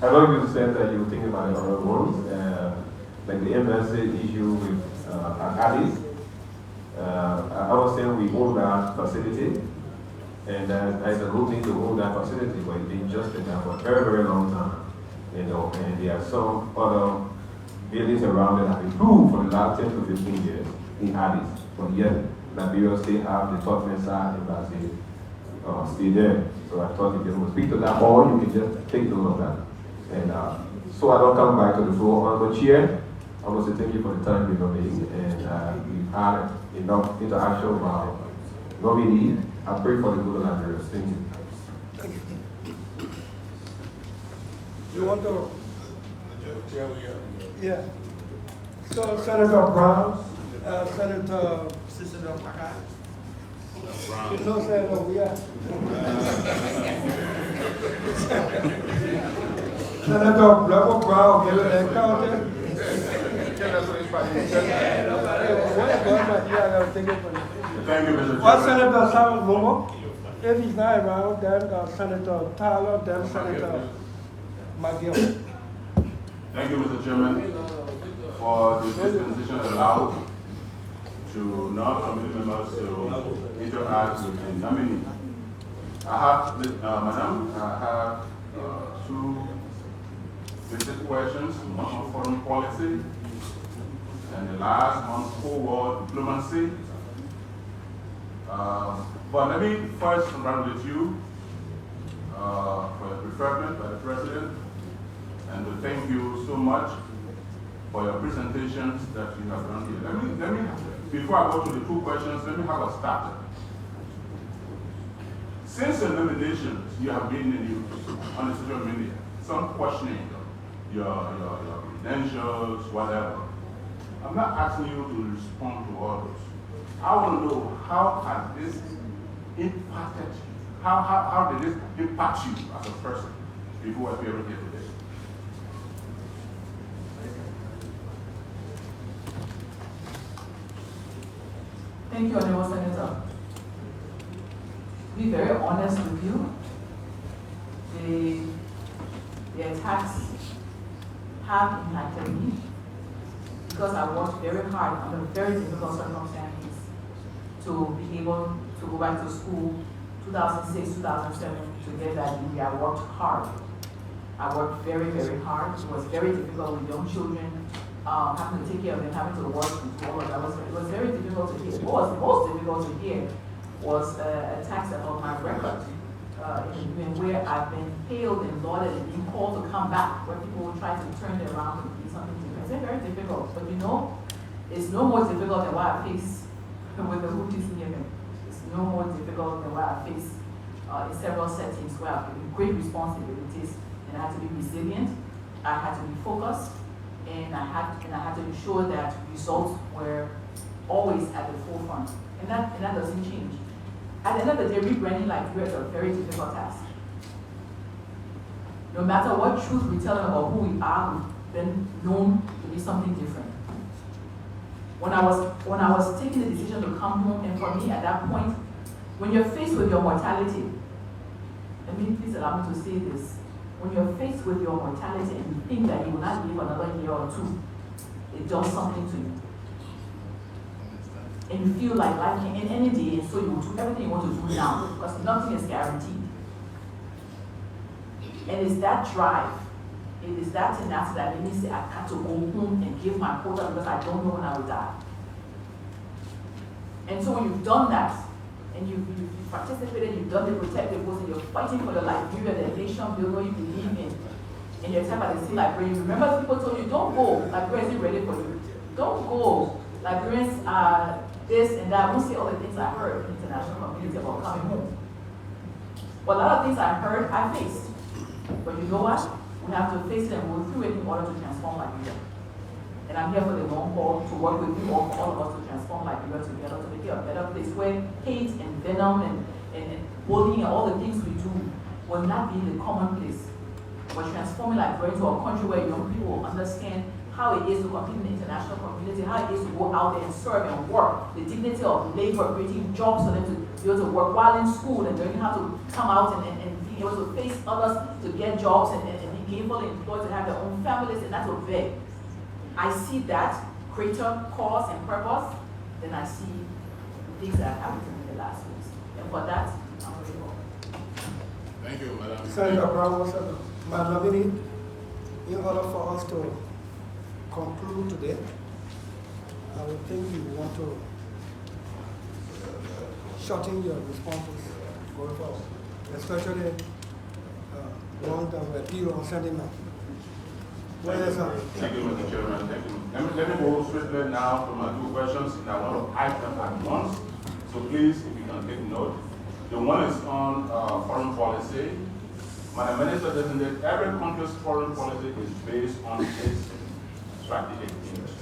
I know you said that you were thinking about the other ones, like the MSA issue with Addis. I understand we own that facility, and there's a good need to own that facility, but it's been just been there for a very, very long time. You know, and there are some other buildings around that have improved for the last 10 to 15 years in Addis, but yet Liberia still have the Turkmenistan embassy still there. So I thought if you would speak to that, or you can just take note of that. And so I don't come back to the floor. Honorable Chair, I want to thank you for the time you've made, and we've had enough interaction about nominee. I pray for the good of Liberia. Thank you. You want to? Yeah. So Senator Brown, Senator Pakai. You know Senator, yeah. Senator Blacko Brown, give it a counter. Thank you, Mr. Or Senator Samuel Momo. If he's not around, then Senator Tyler, then Senator McGill. Thank you, Mr. Chairman, for the dispensation allowed to non-committee members to interact with the nominee. I have, Madam, I have two basic questions, one on foreign policy, and the last on forward diplomacy. But let me first congratulate you for your preferment by the President, and to thank you so much for your presentations that you have done here. Let me, before I go to the two questions, let me have a starter. Since your nominations, you have been in the news on the social media, some questioning your credentials, whatever. I'm not asking you to respond to all those. I want to know, how has this impacted you? How did this impact you as a person before appearing here today? Thank you, Honorable Senator. To be very honest with you, the attacks have impacted me because I worked very hard under very difficult circumstances to be able to go back to school 2006, 2007 to get that degree. I worked hard. I worked very, very hard. It was very difficult with young children, having to take care of them, having to work and all of that. It was very difficult to hear. What was most difficult to hear was attacks about my record where I've been hailed and lauded and being called to come back, where people will try to turn it around and be something different. It's been very difficult, but you know, it's no more difficult than what I face with the Houthis in Yemen. It's no more difficult than what I face in several settings where I've given great responsibilities, and I had to be resilient, I had to be focused, and I had to ensure that results were always at the forefront. And that doesn't change. At the end of the day, rebranding Liberia is a very difficult task. No matter what truth we tell them about who we are, we've been known to be something different. When I was taking the decision to come home, and for me at that point, when you're faced with your mortality, let me please allow me to say this. When you're faced with your mortality and you think that you will not live another year or two, it does something to you. And you feel like life can end any day, so you will do everything you want to do now, because nothing is guaranteed. And it's that drive, it is that tenacity that made me say, I got to go home and give my quota because I don't know when I will die. And so when you've done that, and you've participated, you've done the protective post, and you're fighting for your life, you're the nation builder you believe in, and your time at the sea library, remember people told you, don't go, Liberia isn't ready for you. Don't go, Liberians are this and that. I won't say all the things I heard in the international community about coming home. But a lot of things I heard, I faced. But you know what? We have to face it and go through it in order to transform Liberia. And I'm here for the long haul to work with you all of us to transform Liberia together, to make it a better place where hate and venom and bullying and all the things we do will not be the commonplace. We're transforming Liberia into a country where young people understand how it is to compete in the international community, how it is to go out there and serve and work, the dignity of labor, creating jobs for them to be able to work while in school and learning how to come out and being able to face others to get jobs and be gainfully employed to have their own families, and that's what they. I see that greater cause and purpose than I see things that happened to me in the last weeks. And for that, I'm grateful. Thank you, Madam. Senator Brown, Madam Lamini, in order for us to conclude today, I would think you want to shorten your responses going forward, especially one that we're due on Sunday night. Thank you, Mr. Chairman. Thank you. Let me go swiftly now to my two questions, and I want to type them at once. So please, if you can take note. The one is on foreign policy. Madam Minister designated every country's foreign policy is based on its strategic interest.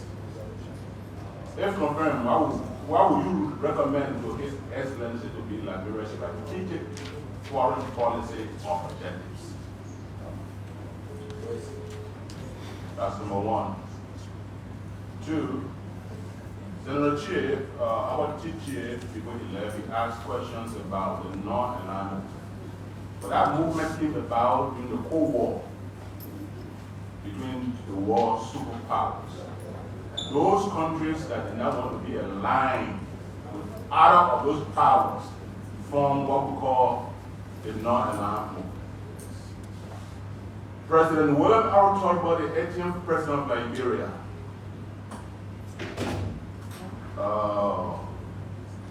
If confirmed, why would you recommend to His Excellency to be Liberia's strategic foreign policy objectives? That's number one. Two, Senator Chief, our chief, before he left, he asked questions about the non-alignment. But that movement came about during the Cold War between the world superpowers. Those countries that did not want to be aligned with either of those powers formed what we call the non-aligned movement. President William R. Turnbull, the 18th president of Liberia,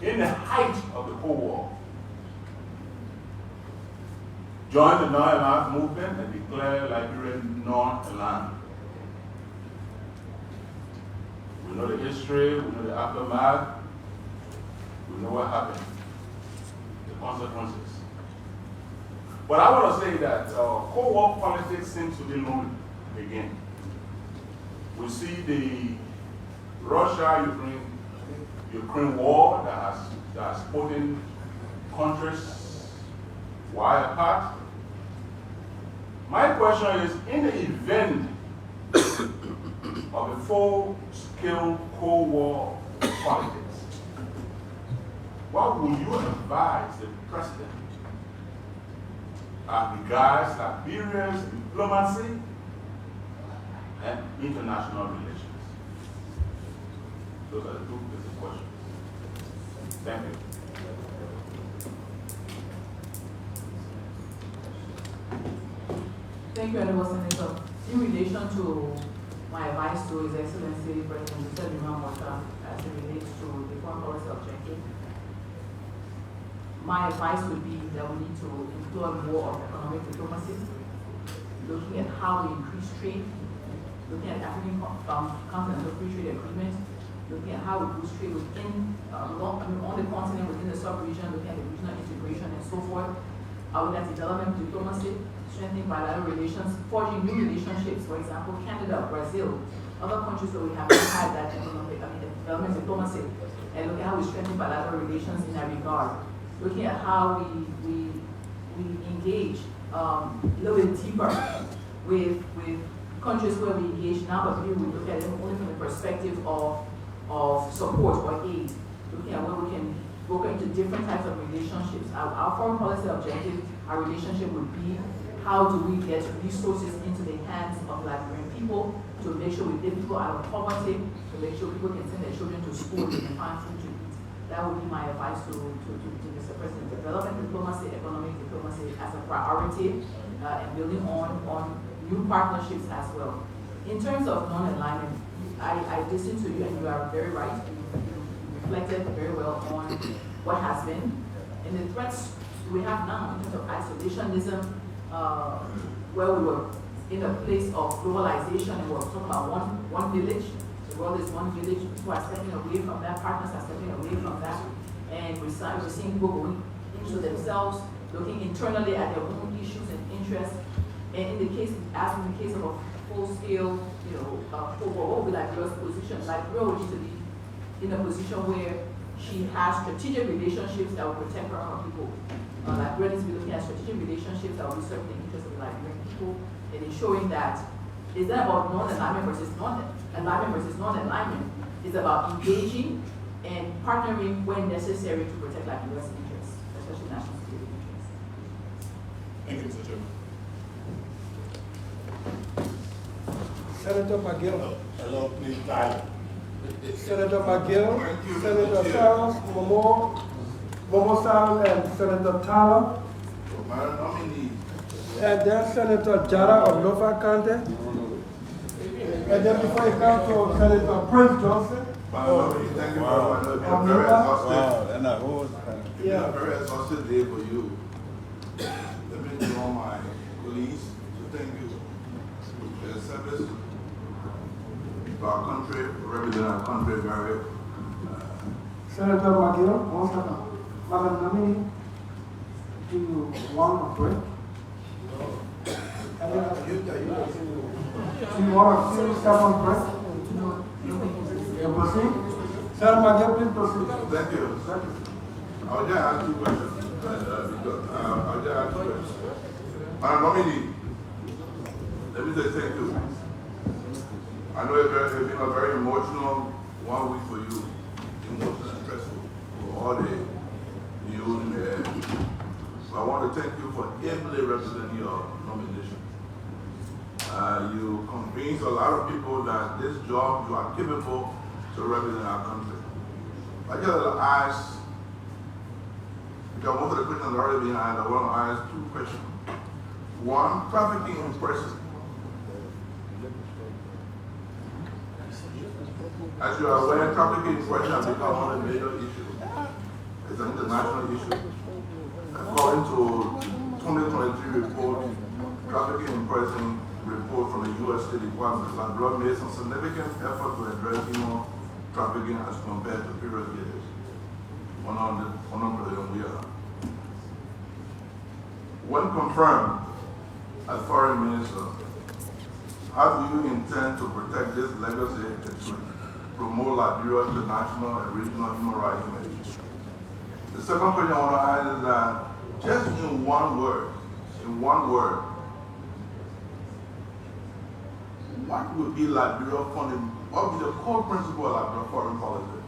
in the height of the Cold War, joined the non-aligned movement and declared Liberia non-aligned. We know the history, we know the aftermath, we know what happened, the consequences. But I want to say that Cold War politics seems to be moving again. We see the Russia-Ukraine war that has putting countries wide apart. My question is, in the event of a full-scale Cold War politics, what would you advise the president as regards Liberia's diplomacy and international relations? Those are the two basic questions. Thank you. Thank you, Honorable Senator. In relation to my advice to His Excellency President Mr. as it relates to the foreign policy objective, my advice would be that we need to employ more of economic diplomacy, looking at how we increase trade, looking at African Continental Free Trade Agreement, looking at how we boost trade within on the continent, within the sub-region, looking at the regional integration and so forth. Looking at development diplomacy, strengthening bilateral relations, forging new relationships, for example, Canada, Brazil, other countries where we have had that development diplomacy, and look at how we strengthen bilateral relations in that regard. Looking at how we engage a little bit deeper with countries where we engage now, but maybe we look at it only from the perspective of support or aid. Looking at where we can broken into different types of relationships. Our foreign policy objective, our relationship would be how do we get resources into the hands of Liberian people to make sure we get people out of poverty, to make sure people can send their children to school, they can find food to eat. That would be my advice to Mr. President. Development diplomacy, economic diplomacy as a priority, and building on new partnerships as well. In terms of non-alignment, I listened to you and you are very right. You reflected very well on what has been and the threats we have now in terms of isolationism, where we were in a place of globalization and we were talking about one village. The world is one village. People are stepping away from that. Partners are stepping away from that. And we're seeing people going into themselves, looking internally at their own issues and interests. And in the case, as in the case of a full-scale, what would be Liberia's position? Liberia would need to be in a position where she has strategic relationships that will protect her own people. Liberia needs to be looking at strategic relationships that will be serving the interests of the Liberian people and ensuring that it's not about non-alignment versus non-alignment. It's about engaging and partnering when necessary to protect Liberia's interests, especially national security interests. Thank you, Mr. Chairman. Senator McGill. Hello, please, Tyler. Senator McGill, Senator Sarah, Momo Sarah, and Senator Tyler. And then Senator Jara of Norfolk County. And then before you come to Senator Prince Johnson. Thank you very much. It's been a very exhaustive. Yeah. A very exhaustive day for you. Let me do all my colleagues to thank you for your service to our country, representing our country very. Senator McGill, one second. Madam Nominee, do you want a break? Do you want a few seconds break? You proceed? Senator McGill, please proceed. Thank you. I'll just ask two questions. I'll just ask two questions. Madam Nominee, let me say thank you. I know it's been a very emotional 1 week for you, emotional and stressful for all the news in the air. So I want to thank you for ably representing your nomination. You convinced a lot of people that this job you are capable to represent our country. I just want to ask, because most of the questions are already behind, I want to ask two questions. One, trafficking in person. As you are aware, trafficking in person has become one of the major issues. It's an international issue. According to 2023 report, trafficking in person report from the U.S. State Department, Liberia made some significant effort to address human trafficking as compared to previous years. When we are. When confirmed as foreign minister, how do you intend to protect this legacy and to promote Liberia's international and regional human rights image? The second question I want to ask is that, just in one word, what would be Liberia foreign, what would be the core principle of Liberia foreign policy?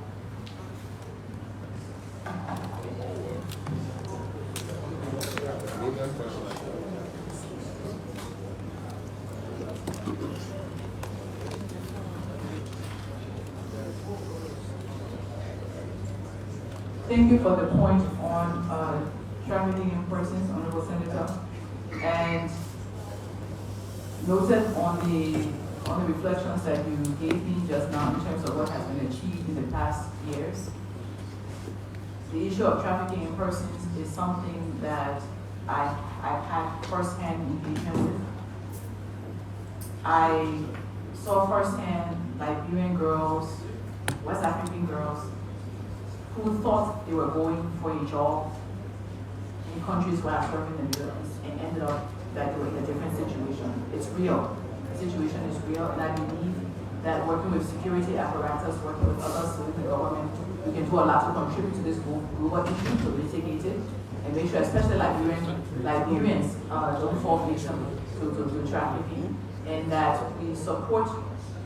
Thank you for the point on trafficking in persons, Honorable Senator, and noted on the reflections that you gave me just now in terms of what has been achieved in the past years. The issue of trafficking in persons is something that I've had first-hand engagement with. I saw firsthand Liberian girls, West African girls, who thought they were going for a job in countries where I've served in the Middle East and ended up that they were in a different situation. It's real. The situation is real, and I believe that working with security apparatus, working with others within the government, we can do a lot to contribute to this global issue, to mitigate it, and make sure, especially Liberians don't fall victim to trafficking, and that we support,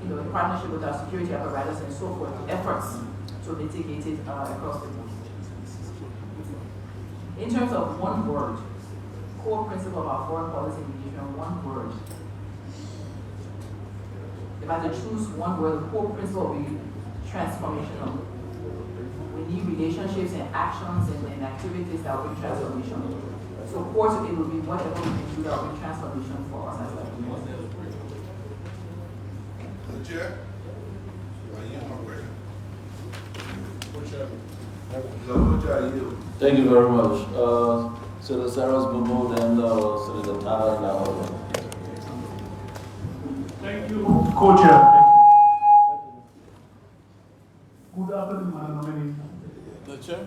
in partnership with our security apparatus and so forth, efforts to mitigate it across the board. In terms of one word, core principle of our foreign policy engagement, one word. If I had to choose one word, the core principle would be transformational. We need relationships and actions and activities that will bring transformation. So core to it will be whatever we can do that will bring transformation for us as Liberians. Chair? Thank you very much. Senator Sarah's Mahmoud and Senator Tara now. Thank you, Co-Chair. Good afternoon, Madam Nominee. The chair?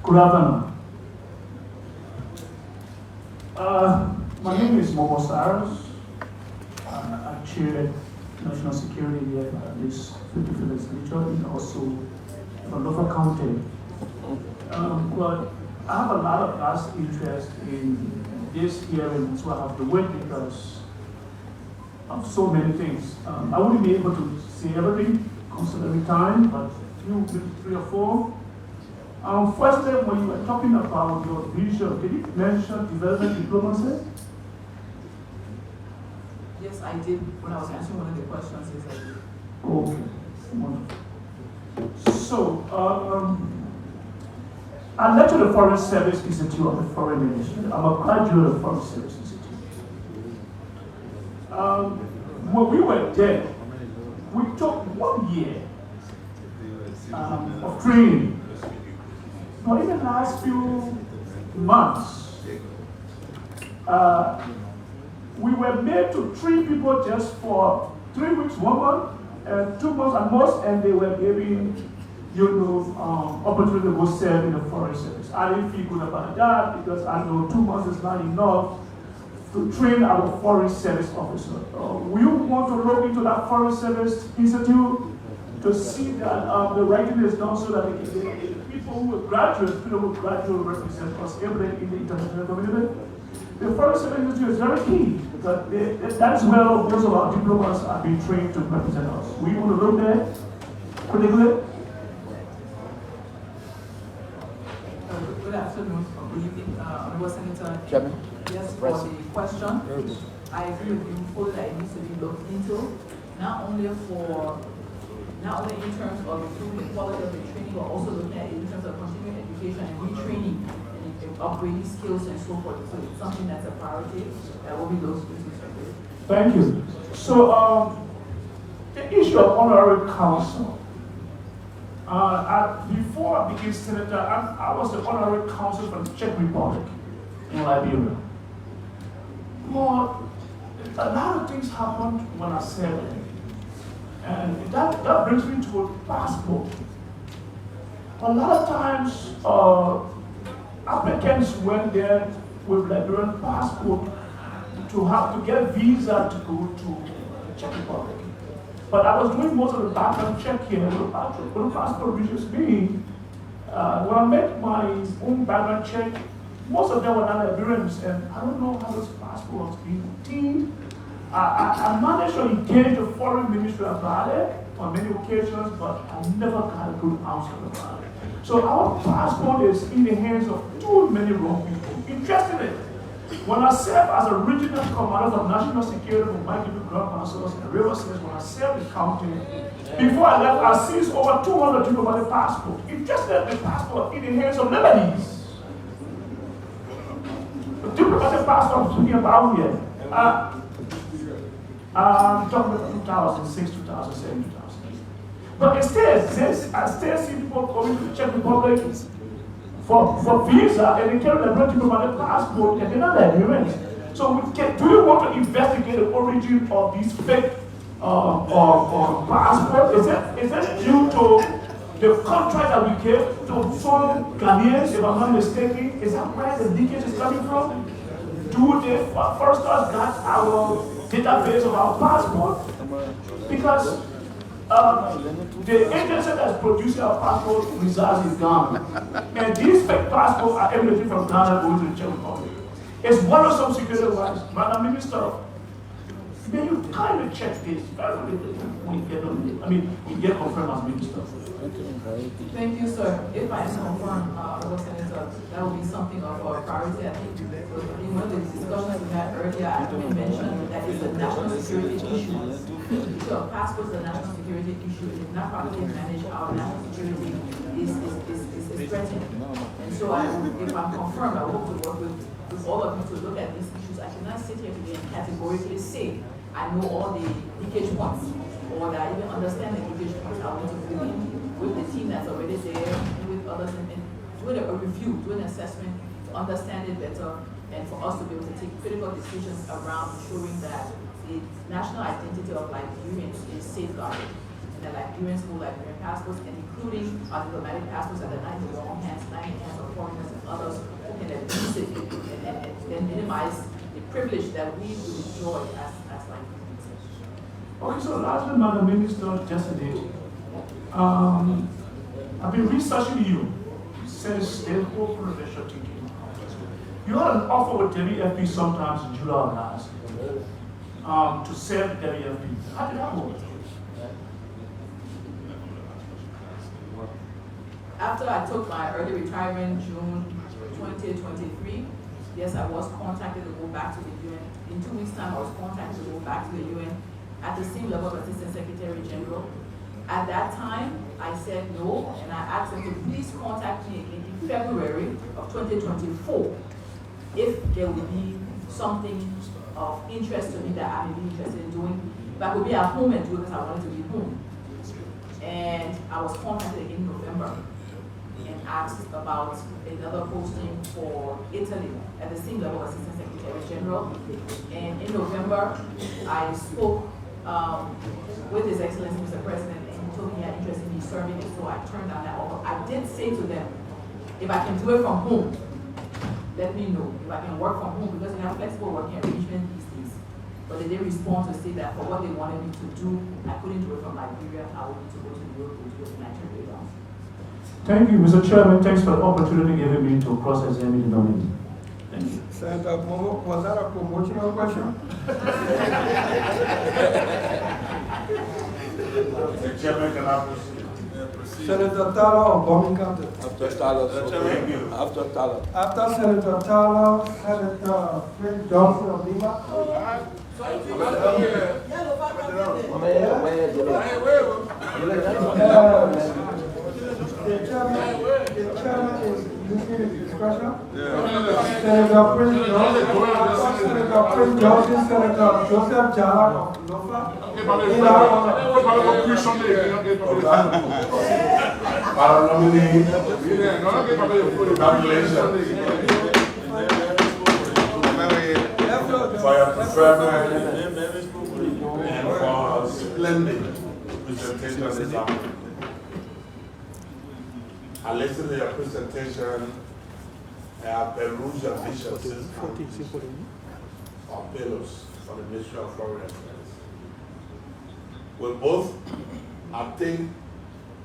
Good afternoon. My name is Momo Cyrus. I chair national security here at this 55th legislature and also from Norfolk County. But I have a lot of vast interest in this hearing, so I have to wait because of so many things. I wouldn't be able to say everything considering time, but maybe 3 or 4. Firstly, when you were talking about your vision, did you mention development diplomacy? Yes, I did. When I was answering one of the questions, yes, I did. Okay, wonderful. So, I lectured at the Foreign Service Institute of the Foreign Ministry. I'm a graduate of the Foreign Service Institute. When we were there, we took 1 year of training. But in the last few months, we were made to treat people just for 3 weeks, 1 month, and 2 months at most, and they were given, opportunity to go serve in the foreign service. I didn't feel good about that because I know 2 months is not enough to train our foreign service officer. We want to look into that foreign service institute to see that the writing is done so that the people who are graduates, represent us every in the international community. The foreign service institute is very key because that is where most of our diplomats are being trained to represent us. We want to look there critically. Good afternoon, good evening, Honorable Senator. Chairman. Yes, for the question. I agree with you fully that it needs to be looked into, not only in terms of improving the quality of the training, but also looking at it in terms of continuing education and retraining and upgrading skills and so forth. So it's something that's a priority that will be looked into. Thank you. So, the issue of honorary counsel. Before I became senator, I was the honorary counsel for the Czech Republic in Liberia. But a lot of things happened when I served there. And that brings me to a passport. A lot of times, applicants went there with Liberian passport to get visa to go to the Czech Republic. But I was doing most of the background check here with the passport reaches me. When I made my own background check, most of them were not Liberians, and I don't know how those passports being obtained. I managed to engage the foreign ministry about it on many occasions, but I never got a good answer about it. So our passport is in the hands of too many wrong people. Interestingly, when I served as a regional commander for national security for my ground councils in River States, when I served the county, before I left, I seized over 200 people by the passport. Interestingly, the passport in the hands of Lebanese. The diplomatic passport I'm speaking about here. I'm talking about 2006, 2007, 2008. But instead, I still see people coming to the Czech Republic for visa, and they carry the diplomatic passport, and they're not Liberians. So do you want to investigate the origin of these fake passports? Is it due to the contract that we gave to some Ghanaians, if I'm not mistaken? Is that where the leakage is coming from? Do they first got our database of our passport? Because the agency that's producing our passport resides in Ghana. And these fake passports are emanating from Ghana going to the Czech Republic. It's worrisome security-wise. Madam Minister, May you kindly check this when you get confirmed as minister. Thank you, sir. If I am confirmed, Senator, that will be something of a priority. I think in one of the discussions we had earlier, I mentioned that it's a national security issue. The issue of passports is a national security issue. If not properly managed, our national security is threatened. And so if I'm confirmed, I hope to work with all of you to look at these issues. I cannot sit here today and categorically say I know all the leakage points, or that I even understand the leakage points. I want to really, with the team that's already there, and with others, and doing a review, doing an assessment to understand it better, and for us to be able to take critical decisions around ensuring that the national identity of Liberians is safeguarded, and that Liberians hold Liberian passports, and including our diplomatic passports that are not in the wrong hands, not in the hands of foreigners and others who can abuse it and minimize the privilege that we will enjoy as Liberians. Okay, so lastly, Madam Minister, yesterday, I've been researching you. You said it's still whole presidential ticket. You had an offer with WFP sometimes in July of last year to sell WFP. How did that work? After I took my early retirement June 2023, yes, I was contacted to go back to the UN. In 2 weeks' time, I was contacted to go back to the UN at the same level of Assistant Secretary General. At that time, I said no, and I asked them to please contact me again in February of 2024 if there would be something of interest to me that I may be interested in doing. If I could be at home and do it because I wanted to be home. And I was contacted again in November and asked about another posting for Italy at the same level as Assistant Secretary General. And in November, I spoke with His Excellency Mr. President, and he told me he had interest in me serving, and so I turned down that offer. I did say to them, if I can do it from home, let me know. If I can work from home, because we have flexible working arrangement these days. But they did respond to say that for what they wanted me to do, I couldn't do it from Liberia. I would need to go to Europe to do it in Nigeria. Thank you, Mr. Chairman. Thanks for the opportunity given me to cross-examine the nominee. Thank you. Senator Momo, was that a promotional question? Mr. Chairman, can I proceed? Senator Tala of Birmingham. After Tala, thank you. After Tala. After Senator Tala, Senator Prince Johnson of Lima. The chairman is using his discretion. Senator Prince Johnson, Senator Joseph Jalak of Lofa. Madam nominee, congratulations for your preferment and for a splendid presentation this afternoon. I listened to your presentation and I perused your mission on pillows for the Ministry of Foreign Affairs. We both, I think,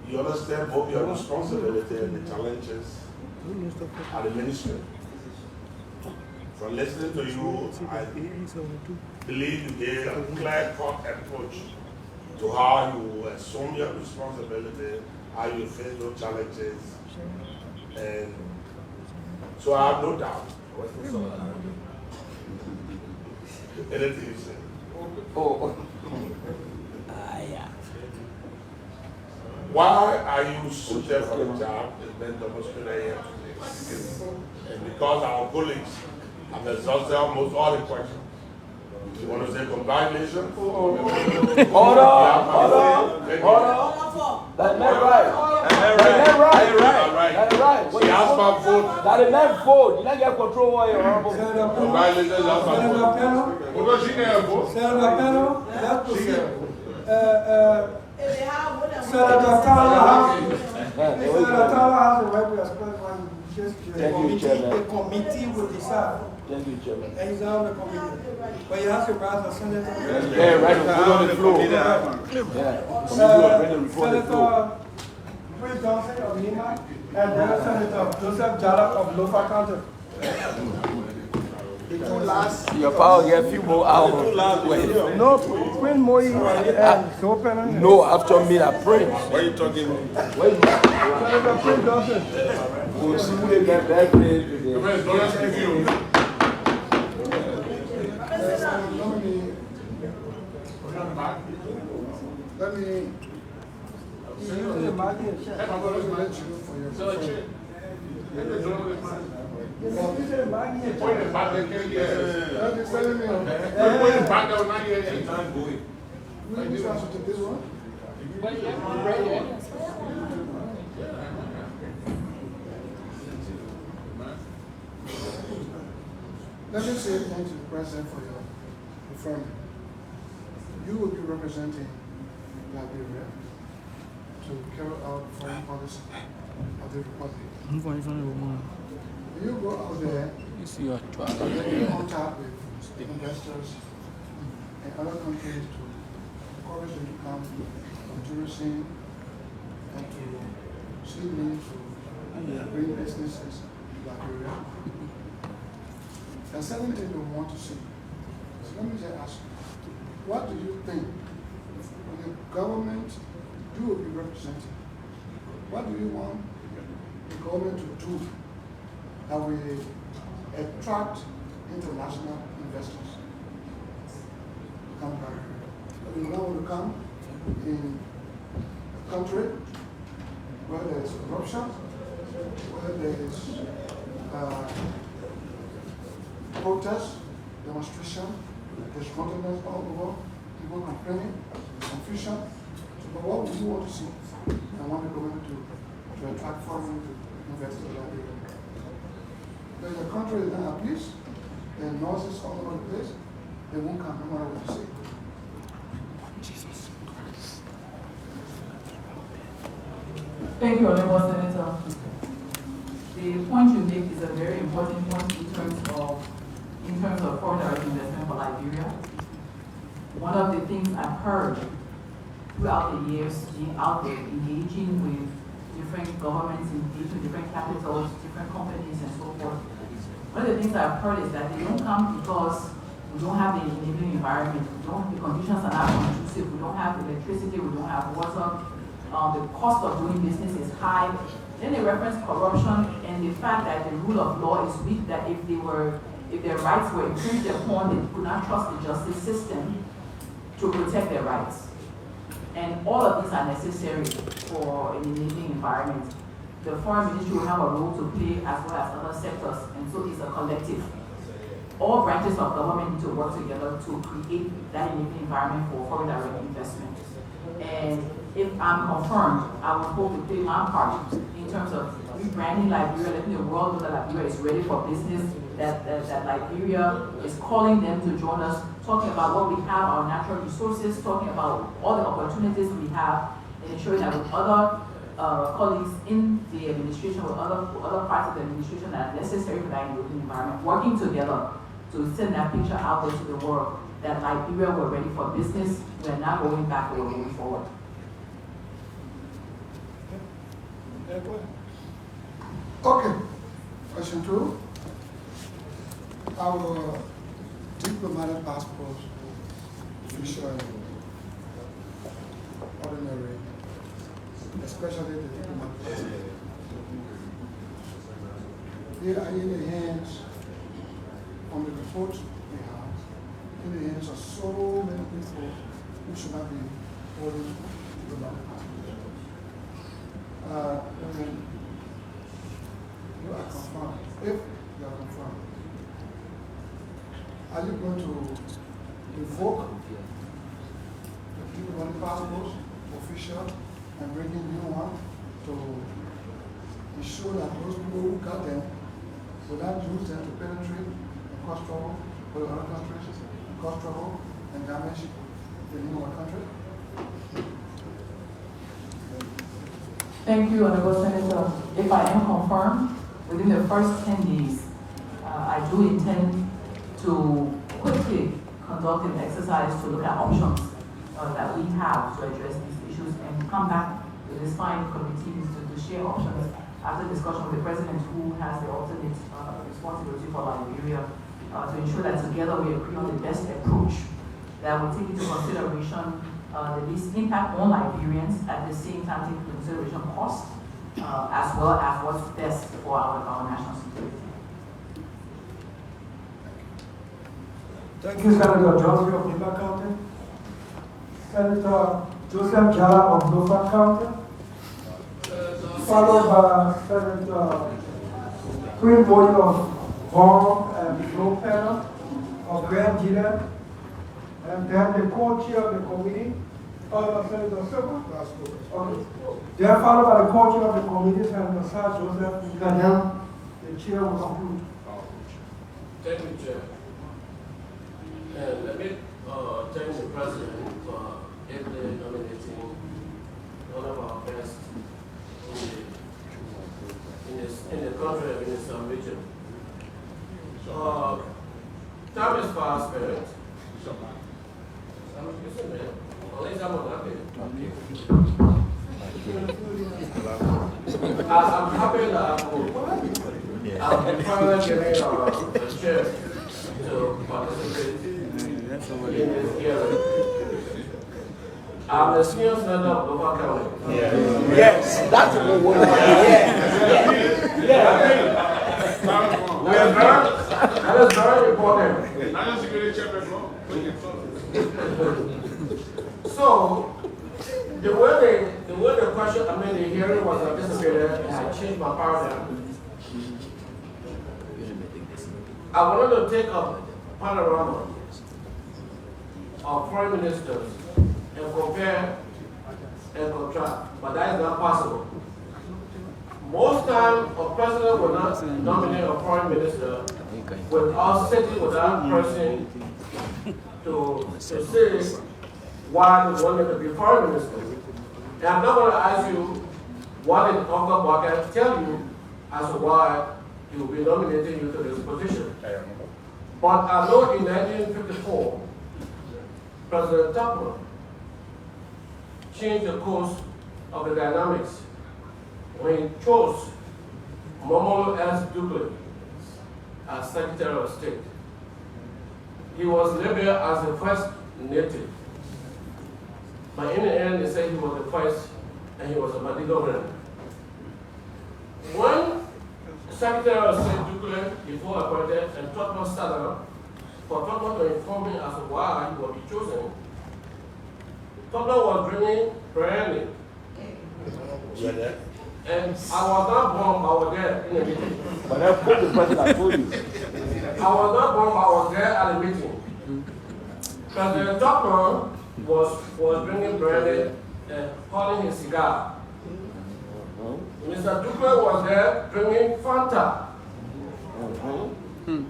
you understand both your responsibility and the challenges at the ministry. From listening to you, I believe you gave a clear-cut approach to how you assume your responsibility, how you face those challenges, and so I have no doubt. Anything you say? Yeah. Why are you suited for the job is been demonstrated here today. And because our colleagues have exhausted almost all the questions. You want to say congratulations? Hold on. That's not right. That's right. She asked for vote. That is not vote. You don't get control over your honorable. Congratulations, she asked for vote. Because she can't vote. Senator Peno, let's proceed. Senator Tala has a right to express one gesture. The committee will decide. Thank you, Chairman. And he's not on the committee. But he has to rise as senator. Yeah, right. Put on the floor. Senator Prince Johnson of Lima and then Senator Joseph Jalak of Lofa County. The two last. Your power get a few more hours. No, Queen Moi and Open. No, after me, I pray. Why are you talking? Where you? Prince Dawson. We'll see who they got that place today. Let me Let me say thank to the President for your referral. You will be representing Liberia to carry out foreign policy of the Republic. You go out there You see your get in contact with investors and other countries to encourage them to come from tourism and to see me to bring businesses to Liberia. There's certain things they want to see. So let me just ask you, what do you think when the government you will be representing? What do you want the government to do that will attract international investors to come back here? Do you want to come in a country where there is corruption, where there is protest, demonstration, there's drunkenness all over, people complaining, confusion. So, but what would you want to see? I want the government to attract foreign investors like you. There's a country that doesn't have peace, there are nurses all over the place, they won't come no matter what you say. Jesus Christ. Thank you, Honorable Senator. The point you make is a very important point in terms of foreign direct investment for Liberia. One of the things I've heard throughout the years, being out there, engaging with different governments, engaging with different capitals, different companies, and so forth. One of the things I've heard is that they don't come because we don't have the enabling environment, the conditions are not conducive, we don't have electricity, we don't have water, the cost of doing business is high. Then they reference corruption and the fact that the rule of law is weak, that if their rights were infringed upon, they could not trust the justice system to protect their rights. And all of these are necessary for an enabling environment. The foreign ministry will have a role to play as well as other sectors, and so it's a collective. All branches of government need to work together to create that enabling environment for foreign direct investment. And if I'm confirmed, I will hope to play my part in terms of rebranding Liberia, letting the world know that Liberia is ready for business, that Liberia is calling them to join us, talking about what we have, our natural resources, talking about all the opportunities we have, and ensuring that with other colleagues in the administration, with other parts of the administration that are necessary for that environment, working together to send that picture out there to the world that Liberia, we're ready for business, we're not going back, we're going forward. Okay, question 2. Our diplomatic passports, official and ordinary, especially the diplomatic passports, they are in the hands, on the report we have, in the hands of so many people who should not be holding diplomatic passports. You are confirmed. If you are confirmed, are you going to revoke the diplomatic passports, official, and bring in new one to ensure that those people who got them will not use them to penetrate and cause trouble for other countries, and cause trouble and damage the name of our country? Thank you, Honorable Senator. If I am confirmed, within the first 10 days, I do intend to quickly conduct an exercise to look at options that we have to address these issues and come back to this fine committee to share options after discussion with the President, who has the ultimate responsibility for Liberia to ensure that together we agree on the best approach that will take into consideration the least impact on Liberians, at the same time take into consideration cost, as well as what's best for our national security. Thank you, Senator Johnson of Lima County. Senator Joseph Jala of Norfolk County. Followed by Senator Queen Boyd of Vaughan and Lopez of Grand Gillette. And then the co-chair of the committee, Senator Silva. Okay. They are followed by the co-chair of the committee, Senator Sara Joseph Nyanti. The chair will conclude. Thank you, Chair. And let me thank the President for ably nominating one of our best in the country and in the South region. Time is fast spent. I'm happy that I'm finally getting a chair to participate in this hearing. I'm the senior senator of Lower County. Yes, that's a good one. That is very important. So, the way the question, the hearing was anticipated, I changed my paradigm. I wanted to take a panorama of foreign ministers and compare and contrast, but that is not possible. Most times, a president will not nominate a foreign minister without sitting with that person to say why they wanted to be foreign minister. And I'm not going to ask you what did Uncle Walker tell you as to why he will be nominating you to this position. But I know in 1954, President Tupman changed the course of the dynamics when he chose Momolu S. Dugley as Secretary of State. He was labeled as the first native. But in the end, they said he was the first, and he was a Madigoran. When Secretary of State Dugley, before appointed, and Tupman started up, for Tupman to inform me as to why he would be chosen, Tupman was drinking brandy. And I was not born, I was there in the meeting. But I put the president, I told you. I was not born, I was there at the meeting. President Tupman was drinking brandy and holding his cigar. Mr. Duque was there drinking Fanta. And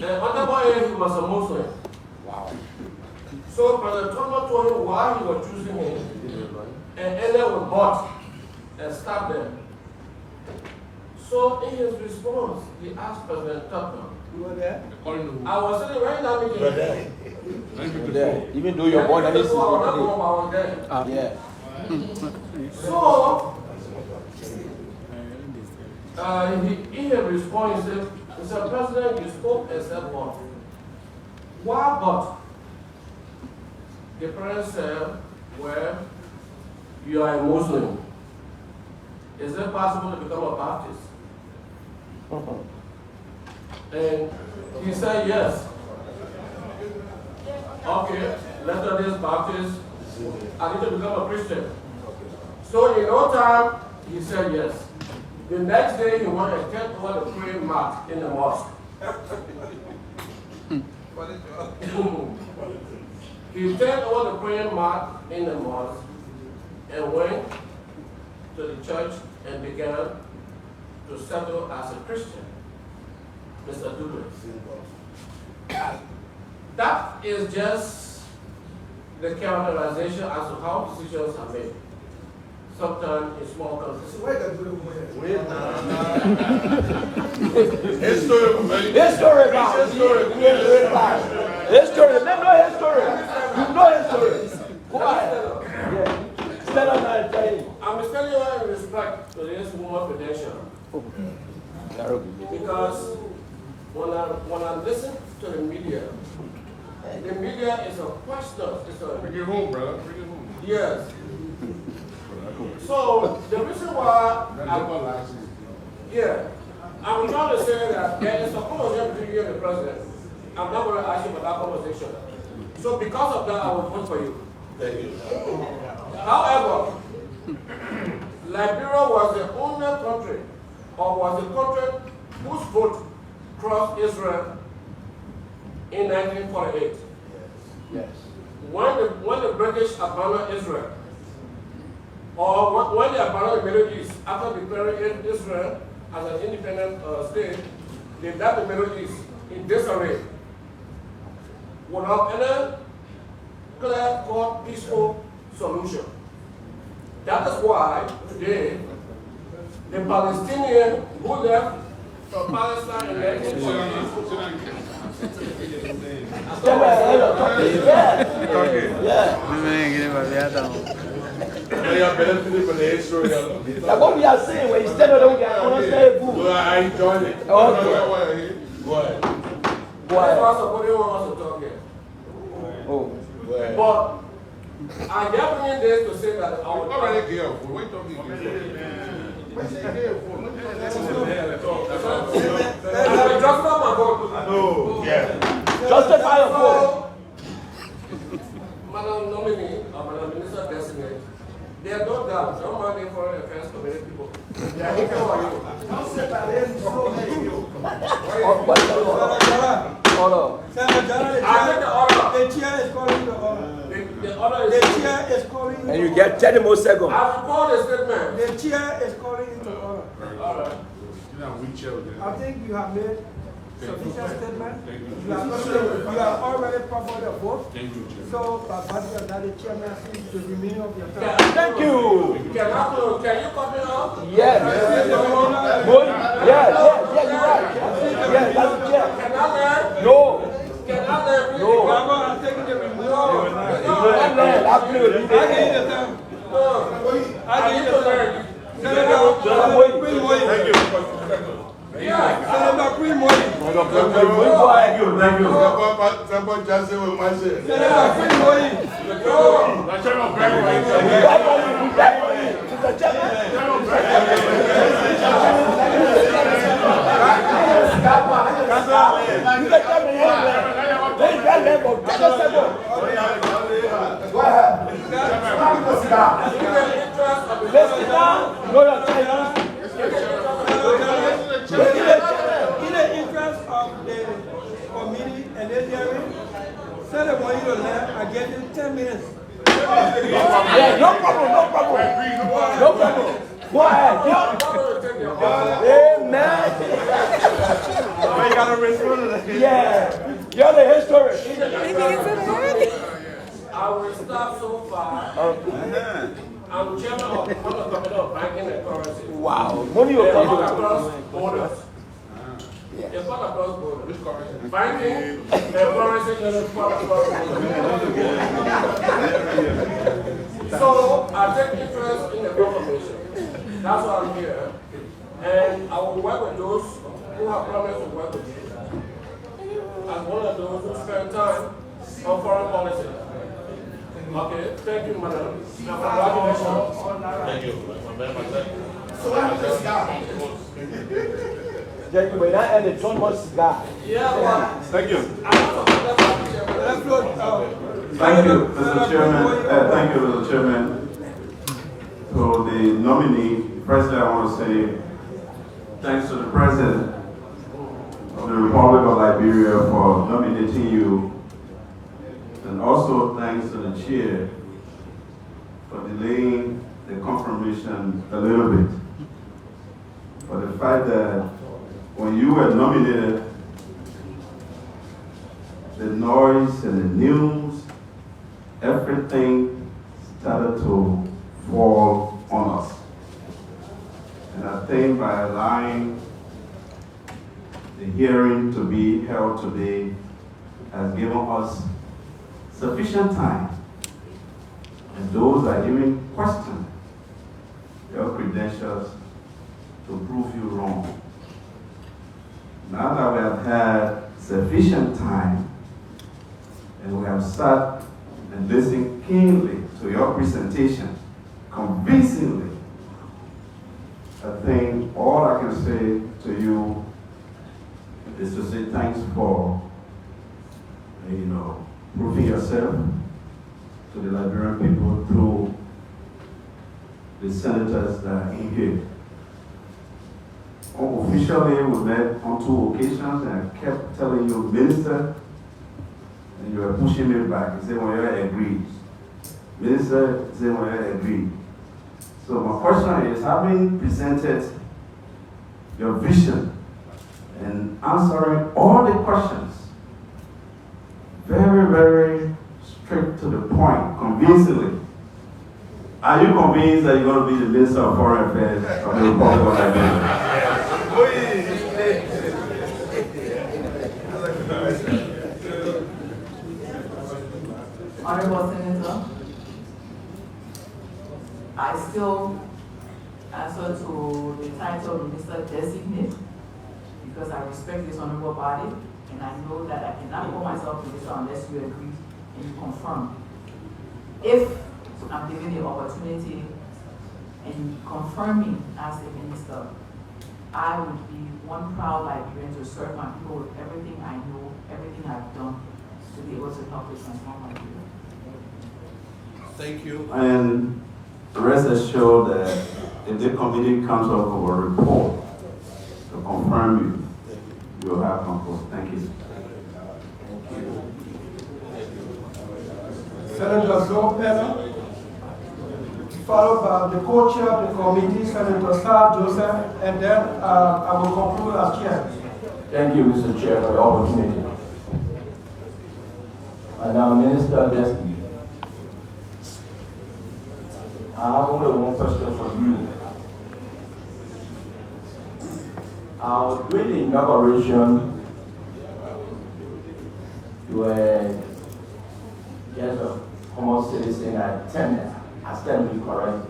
underboy, he was a Muslim. Wow. So President Tupman told him why he was choosing him, and ended with bought and stabbed them. So in his response, he asked President Tupman. You were there? I was sitting right in that meeting. You were there. Even though you're born, I was there. Yeah. So, in his response, he said, President, you spoke and said what? Why but? The president said, well, you are a Muslim. Is it possible to become a Baptist? And he said, yes. Okay, later this Baptist, I need to become a Christian. So in no time, he said yes. The next day, he went and kept over the prayer mat in the mosque. He turned over the prayer mat in the mosque and went to the church and began to settle as a Christian. Mr. Douglas. That is just the characterization as to how decisions are made. Sometimes in small countries. History, Go ahead. I'm telling you in respect to this woman's credential. Because when I listen to the media is a question. Bring it home, brother. Bring it home. Yes. So the reason why I'm trying to say that there is a conversation between you and the president. I'm not going to ask you for that conversation. So because of that, I will vote for you. Thank you. However, Liberia was the only country, or was the country whose vote crossed Israel in 1948. Yes. When the British abandoned Israel, or when they abandoned the Middle East, after declaring Israel as an independent state, they left the Middle East in disarray, without any clear-cut, peaceful solution. That is why today the Palestinians who left from Palestine in 1948. Like what we are saying, when instead of them, we are understand good. Well, I join it. Okay. Go ahead. Go ahead. Wants to talk here. Oh. But I just bringing this to say that I would already give up. Wait till you justify my vote. No. Yeah. Justify your vote. Madam Nominee, Madam Minister Designate, they are not down. Don't mind the foreign affairs committee people. They are here for you. Don't say that they are so hate you. Order. I take the order. The chair is calling the order. The order is. The chair is calling. And you get 30 more seconds. I will call the statement. The chair is calling into order. All right. I think you have made sufficient statement. You have already proposed a vote. Thank you, Chair. So, that the chairman sees the remaining of your time. Thank you. Can you copy now? Yes. Yeah, you're right. Yeah, that's the chair. Can I learn? No. Can I learn? No. I'm taking the removal. I need to learn. Thank you. Yeah. Senator Queen Moyi. Thank you. Someone just say what I said. Senator Queen Moyi. The chairman of In the interest of the committee and the hearing, Senator Moyi to learn, I give you 10 minutes. Yeah, no problem. Go ahead. Amen. You gotta respond to that. Yeah. You're the history. I will stop so far. I'm chairman of one of the committee of banking and currency. Wow. Money will come across borders. It's not across borders. Banking and currency is not across borders. So I take interest in the confirmation. That's why I'm here. And I will work with those who have promised to work with you. As one of those who spend time on foreign policy. Okay, thank you, madam. Congratulations. Thank you. So what is guy? Thank you, but that and the John was cigar. Yeah, well, thank you. Thank you, Mr. Chairman. Thank you, Mr. Chairman. So the nominee, President, I want to say thanks to the President of the Republic of Liberia for nominating you. And also thanks to the chair for delaying the confirmation a little bit. For the fact that when you were nominated, the noise and the news, everything started to fall on us. And I think by allowing the hearing to be held today has given us sufficient time, and those that even question your credentials to prove you wrong. now that we have had sufficient time and we have sat and listened keenly to your presentation, convincingly, I think all I can say to you is to say thanks for, proving yourself to the Liberian people through the senators that are in here. Officially, we met on 2 occasions, and I kept telling you, Minister, and you were pushing me back. You said, well, I agree. Minister, you said, well, I agree. So my question is, having presented your vision and answering all the questions, very, very straight to the point, convincingly, are you convinced that you're going to be the Minister of Foreign Affairs of the Republic of Liberia? Honorable Senator, I still answer to the title of Minister Designate because I respect this honorable body and I know that I cannot call myself Minister unless you agree and you confirm. If I'm given the opportunity and confirming as the Minister, I would be one proud Liberian to serve my people with everything I know, everything I've done to be able to help to transform my people. Thank you. And rest assured that if the committee comes up with a report to confirm you, you'll have my vote. Thank you. Senator Zopena, followed by the co-chair of the committee, Senator Sara Joseph, and then I will conclude as chair. Thank you, Mr. Chair, for the opportunity. And now, Minister Destiny, I have only one question for you. During the inauguration, you were just a common citizen at 10, I stand to be correct.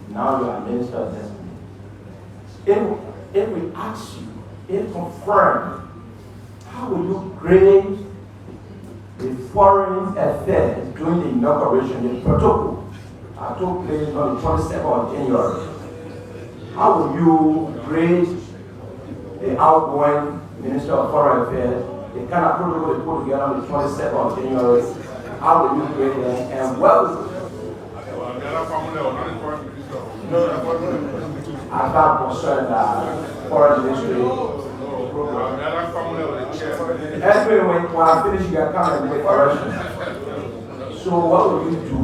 Now you are Minister of Destiny. If we ask you, if confirmed, how will you grade the foreign affairs during the inauguration, the protocol took place on the 27th of January? How will you grade the outgoing Minister of Foreign Affairs, the kind of protocol they put together on the 27th of January? How will you grade them and well? I got concerned that foreign ministry program. Anyway, when I finish, you can come and make correction. So what will you do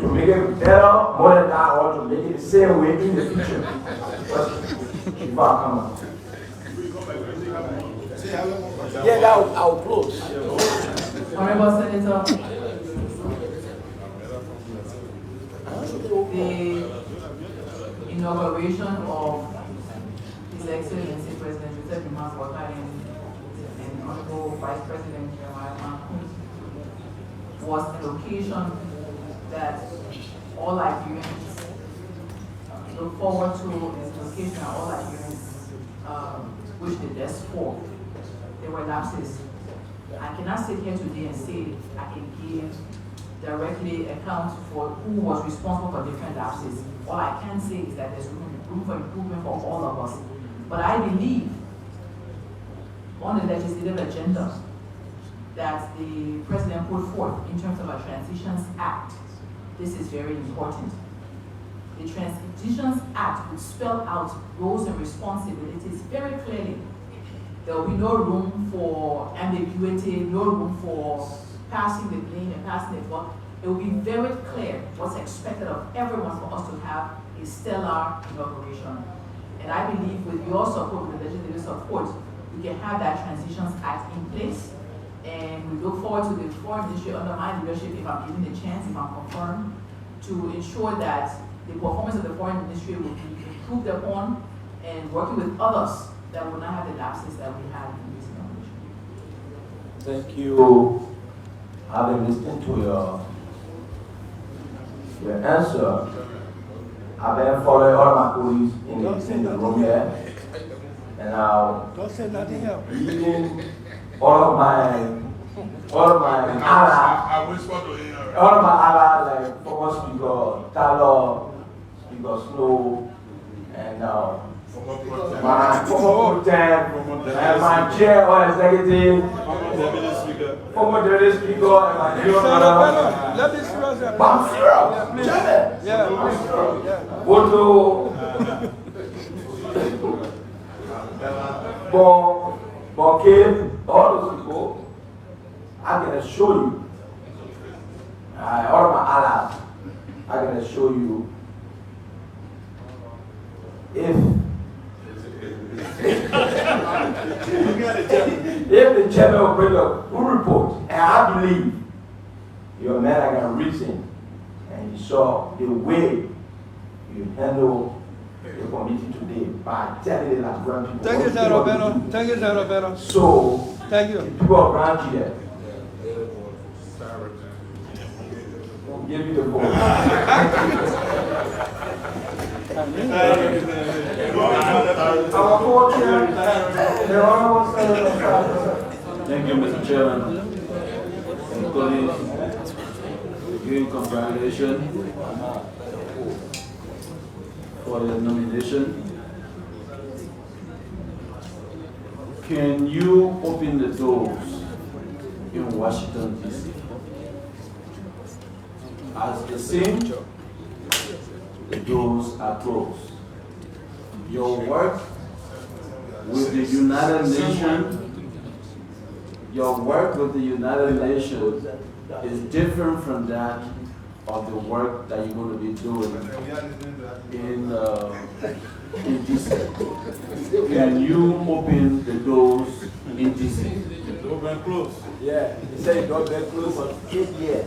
to make it better, more than that, or to make it the same way in the future? Yeah, now I'll close. Honorable Senator, the inauguration of His Excellency President Joseph and Honorable Vice President Jeremiah was an occasion that all Liberians look forward to. It's an occasion that all Liberians wish the best for. There were lapses. I cannot sit here today and say I can give directly account for who was responsible for different lapses. All I can say is that there's room for improvement for all of us. But I believe on the legislative agenda that the President put forth in terms of a Transitions Act, this is very important. The Transitions Act would spell out roles and responsibilities very clearly. There will be no room for ambiguity, no room for passing the blame and passing the buck. It will be very clear what's expected of everyone for us to have a stellar inauguration. And I believe with your support, with the legislative support, we can have that Transitions Act in place. And we look forward to the foreign ministry under my leadership, if I'm given the chance, if I'm confirmed, to ensure that the performance of the foreign ministry will be improved upon and working with others that will not have the lapses that we had in this inauguration. Thank you. Having listened to your answer, I've been following all my colleagues in the room here, And now, Don't say nothing else. all of my all of my allies, like former Speaker Tyler, Speaker Snow, and my former protect, and my chair or executive, former deputy speaker, and my junior brother. Let me serious. But I'm serious. Yeah, I'm serious. Boto, Bonke, all those people, I can assure you, all of my allies, I can assure you, if the chairman will bring a good report, and I believe you're a man I can reason, and you saw the way you handle the committee today by telling the Liberian people. Thank you, Sir Roberto. Thank you, Sir Roberto. So, thank you. People of Grand here will give you the vote. Thank you, Mr. Chairman. And colleagues, again, congratulations for the nomination. Can you open the doors in Washington, D.C.? As the same, the doors are closed. Your work with the United Nations, is different from that of the work that you're going to be doing in DC. Can you open the doors in DC? The door been closed. Yeah, he said the door been closed for 8 years.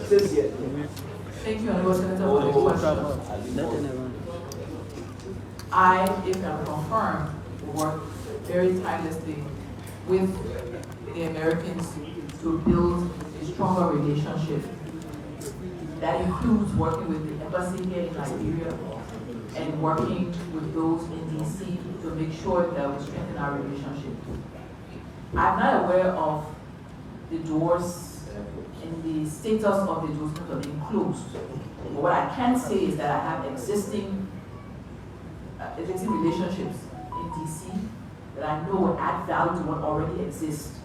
6 years. Thank you, Honorable Senator, for the question. I, if I'm confirmed, work very tirelessly with the Americans to build a stronger relationship. That includes working with the embassy here in Liberia and working with those in DC to make sure that we strengthen our relationship. I'm not aware of the doors and the status of the doors being closed. But what I can say is that I have existing relationships in DC that I know will add value to what already exists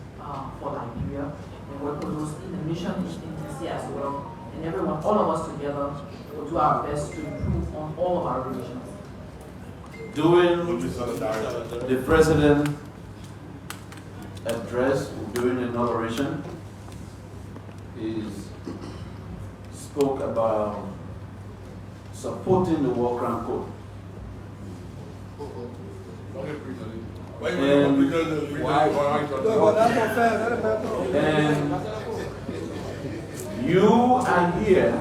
for Liberia, and work with those in the mission in DC as well. And everyone, all of us together, will do our best to improve on all of our relations. During the president address during the inauguration, he spoke about supporting the war crime code. And you are here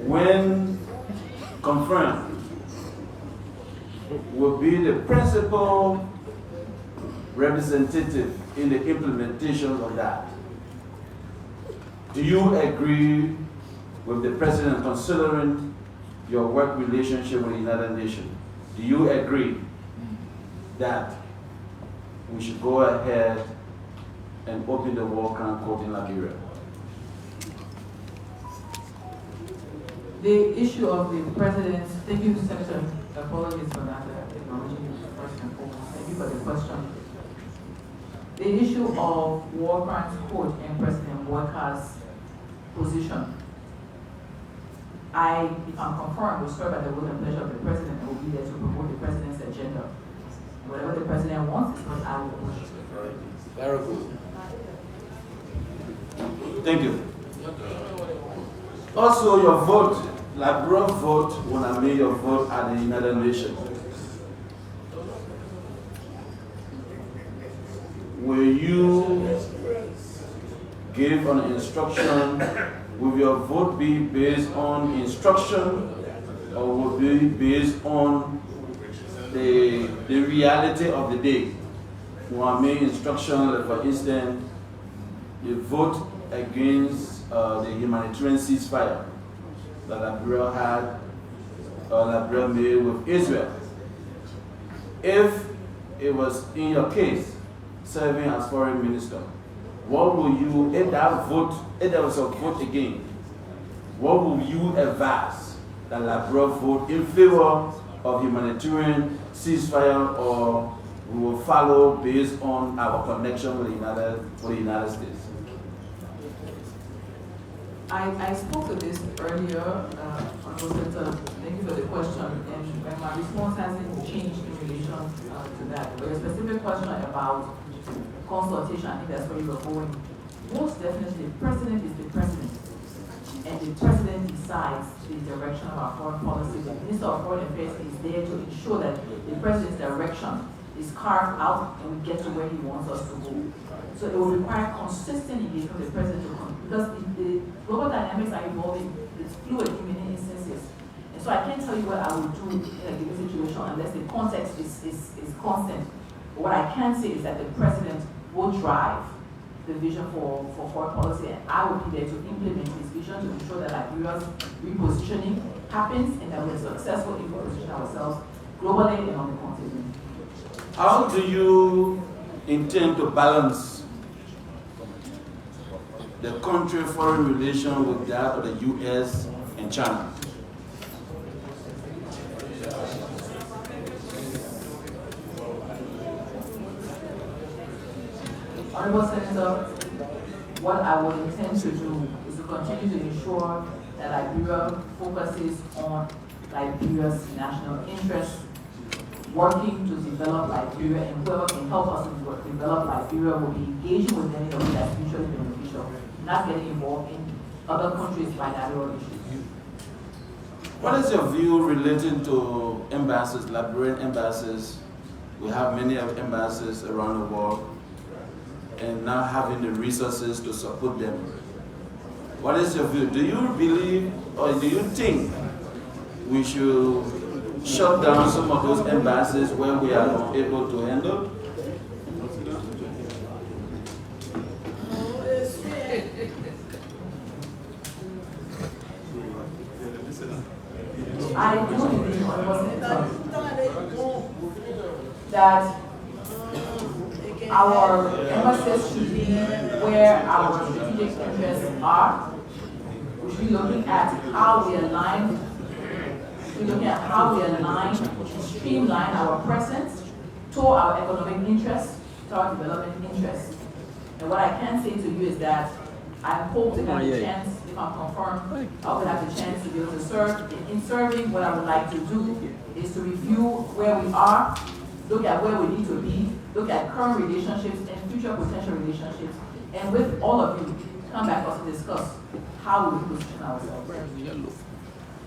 when confirmed will be the principal representative in the implementation of that. Do you agree with the president considering your work relationship with the United Nations? Do you agree that we should go ahead and open the war crime court in Liberia? The issue of the president's, thank you, Senator, apologies for not acknowledging you first and foremost. Thank you for the question. The issue of war crimes court and President Boyka's position, if I'm confirmed, will serve at the will and pleasure of the president and will be there to promote the president's agenda. Whatever the president wants is what I will push. Very good. Thank you. Also, your vote, Liberia vote, when I made your vote at the United Nations. Will you give an instruction? Will your vote be based on instruction, or will it be based on the reality of the day? When I make instruction, like for instance, you vote against the humanitarian ceasefire that Liberia had Liberia made with Israel. If it was in your case, serving as foreign minister, what will you, if there was a vote again, what will you advise that Liberia vote in favor of humanitarian ceasefire, or we will follow based on our connection with the United States? I spoke to this earlier, thank you for the question, and my response hasn't changed in relation to that. But a specific question about consultation, I think that's where you were going. Most definitely, the president is the president, and the president decides the direction of our foreign policy. The Minister of Foreign Affairs is there to ensure that the president's direction is carved out and we get to where he wants us to go. So it will require consistent engagement with the president because the global dynamics are evolving. It's fluid in many instances. And so I can't tell you what I would do in a given situation unless the context is constant. But what I can say is that the president will drive the vision for foreign policy, and I will be there to implement his vision to ensure that Liberia's repositioning happens and that we're successful in repositioning ourselves globally and on the continent. How do you intend to balance the country foreign relation with that of the U.S. and China? Honorable Senator, what I would intend to do is to continue to ensure that Liberia focuses on Liberia's national interests, working to develop Liberia, and whoever can help us to develop Liberia will be engaging with them in a way that's mutually beneficial, not getting involved in other countries' bilateral issues. What is your view relating to embassies, Liberian embassies? We have many embassies around the world, and now having the resources to support them. What is your view? Do you believe, or do you think we should shut down some of those embassies where we are not able to handle? I do believe, Honorable Senator, that our emphasis should be where our strategic interests are. We should be looking at how we align, streamline our presence to our economic interests, to our development interests. And what I can say to you is that I hope to have the chance, if I'm confirmed, I will have the chance to be able to serve. In serving, what I would like to do is to review where we are, look at where we need to be, look at current relationships and future potential relationships, and with all of you, come back to discuss how we position ourselves.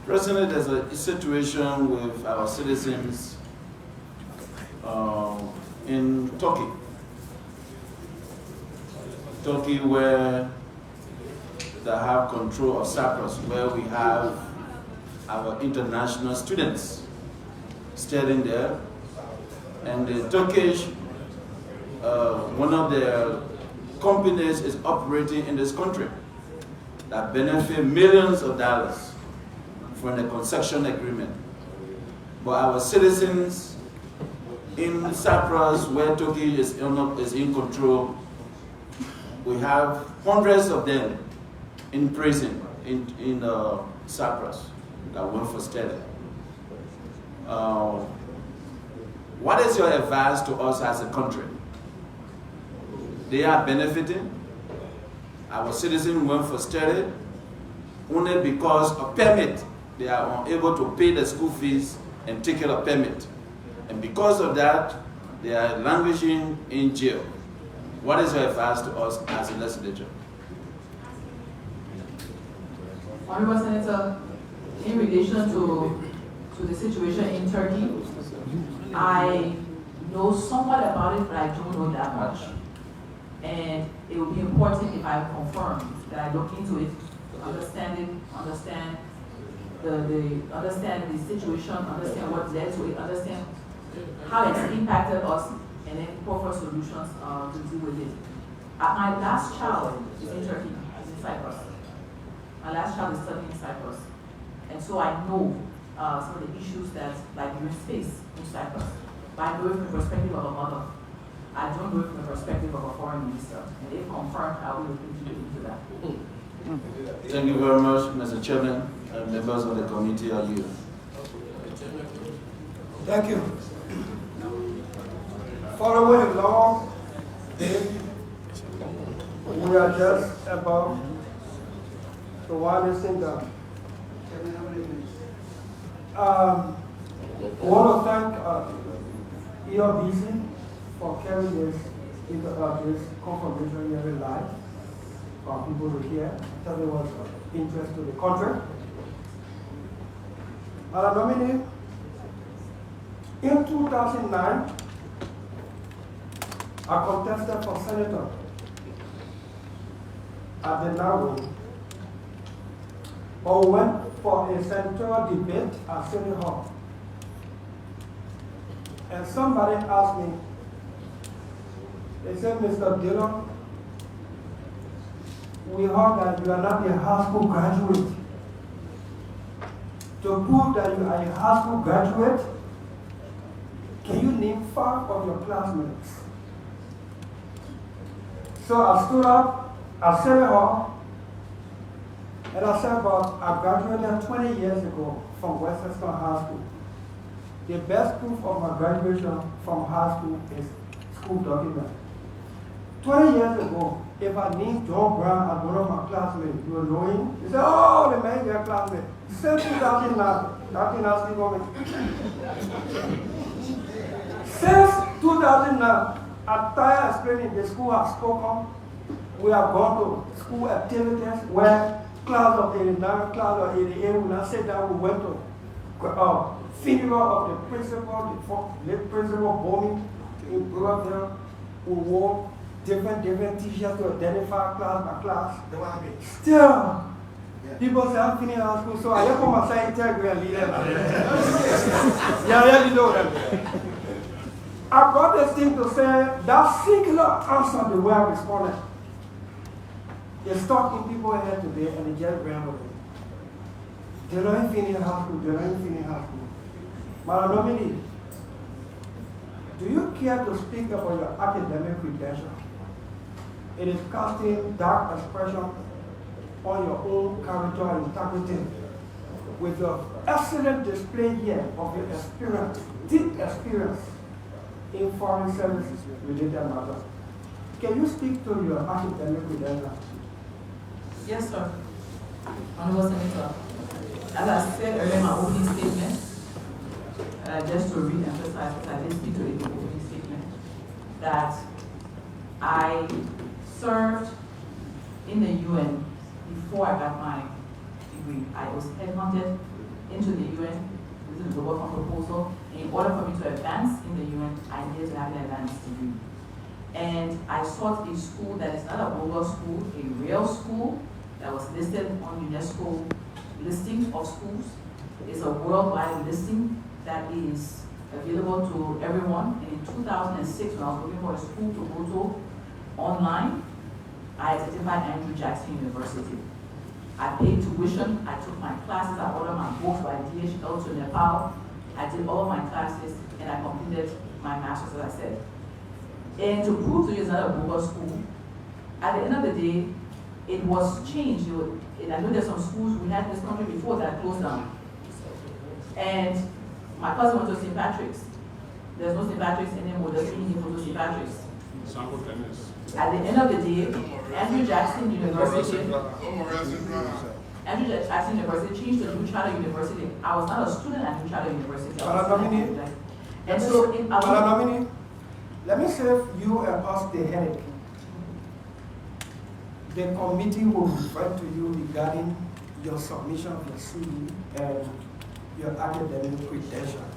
President, there's a situation with our citizens in Turkey. Turkey, where they have control of Cyprus, where we have our international students studying there. And the Turkish, one of their companies is operating in this country that benefit millions of dollars from the concession agreement. But our citizens in Cyprus, where Turkey is in control, we have hundreds of them in prison in Cyprus that went for study. What is your advice to us as a country? They are benefiting. Our citizens went for study only because of permit. They are unable to pay the school fees and take care of permit. And because of that, they are languishing in jail. What is your advice to us as a legislature? Honorable Senator, in relation to the situation in Turkey, I know somewhat about it, but I don't know that much. And it would be important if I confirm that I look into it, to understand the situation, understand what led to it, understand how it's impacted us, and then offer solutions to deal with it. My last child is in Turkey, is in Cyprus. My last child is studying in Cyprus. And so I know some of the issues that Liberians face in Cyprus. But I do it from the perspective of a mother. I don't do it from the perspective of a foreign minister. And they've confirmed how we will continue into that. Thank you very much, Mr. Chairman, and members of the committee are you. Thank you. Following a long day, we are just about to wind this thing down. I want to thank EOBC for carrying this confirmation hearing live for people to hear. Tell me what's of interest to the country. Madam Nominee, in 2009, I contested for senator at the Nauru, but went for a central debate at City Hall. And somebody asked me, they said, Mr. Dillon, we heard that you are not a high school graduate. To prove that you are a high school graduate, can you name 5 of your classmates? So I stood up at City Hall and I said, but I graduated 20 years ago from Westchester High School. The best proof of my graduation from high school is school document. 20 years ago, if I named John Brown as one of my classmates, you will know him. He said, oh, the man, your classmate. Since 2009, that thing has still going. Since 2009, at Taya explaining the school has spoken. We have gone to school activities where class of 89, class of 88, we now sit down, we went to funeral of the principal, the late principal Bomi in Brooklyn. We wore different t-shirts to identify class by class. Still, people say I'm finishing high school, so I come and say integrity and leader. Yeah, you know that. I brought this thing to say that singular answer, the way I responded, is stuck in people's head today and they just ran with it. They don't finish high school, they don't finish high school. Madam Nominee, do you care to speak about your academic credentials? It is casting dark expression on your own character and integrity. With your excellent display here of your experience, deep experience in foreign services related matters. Can you speak to your academic credentials? Yes, sir. Honorable Senator, as I said earlier in my opening statement, just to re-emphasize, because I did speak to it in the opening statement, that I served in the UN before I got my degree. I was headhunted into the UN with the Global Fund proposal. In order for me to advance in the UN, I needed to have an advanced degree. And I sought a school that is not a global school, a real school that was listed on UNESCO listing of schools. It's a worldwide listing that is available to everyone. And in 2006, when I was looking for a school to go to online, I identified Andrew Jackson University. I paid tuition, I took my classes, I ordered my books by DHL to Nepal. I did all of my classes and I completed my master's, as I said. And to prove to you it's not a global school, at the end of the day, it was changed. And I know there's some schools we had in this country before that closed down. And my cousin went to St. Patrick's. There's no St. Patrick's anymore, there's any to St. Patrick's. At the end of the day, Andrew Jackson University changed to New Charter University. I was not a student at New Charter University. And so, Madam Nominee, let me save you and us the headache. The committee will refer to you regarding your submission of your CV and your academic credentials.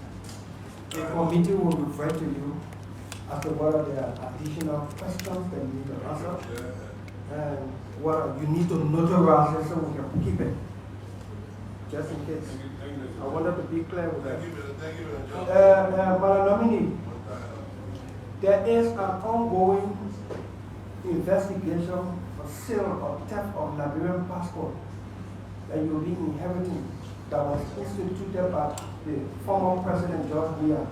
The committee will refer to you as to whether there are additional questions that you need to answer and what you need to notarize it so we can keep it. Just in case. I wanted to be clear with that. Madam Nominee, there is an ongoing investigation for sale or theft of Liberian passport that you'll be inheriting that was instituted by the former President George Weah.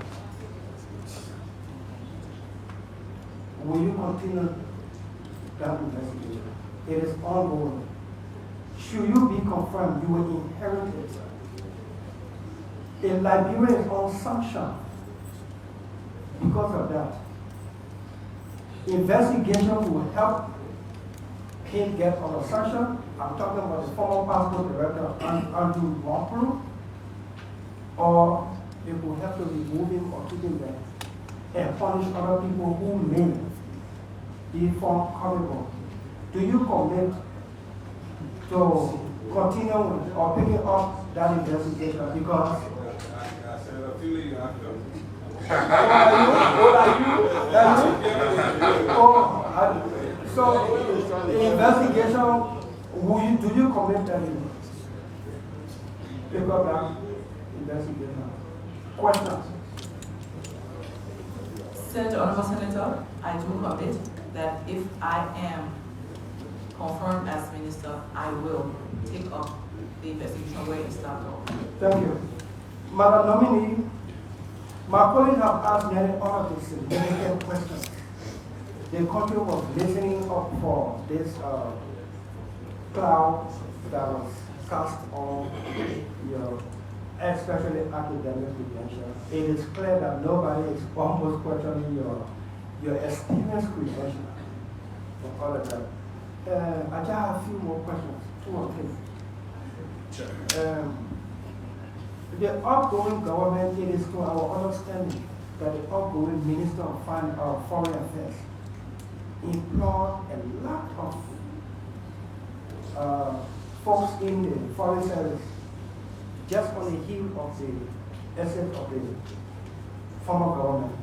Will you continue that investigation? It is ongoing. Should you be confirmed, you will inherit it. In Liberia is on sanction because of that. Investigation will help him get on a sanction. I'm talking about the former passport director, Andrew Wampru, or it will have to remove him or keep him there and punish other people who may be found culpable. Do you commit to continue or picking up that investigation? Because so the investigation, do you commit that pick up that investigation? Questions? Honorable Senator, I do commit that if I am confirmed as minister, I will take up the investigation where it started off. Thank you. Madam Nominee, my colleagues have asked many other significant questions. The country was listening up for this cloud that was cast on your, especially academic credentials. It is clear that nobody is almost questioning your experience credentials for all of that. I just have a few more questions, 2 or 3. The outgoing government, it is to our understanding that the outgoing Minister of Foreign Affairs employed a lot of folks in the foreign service just on the heel of the essence of the former government.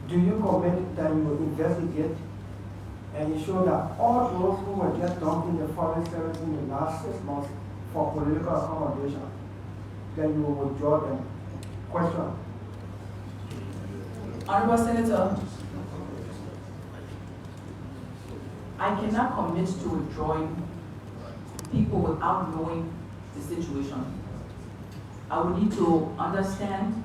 Do you commit that you will investigate and ensure that all those who were just dumped in the foreign service in the last 6 months for political accommodation, then you will withdraw them? Question. Honorable Senator, I cannot commit to withdrawing people without knowing the situation. I would need to understand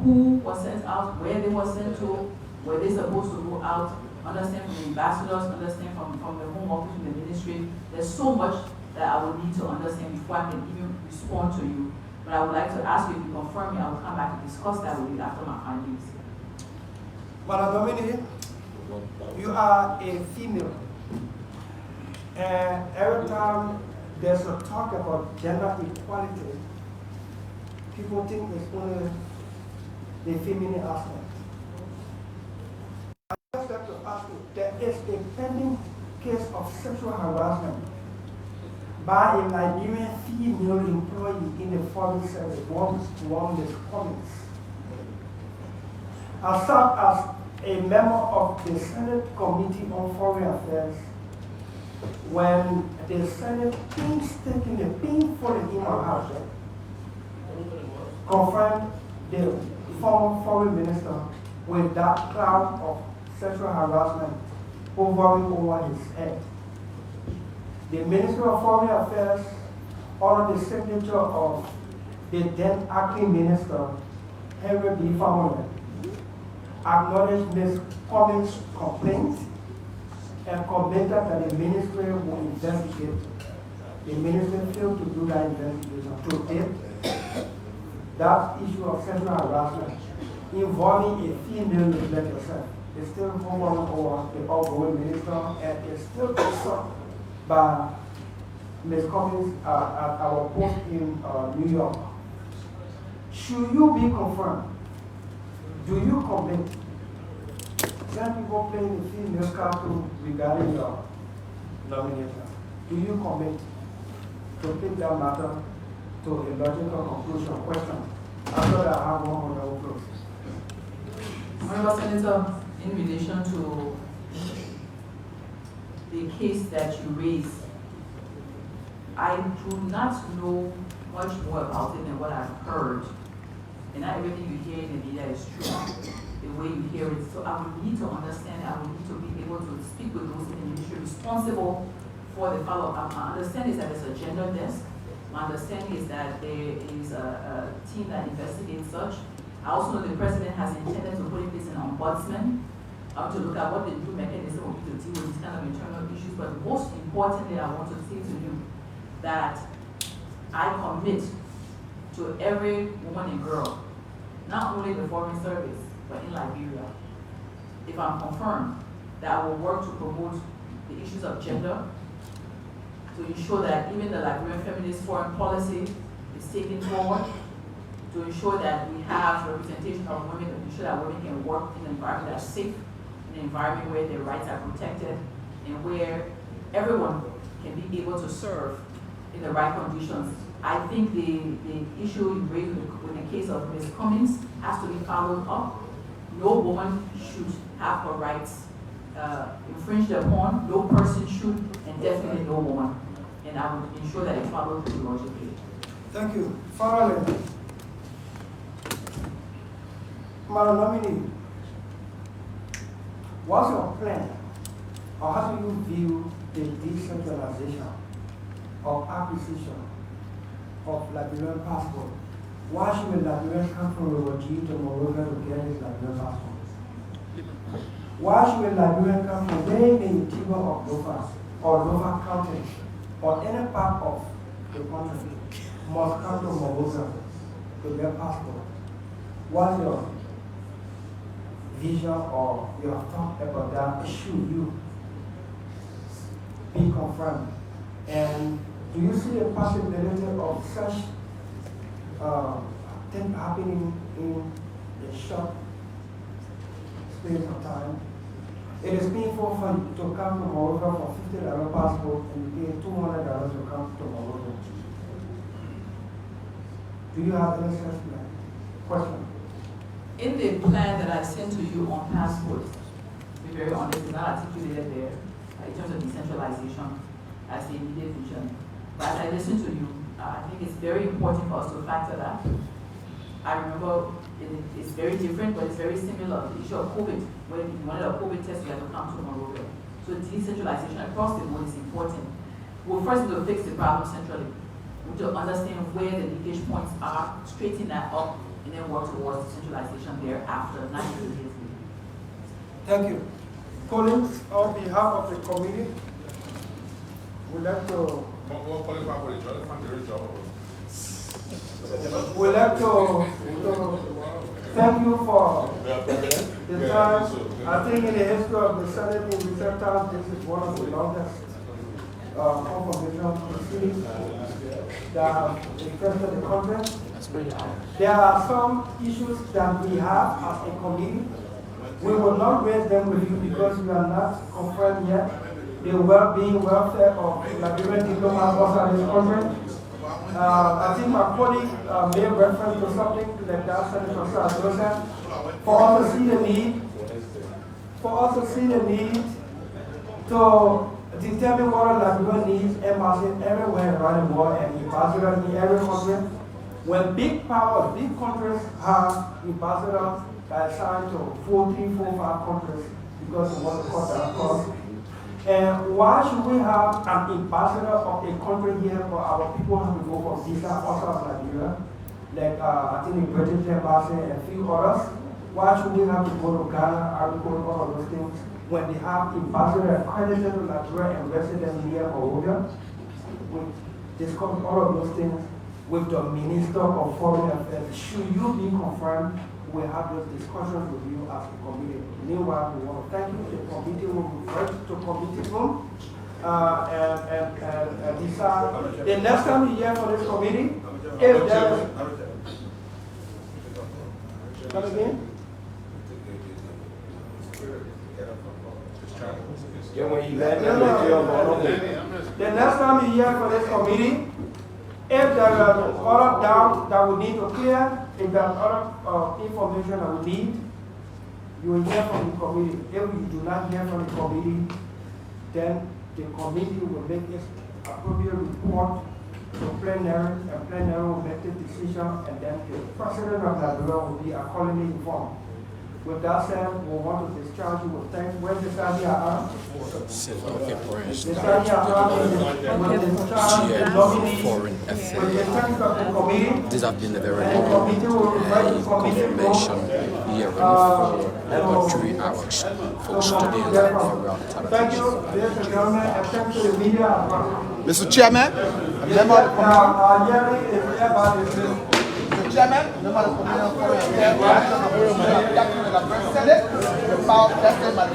who was sent out, where they were sent to, were they supposed to go out, understand from the ambassadors, understand from the Home Office, from the ministry. There's so much that I would need to understand before I can even respond to you. But I would like to ask you if you confirm me, I will come back to discuss that with you after my findings. Madam Nominee, you are a female. And every time there's a talk about gender equality, people think it's only the feminine aspect. I just have to ask you, there is a pending case of sexual harassment by a Liberian female employee in the foreign service, one Ms. Cummings. I served as a member of the Senate Committee on Foreign Affairs when the Senate painstakingly, painfully in my house, confirmed the former foreign minister with that cloud of sexual harassment hovering over his head. The Minister of Foreign Affairs, under the signature of the then acting minister, Henry B. Famole, acknowledged Ms. Cummings' complaint and committed that the ministry will investigate. The ministry failed to do that investigation. To date, that issue of sexual harassment involving a female like yourself is still hovering over the outgoing minister and is still concerned by Ms. Cummings at our post in New York. Should you be confirmed, do you commit? Some people playing the female cartoon regarding your nomination. Do you commit to take that matter to a logical conclusion? Question. After that, I have one more close. Honorable Senator, in relation to the case that you raised, I do not know much more about it than what I've heard. And not everything you hear in the media is true, the way you hear it. So I would need to understand, I would need to be able to speak with those in the ministry responsible for the follow-up. My understanding is that there's a gender desk. My my understanding is that there is a team that investigates such. I also know the president has intended to put in place an ombudsman to look at what the new mechanism will be to deal with these kind of internal issues. But most importantly, I want to say to you that I commit to every woman and girl, not only in the Foreign Service, but in Liberia, if I'm confirmed, that I will work to promote the issues of gender, to ensure that even the Liberian feminist foreign policy is taken forward, to ensure that we have representation of women, to ensure that women can work in an environment that's safe, in an environment where their rights are protected, and where everyone can be able to serve in the right conditions. I think the issue you raised with the case of Ms. Cummings has to be followed up. No woman should have her rights infringed upon, no person should, and definitely no woman. And I would ensure that it follows through logically. Thank you. Finally, Madam Nominee, what's your plan, or how do you view the decentralization of acquisition of Liberian passport? Why should a Liberian come from Robogi to Monrovia to get his Liberian passport? Why should a Liberian come from any interior of Lofa or Lofa County or any part of the country must come to Monrovia to get passport? What's your vision or your thought about that? Should you be confirmed? And do you see a possibility of such thing happening in a short space of time? It is painful for you to come to Monrovia for $50 passport and you pay $200 to come to Monrovia. Do you have any such plan? Question? In the plan that I sent to you on passports, to be very honest, it's not articulated there in terms of decentralization as the immediate vision. But as I listen to you, I think it's very important for us to factor that. I remember it's very different, but it's very similar. The issue of COVID, when you wanted a COVID test, you had to come to Monrovia. So decentralization across the board is important. We'll first need to fix the problem centrally. We need to understand where the leakage points are, straighten that up, and then work towards decentralization thereafter, not immediately. Thank you. Colleagues, on behalf of the committee, we'd like to thank you for the time. I think in the history of the Senate in recent times, this is one of the longest confirmation proceedings that have affected the country. There are some issues that we have as a committee. We will not raise them with you because we are not confirmed yet. The well-being, welfare of Liberian diplomats outside this country. I think my colleague made reference to something like that, Senator Sara Joseph, for us to see the need, to determine what Liberia needs, embassies everywhere around the world and ambassadors in every country. When big powers, big countries have ambassadors that are assigned to 4, 3, 4, 5 countries because of what the cost that costs. And why should we have an ambassador of a country here for our people have to go for visa outside of Liberia? Like I think the British embassy and a few others. Why should we have to go to Ghana, Ivory all of those things when they have ambassadors accredited to Liberia and residents here for Monrovia? We discuss all of those things with the Minister of Foreign Affairs. Should you be confirmed, we'll have those discussions with you as a committee. Meanwhile, we want to thank you. The committee will refer to committee room and decide. The next time you hear for this committee, if there is... Come again? The next time you hear for this committee, if there are other doubts that we need to clear, if there are other information that we need, you will hear from the committee. If you do not hear from the committee, then the committee will make its appropriate report to plenary, and plenary will make the decision, and then the president of Liberia will be accordingly informed. With that said, we want to discharge you with thanks. Where's the Saudi Arab? These have been a very long confirmation hearing for over 3 hours for studying the Thank you, ladies and gentlemen, and thanks to the media. Mr. Chairman, a member of the committee. Mr. Chairman, member of the committee on foreign affairs, the power vested by the